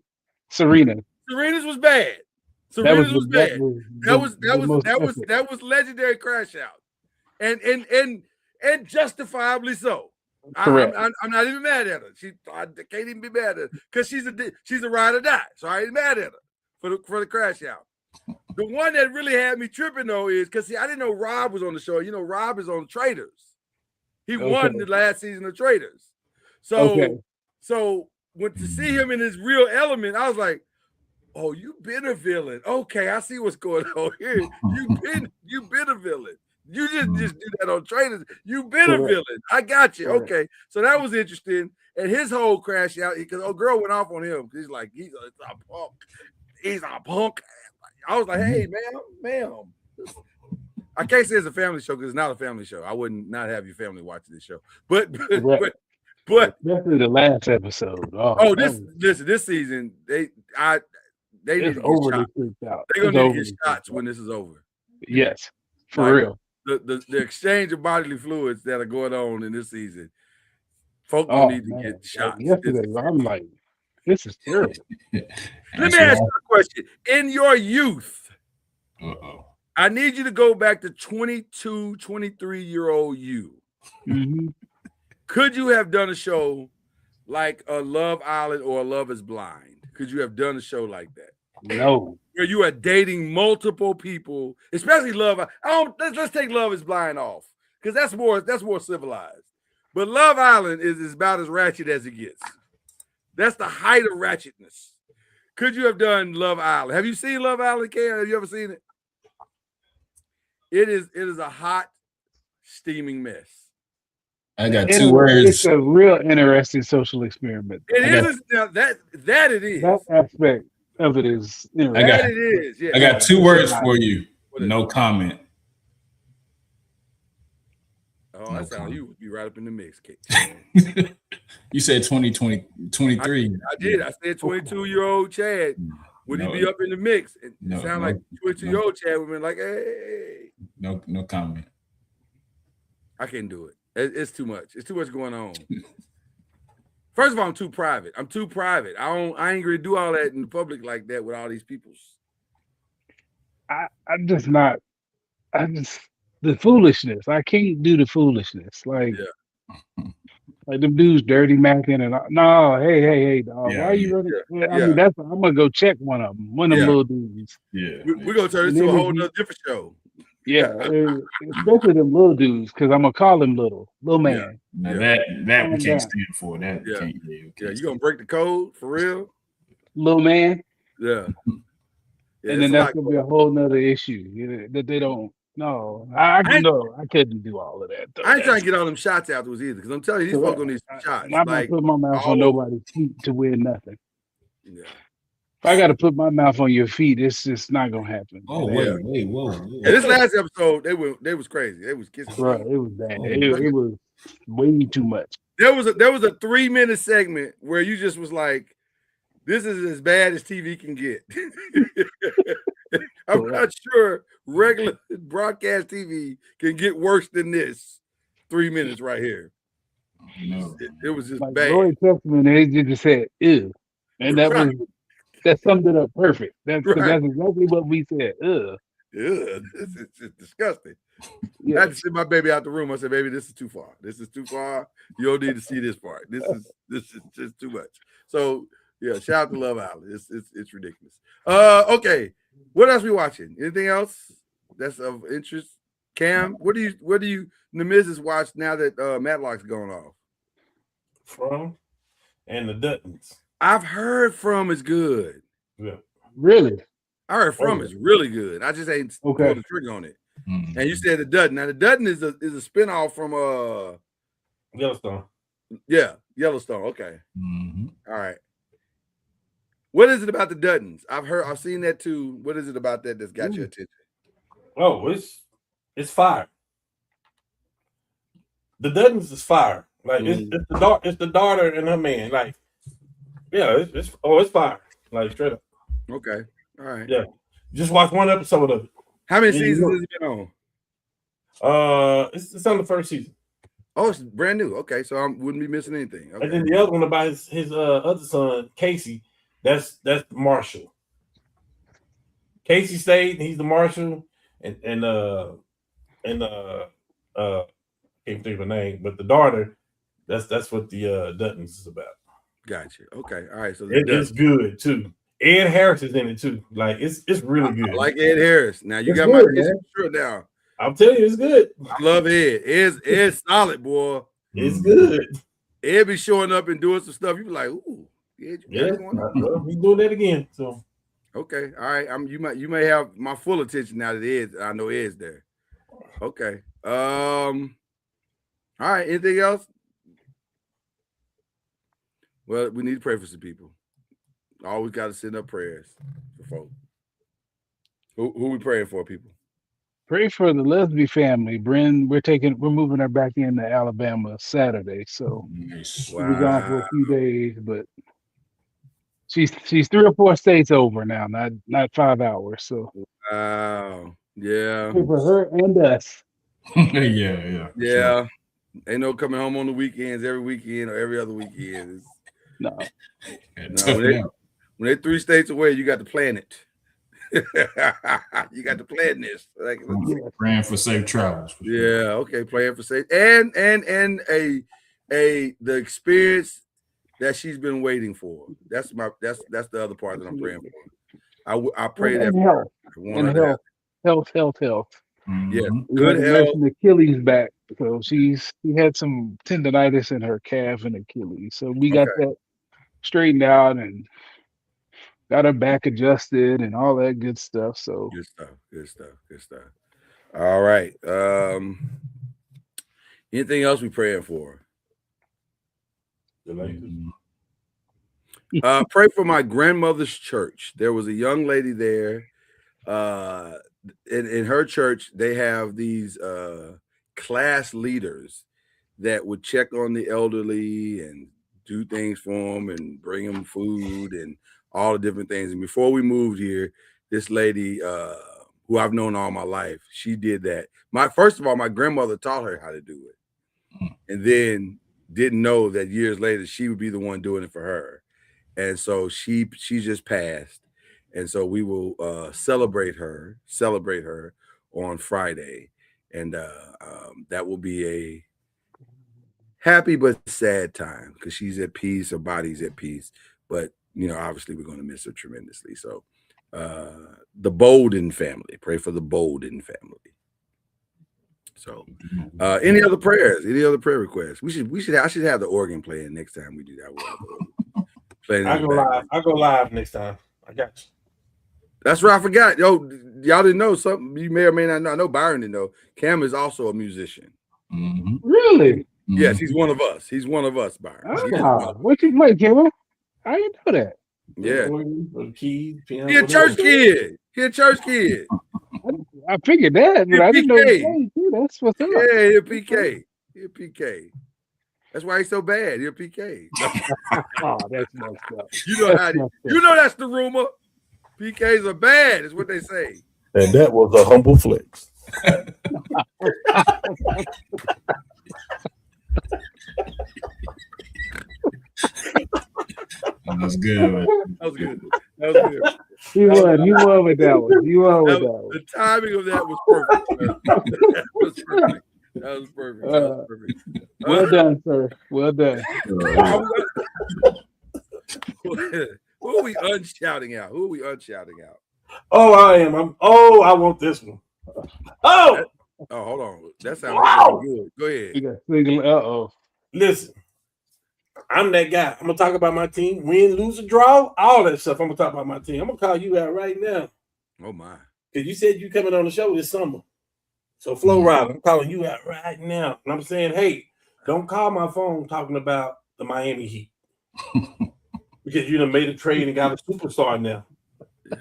Serena's was bad. Serena's was bad. That was legendary crash out. And justifiably so. I'm not even mad at her. I can't even be mad at her because she's a ride or die. So I ain't mad at her for the crash out. The one that really had me tripping though is because I didn't know Rob was on the show. You know, Rob is on Traders. He won the last season of Traders. So when to see him in his real element, I was like, oh, you've been a villain. Okay, I see what's going on here. You've been a villain. You just do that on Traders. You've been a villain. I got you. Okay. So that was interesting. And his whole crash out, because old girl went off on him. He's like, he's a punk. He's a punk. I was like, hey, ma'am. I can't say it's a family show because it's not a family show. I wouldn't not have your family watching this show. But especially the last episode. This season, they need to get shots. They're gonna need to get shots when this is over. Yes, for real. The exchange of bodily fluids that are going on in this season, folks don't need to get shots. Yesterday, I'm like, this is terrible. Let me ask you a question. In your youth, I need you to go back to 22, 23-year-old you. Mm-hmm. Could you have done a show like a Love Island or a Love is Blind? Could you have done a show like that? No. Where you are dating multiple people, especially Love. Let's take Love is Blind off because that's more civilized. But Love Island is about as ratchet as it gets. That's the height of ratchetness. Could you have done Love Island? Have you seen Love Island, Cam? Have you ever seen it? It is a hot, steaming mess. I got 2 words. It's a real interesting social experiment. It is that it is. That aspect of it is. I got 2 words for you. No comment. Oh, that sounds you would be right up in the mix, Kate. You said 2020, 23. I did. I said 22-year-old Chad. Would he be up in the mix? It sound like 22-year-old Chad would be like, hey. No comment. I can't do it. It's too much. It's too much going on. First of all, I'm too private. I ain't gonna do all that in the public like that with all these people. The foolishness. I can't do the foolishness. Like Like them dudes dirty macking and no, hey, dog, Yeah, why are you yeah, running? Yeah, I yeah, mean, I'm gonna go check one of them, one of them yeah. little dudes. yeah. We're gonna turn And this to then a if whole you, nother different show. yeah, especially them little dudes, because I'm gonna call him little Yeah, man. Now yeah, that we Calm can't down, stand for. That yeah, can't. Yeah, we yeah. can't You gonna break the code for real? little man. Yeah, yeah. And It's then a that's lot gonna be going a on. whole nother issue, that they don't. No, I I ain't, no, I couldn't do all of that though. I ain't trying That's to get all them shots afterwards either, because I'm telling you, these folks gonna need some I'm shots, not gonna like put my mouth on all over. nobody's feet to win nothing. Yeah, If I got to put my mouth on your feet, it's just not gonna happen. Oh yeah. whoa. Yeah, this last episode, they was crazy. They was kissing Right, feet. it was bad. Oh, It was way too much. There was a 3-minute segment where you just was like, this is as bad as TV can get. I'm Correct. not sure regular broadcast TV can get worse than this 3 minutes right here. no. It was just Like bad. Roy Testament, they just said ew, and Right, that summed it up perfect. right. That's exactly what we said. Ew. Ugh, this is just disgusting. I Yeah. had to send my baby out the room. I said, baby, this is too far. This is too far. You don't need to see this part. This is just too much. So yeah, shout out to Love Island. It's ridiculous. Okay. What else we watching? Anything else that's of interest? Cam, what do you the Mrs. watch now that Matlock's going off? From and the Duttons. I've heard From is good. Yeah. Really? I heard From is really good. I just ain't pulled Okay. the trigger on it. Mhm. And you said the Dutton. Now the Dutton is a spinoff from Yellowstone. Yellowstone. Okay. Mhm. All right. What is it about the Duttons? I've seen that too. What is it about that that's got your attention? Oh, it's fire. The Duttons is fire. Like it's the daughter and her man. Like, yeah, it's fire. Like straight up. Okay. All right. Yeah. Just watch one episode of it. How many Yeah, you seasons know. has it been on? It's on the first season. Oh, it's brand new. Okay, so I wouldn't be missing anything. And Okay. then the other one about his other son, Casey, that's Marshall. Casey stayed, he's the Marshall, and can't think of her name, but the daughter, that's what the Duttons is about. Gotcha. Okay. All right. So It is good too. Ed Harris is in it too. Like it's really good. I like Ed Harris. Now you It's got my good, attention man. sure now. I'm telling you, it's good. I love Ed. Ed's solid, boy. It's good. Ed be showing up and doing some stuff. You be like, ooh, Ed, you got Yeah, it going on. well, he's doing that again. So Okay, all right. You may have my full attention now that Ed's. I know Ed's there. Okay. All right. Anything else? Well, we need to pray for some people. Always got to send up prayers for folks. Who we praying for, people? Pray for the Leslie family. Bryn, we're moving her back into Alabama Saturday, so Nice. she'll be gone for a few days, but she's 3 or 4 states over now, not 5 hours. So Wow. Yeah. pray for her and us. yeah. Yeah. Ain't no coming home on the weekends every weekend or every other weekend. No, Sure. When they're 3 states away, you got to plan it. You got to plan this. Like, Praying for safe travels. For sure. yeah, okay, playing for safe and the experience that she's been waiting for. That's the other part that I'm praying for. I pray that and for health, her. I want and her to have- health. Yeah, Mhm. We good had to health. nurse an Achilles back, so she had some tendonitis in her calf and Achilles. So we got that straightened out and got her back adjusted and all that good stuff. So Good stuff. All right. Anything else we praying for? Mhm. Pray for my grandmother's church. There was a young lady there. In her church, they have these class leaders that would check on the elderly and do things for them and bring them food and all the different things. And before we moved here, this lady, who I've known all my life, she did that. First of all, my grandmother taught her how to do it, and then didn't know that years later she would be the one doing it for her. And so she just passed. And so we will celebrate her on Friday. And that will be a happy but sad time because she's at peace, her body's at peace. But obviously we're going to miss her tremendously. So the Bolden family, pray for the Bolden family. So any other prayers? Any other prayer requests? I should have the organ playing next time we do that. I go live. I go live next time. I got you. That's right. I forgot. Yo, y'all didn't know something. You may or may not know. I know Byron didn't know. Cam is also a musician. Mm-hmm. Really? Mm-hmm. Yes, he's one of us. He's one of us, Byron. What you play, Cam? How you know that? Yeah. Keys, piano, He a church kid. I figured that, but I didn't know he played too. That's what's up. Yeah, he a PK. That's why he's so bad. He a PK. Oh, that's messed up. You know that's the rumor. PKs are bad, is what they say. And that was a humble flex. That was good. You won with that one. The timing of that was perfect. That was perfect. Well done, sir. Well done. Who are we unshouting out? Oh, I am. I want this one. Oh, hold on. That sounds good. Go ahead. Uh-oh. Listen, I'm that guy. I'm gonna talk about my team. Win, lose, or draw, all that stuff. I'm gonna talk about my team. I'm gonna call you out right now. Oh my! Because you said you coming on the show this summer. So Flo Rida, I'm calling you out right now. And I'm saying, hey, don't call my phone talking about the Miami Heat. Because you done made a trade and got a superstar now. Yeah.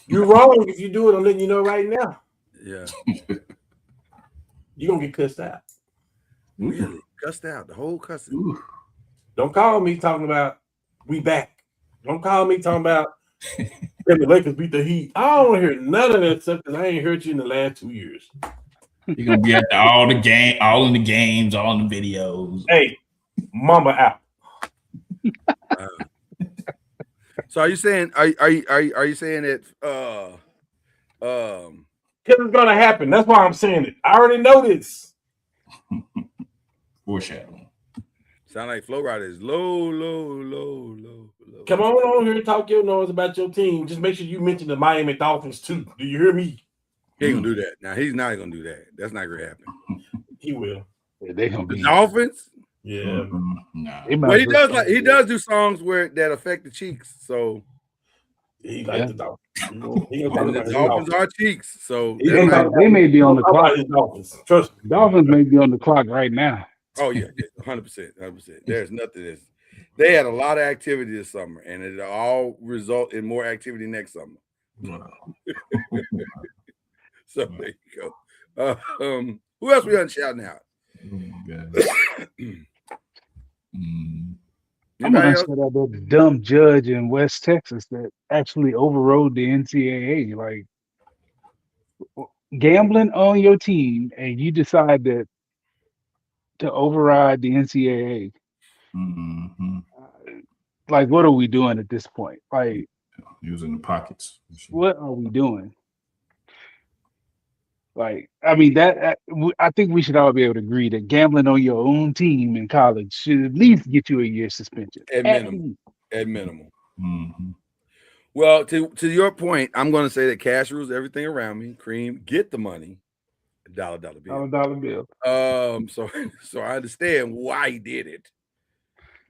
You're wrong if you do it. I'm letting you know right now. Yeah. You're going to get cussed out. Really? Cussed out. The whole cussing. Ooh. Don't call me talking about we back. Don't call me talking about the Lakers beat the Heat. I don't want to hear none of that stuff because I ain't heard you in the last 2 years. You're going to be at all in the games, all in the videos. Hey, mama out. So are you saying that because it's gonna happen. That's why I'm saying it. I already know this. Foreshadowing. Sound like Flo Rida is low. Come on here and talk your noise about your team. Just make sure you mention the Miami Dolphins too. Do you hear me? He ain't gonna do that. Now he's not gonna do that. That's not gonna happen. He will. Yeah, they gonna be Dolphins. Yeah. Mm-hmm. No. Well, he does do songs that affect the cheeks. So he likes the Dolphins. The Dolphins are cheeks. So they may be on the clock. Trust me. Dolphins may be on the clock right now. Oh yeah, 100%. There's nothing. They had a lot of activity this summer, and it all result in more activity next summer. Wow. So there you go. Who else we shouting out? I'm gonna shout out that dumb judge in West Texas that actually overrode the NCAA. Like gambling on your team, and you decide to override the NCAA. Mm-hmm. Like, what are we doing at this point? Like, using the pockets. What are we doing? Like, I mean, I think we should all be able to agree that gambling on your own team in college should at least get you a year suspension. At minimum. Mm-hmm. Well, to your point, I'm going to say that cash rules everything around me. Cream, get the money. Dollar bill. Dollar bill. So I understand why he did it,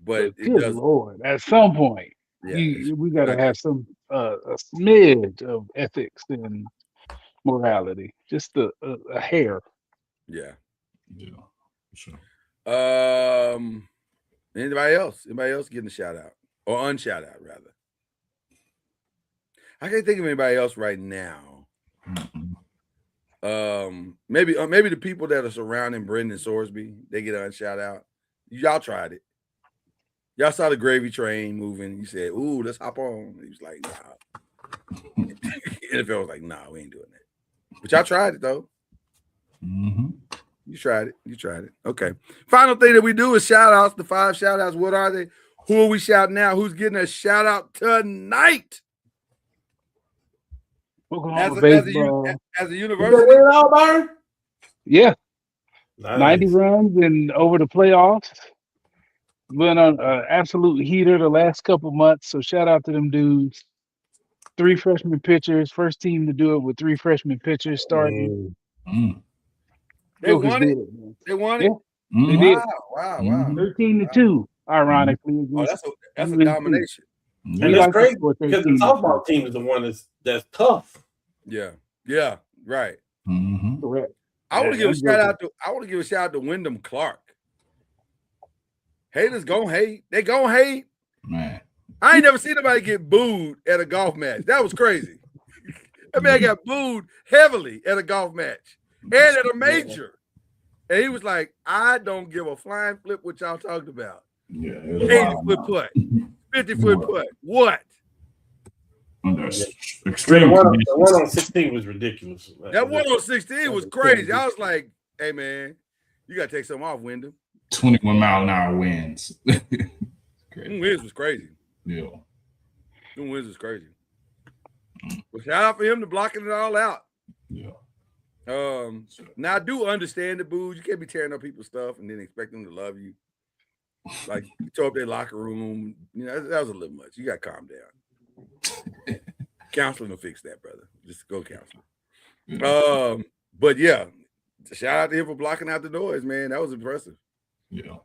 but it good Lord, at some point, we got to have some a smidge of ethics and morality, just a hair. Yeah, sure. Anybody else getting a shout out or unshout out rather? I can't think of anybody else right now. Mm-hmm. Maybe the people that are surrounding Brendan Sorsby, they get a unshout out. Y'all tried it. Y'all saw the gravy train moving. You said, "Ooh, let's hop on." He was like, "Nah." NFL was like, "Nah, we ain't doing that." But y'all tried it though. Mm-hmm. You tried it. Okay. Final thing that we do is shout outs. The 5 shout outs. What are they? Who are we shouting out? Who's getting a shout out tonight? As a university? Byron? Yeah. 90 runs and over the playoffs. Been on an absolute heater the last couple months. So shout out to them dudes. 3 freshman pitchers, first team to do it with 3 freshman pitchers starting. They Jokers won did it. it, man. They won Yeah, it. they did. Wow. 13-2, ironically. Oh, Against that's a UNC. domination. And We that's like to crazy score because the 13-2. softball team is the one that's tough. Yeah, right. Correct. I want to Yeah, give a shout out to. I want to give a shout out to Wyndham Clark. Haters gonna hate. They gonna hate. Man, I ain't never seen nobody get booed at a golf match. That was crazy. That man got booed heavily at a golf match and at a major. And he was like, I don't give a flying flip what y'all talked about. Yeah, 80-foot putt, 50-foot putt. What? Under The extreme one conditions. on 16 was ridiculous. That one on 16 was crazy. I was like, hey, man, you got to take something off, Wyndham. 21-mile-an-hour winds. Them winds was crazy. Yeah. Them winds was crazy. But shout out for him to blocking it all out. Yeah. Now I do understand the booze. You can't be tearing up people's stuff and then expect them to love you. Like you tore up their locker room. You know, that was a little much. You got to calm down. Counseling will fix that, brother. Just go counseling. But yeah, shout out to him for blocking out the noise, man. That was impressive. Yeah.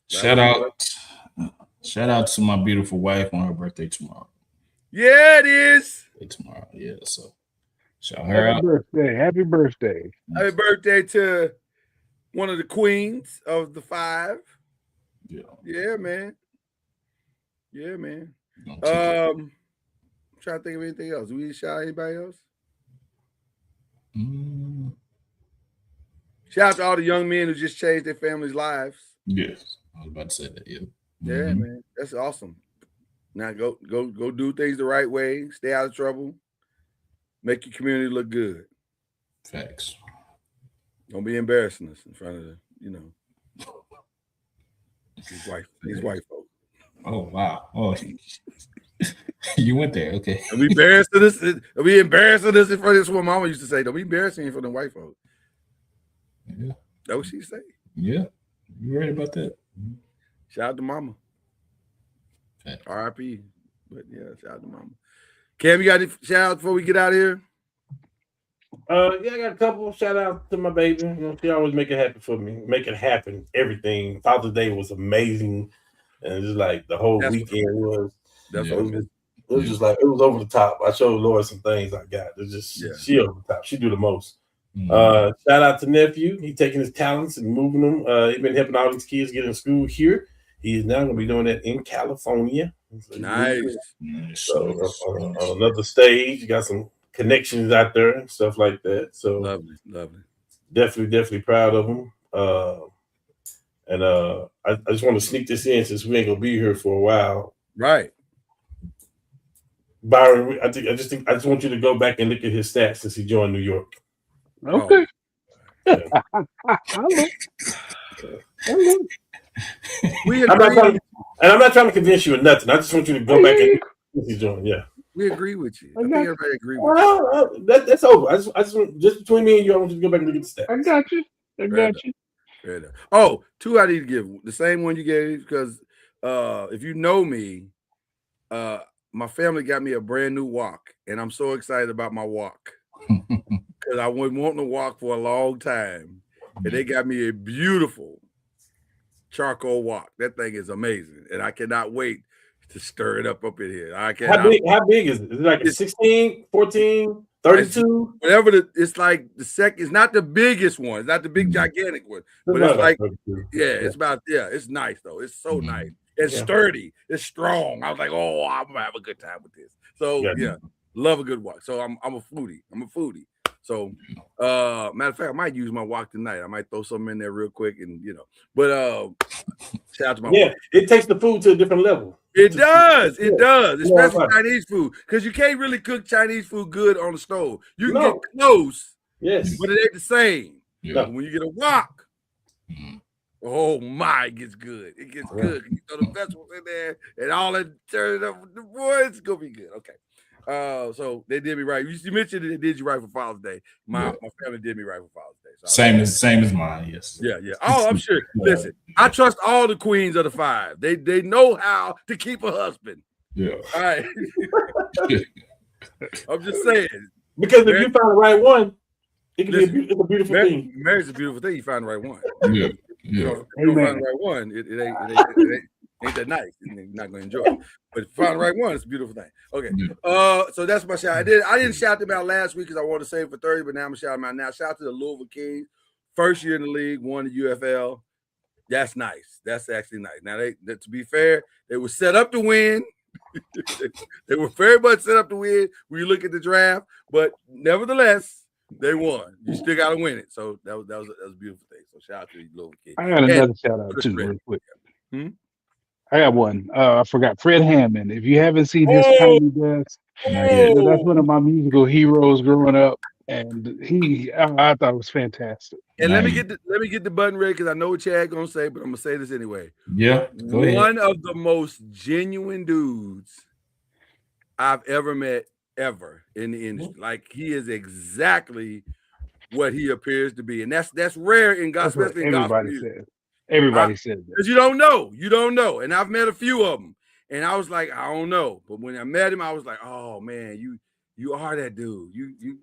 Shout out to my beautiful wife on her birthday tomorrow. Yeah, it is. Tomorrow. Yeah. So shout her out. Happy birthday. Happy birthday to one of the queens of the 5. Yeah. Yeah, man. Yeah, man. I'm trying to think of anything else. Do we shout out anybody else? Shout out to all the young men who just changed their families' lives. Yes. I was about to say that. Yeah. Yeah, man. That's awesome. Now go do things the right way. Stay out of trouble. Make your community look good. Facts. Don't be embarrassing us in front of these white folks. Oh wow. Oh, you went there. Okay. Don't be embarrassing us. Don't be embarrassing us in front of this. What Mama used to say. Don't be embarrassing in front of white folks. Yeah. That's what she say. Yeah. You right about that. Shout out to Mama. Okay. R.I.P. But yeah, shout out to Mama. Cam, you got any shout out before we get out of here? Yeah, I got a couple. Shout out to my baby. You know, she always make it happen for me. Make it happen. Everything. Father's Day was amazing, and just like the whole weekend was. It was just like it was over the top. I showed Laura some things I got. It's just she over the top. She do the most. Shout out to nephew. He taking his talents and moving them. He's been helping all these kids get in school here. He is now going to be doing that in California. So nice. So on another stage, you got some connections out there and stuff like that. So lovely. Definitely proud of him. I just want to sneak this in since we ain't gonna be here for a while. Right. Byron, I just want you to go back and look at his stats since he joined New York. Okay. I'm not trying to convince you of nothing. I just want you to go back and look at what he's doing. Yeah. We agree with you. I think everybody agree with you. That's over. I just want, just between me and you, I want you to go back and look at the stats. I got you. Fair enough. Oh, 2 I need to give. The same one you gave, because if you know me, my family got me a brand new walk, and I'm so excited about my walk because I was wanting to walk for a long time, and they got me a beautiful charcoal walk. That thing is amazing, and I cannot wait to stir it up in here. I cannot. How big is it? Is it like 16, 14, 32? Whatever it's like the second. It's not the biggest one. It's not the big gigantic one, but it's like it's about it's nice though. It's so nice. It's sturdy. It's strong. I was like, oh, I'm gonna have a good time with this. So love a good walk. So I'm a foodie. So matter of fact, I might use my walk tonight. I might throw something in there real quick and But shout out to my walk. It takes the food to a different level. It does, especially Chinese food, because you can't really cook Chinese food good on the stove. You can get close, but it ain't the same. Yeah. When you get a wok, oh my, it gets good. It gets good. You throw the vegetables in there and all that, turn it up with the boys, it's gonna be good. Okay. So they did me right. You mentioned they did you right for Father's Day. My family did me right for Father's Day. Same as mine. Yes. Yeah. Oh, I'm sure. Listen, I trust all the queens of the 5. They know how to keep a husband. Yeah. All right. I'm just saying. Because if you find the right one, it can Listen, be a beautiful thing. Marriage is a beautiful thing. You find the right one. Yeah. If you don't find the right one, it ain't that nice. You're not going to enjoy it. But if you find the right one, it's a beautiful thing. Okay. So that's my shout. I didn't shout them out last week because I wanted to save it for 30, but now I'm going to shout them out now. Shout out to the Louisville Kings. First year in the league, won the UFL. That's nice. That's actually nice. Now, to be fair, they were set up to win. They were very much set up to win when you look at the draft, but nevertheless, they won. You still got to win it. So that was a beautiful thing. So shout out to the Louisville Kings. I got another shout out too, real quick. I got one. I forgot Fred Hammond. If you haven't seen his Tiny Desk, that's one of my musical heroes growing up, and I thought it was fantastic. And let me get the button ready because I know what Chad gonna say, but I'm gonna say this anyway. Yeah, go ahead. One of the most genuine dudes I've ever met ever in the industry. Like he is exactly what he appears to be, and that's rare in gospel. Especially in gospel music. Everybody says that because you don't know, and I've met a few of them, and I was like, I don't know, but when I met him, I was like, oh man, you are that dude. You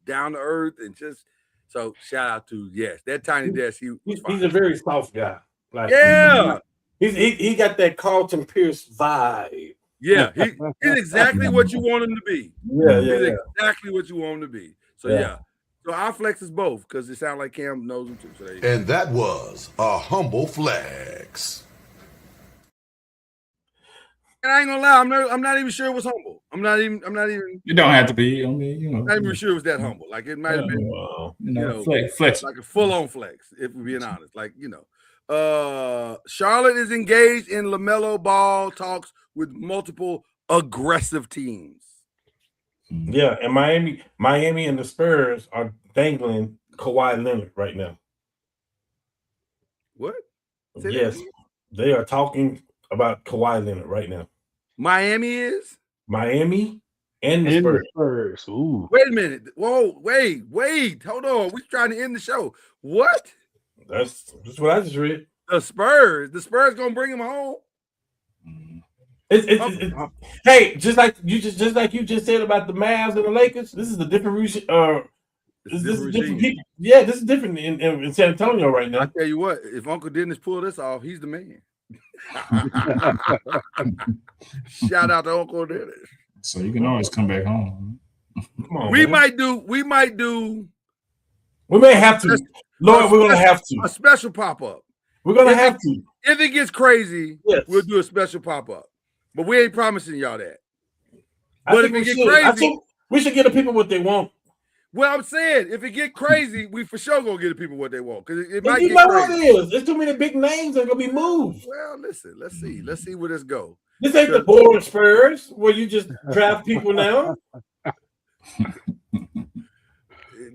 down to earth and just. So shout out to that Tiny Desk. He's a very soft guy. Like he got that Carlton Pierce vibe. Yeah, he's exactly what you want him to be. He's exactly what you want him to be. So so I'll flex us both because it sounds like Cam knows him too. So and that was a humble flex. And I ain't gonna lie, I'm not even sure it was humble. I'm not even. You don't have to be. I mean, not even sure it was that humble. Like it might have been, flex, like a full-on flex. If we're being honest, like Charlotte is engaged in LaMelo Ball talks with multiple aggressive teams. Yeah, and Miami and the Spurs are dangling Kawhi Leonard right now. What? Yes, they are talking about Kawhi Leonard right now. Miami is? Miami and the Spurs. Ooh. Wait a minute. Whoa, wait. Hold on. We're trying to end the show. What? That's what I just read. The Spurs gonna bring him home. Hey, just like you just said about the Mavs and the Lakers, this is a different this is different people. Yeah, this is different in San Antonio right now. I tell you what, if Uncle Dennis pull this off, he's the man. Shout out to Uncle Dennis. So you can always come back home. Come on, we man. might do. We may have to. Lord, we're gonna have to. A special pop-up. We're gonna have to. If it gets crazy, yes, we'll do a special pop-up. But we ain't promising y'all that. But if it get crazy, I think we should give the people what they want. Well, I'm saying if it get crazy, we for sure gonna give the people what they want because it might you get know crazy. what it is. There's too many big names that are gonna be moved. Well, listen, let's see where this go. This ain't the boring Spurs where you just draft people now.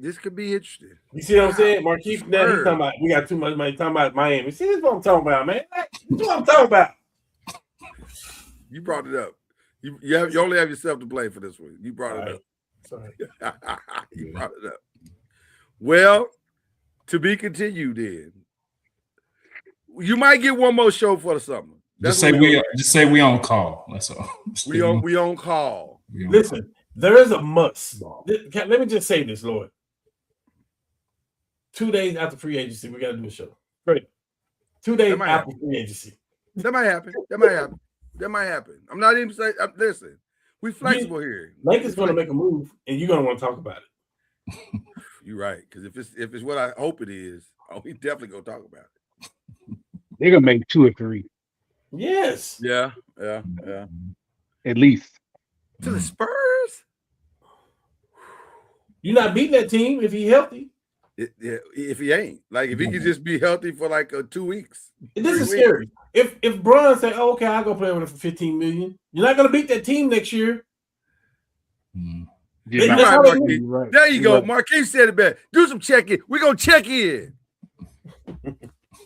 This could be interesting. You see what I'm saying? Marquise now he's talking about we got too much money talking about Miami. See, this is what I'm talking about, man. This is what I'm talking about. You brought it up. You only have yourself to blame for this one. You brought it up. Sorry. You brought it up. Well, to be continued then. You might get one more show for the summer. Just say we on call. That's all. We on call. Listen, there is a must. Let me just say this, Lord. 2 days after free agency, we got to do a show. Great. 2 days after free agency. That might happen. I'm not even saying. Listen, we flexible here. Lakers going to make a move, and you're going to want to talk about it. You're right, because if it's what I hope it is, we definitely gonna talk about it. They're gonna make 2 or 3. Yes. Yeah. At least. To the Spurs. You're not beating that team if he's healthy. If he ain't, like, if he could just be healthy for like 2 weeks. This is scary. If Bron say, "Oh, okay, I'll go play with him for $15 million," you're not gonna beat that team next year. Right. There you go. Marquise said it best. Do some check-in. We're gonna check in.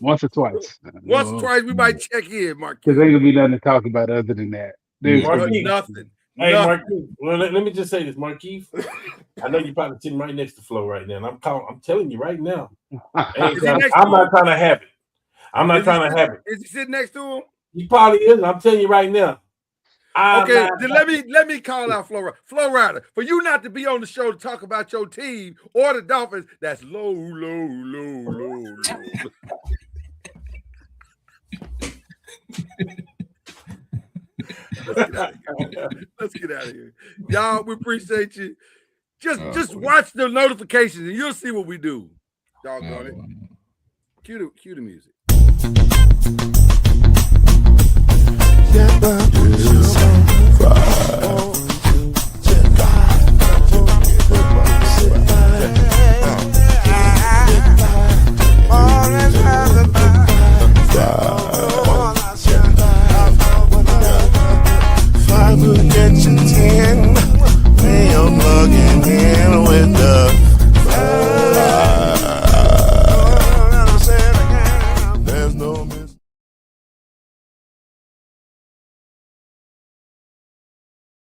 Once or twice. Once or twice, we might check in, Marquise. Because ain't gonna be nothing to talk about other than that. Nothing. Hey, No. Markeith. Well, let me just say this, Markeith. I know you're probably sitting right next to Flo right now, and I'm telling you right now. I'm not trying to have it. I'm not trying to have it. Is he sitting next to him? He probably is. I'm telling you right now. Okay, then let me call out Flo Rida. Flo Rida, for you not to be on the show to talk about your team or the Dolphins, that's low. Let's get out of here. Y'all, we appreciate you. Just watch the notifications and you'll see what we do. Doggone it. Cue the music. Yeah,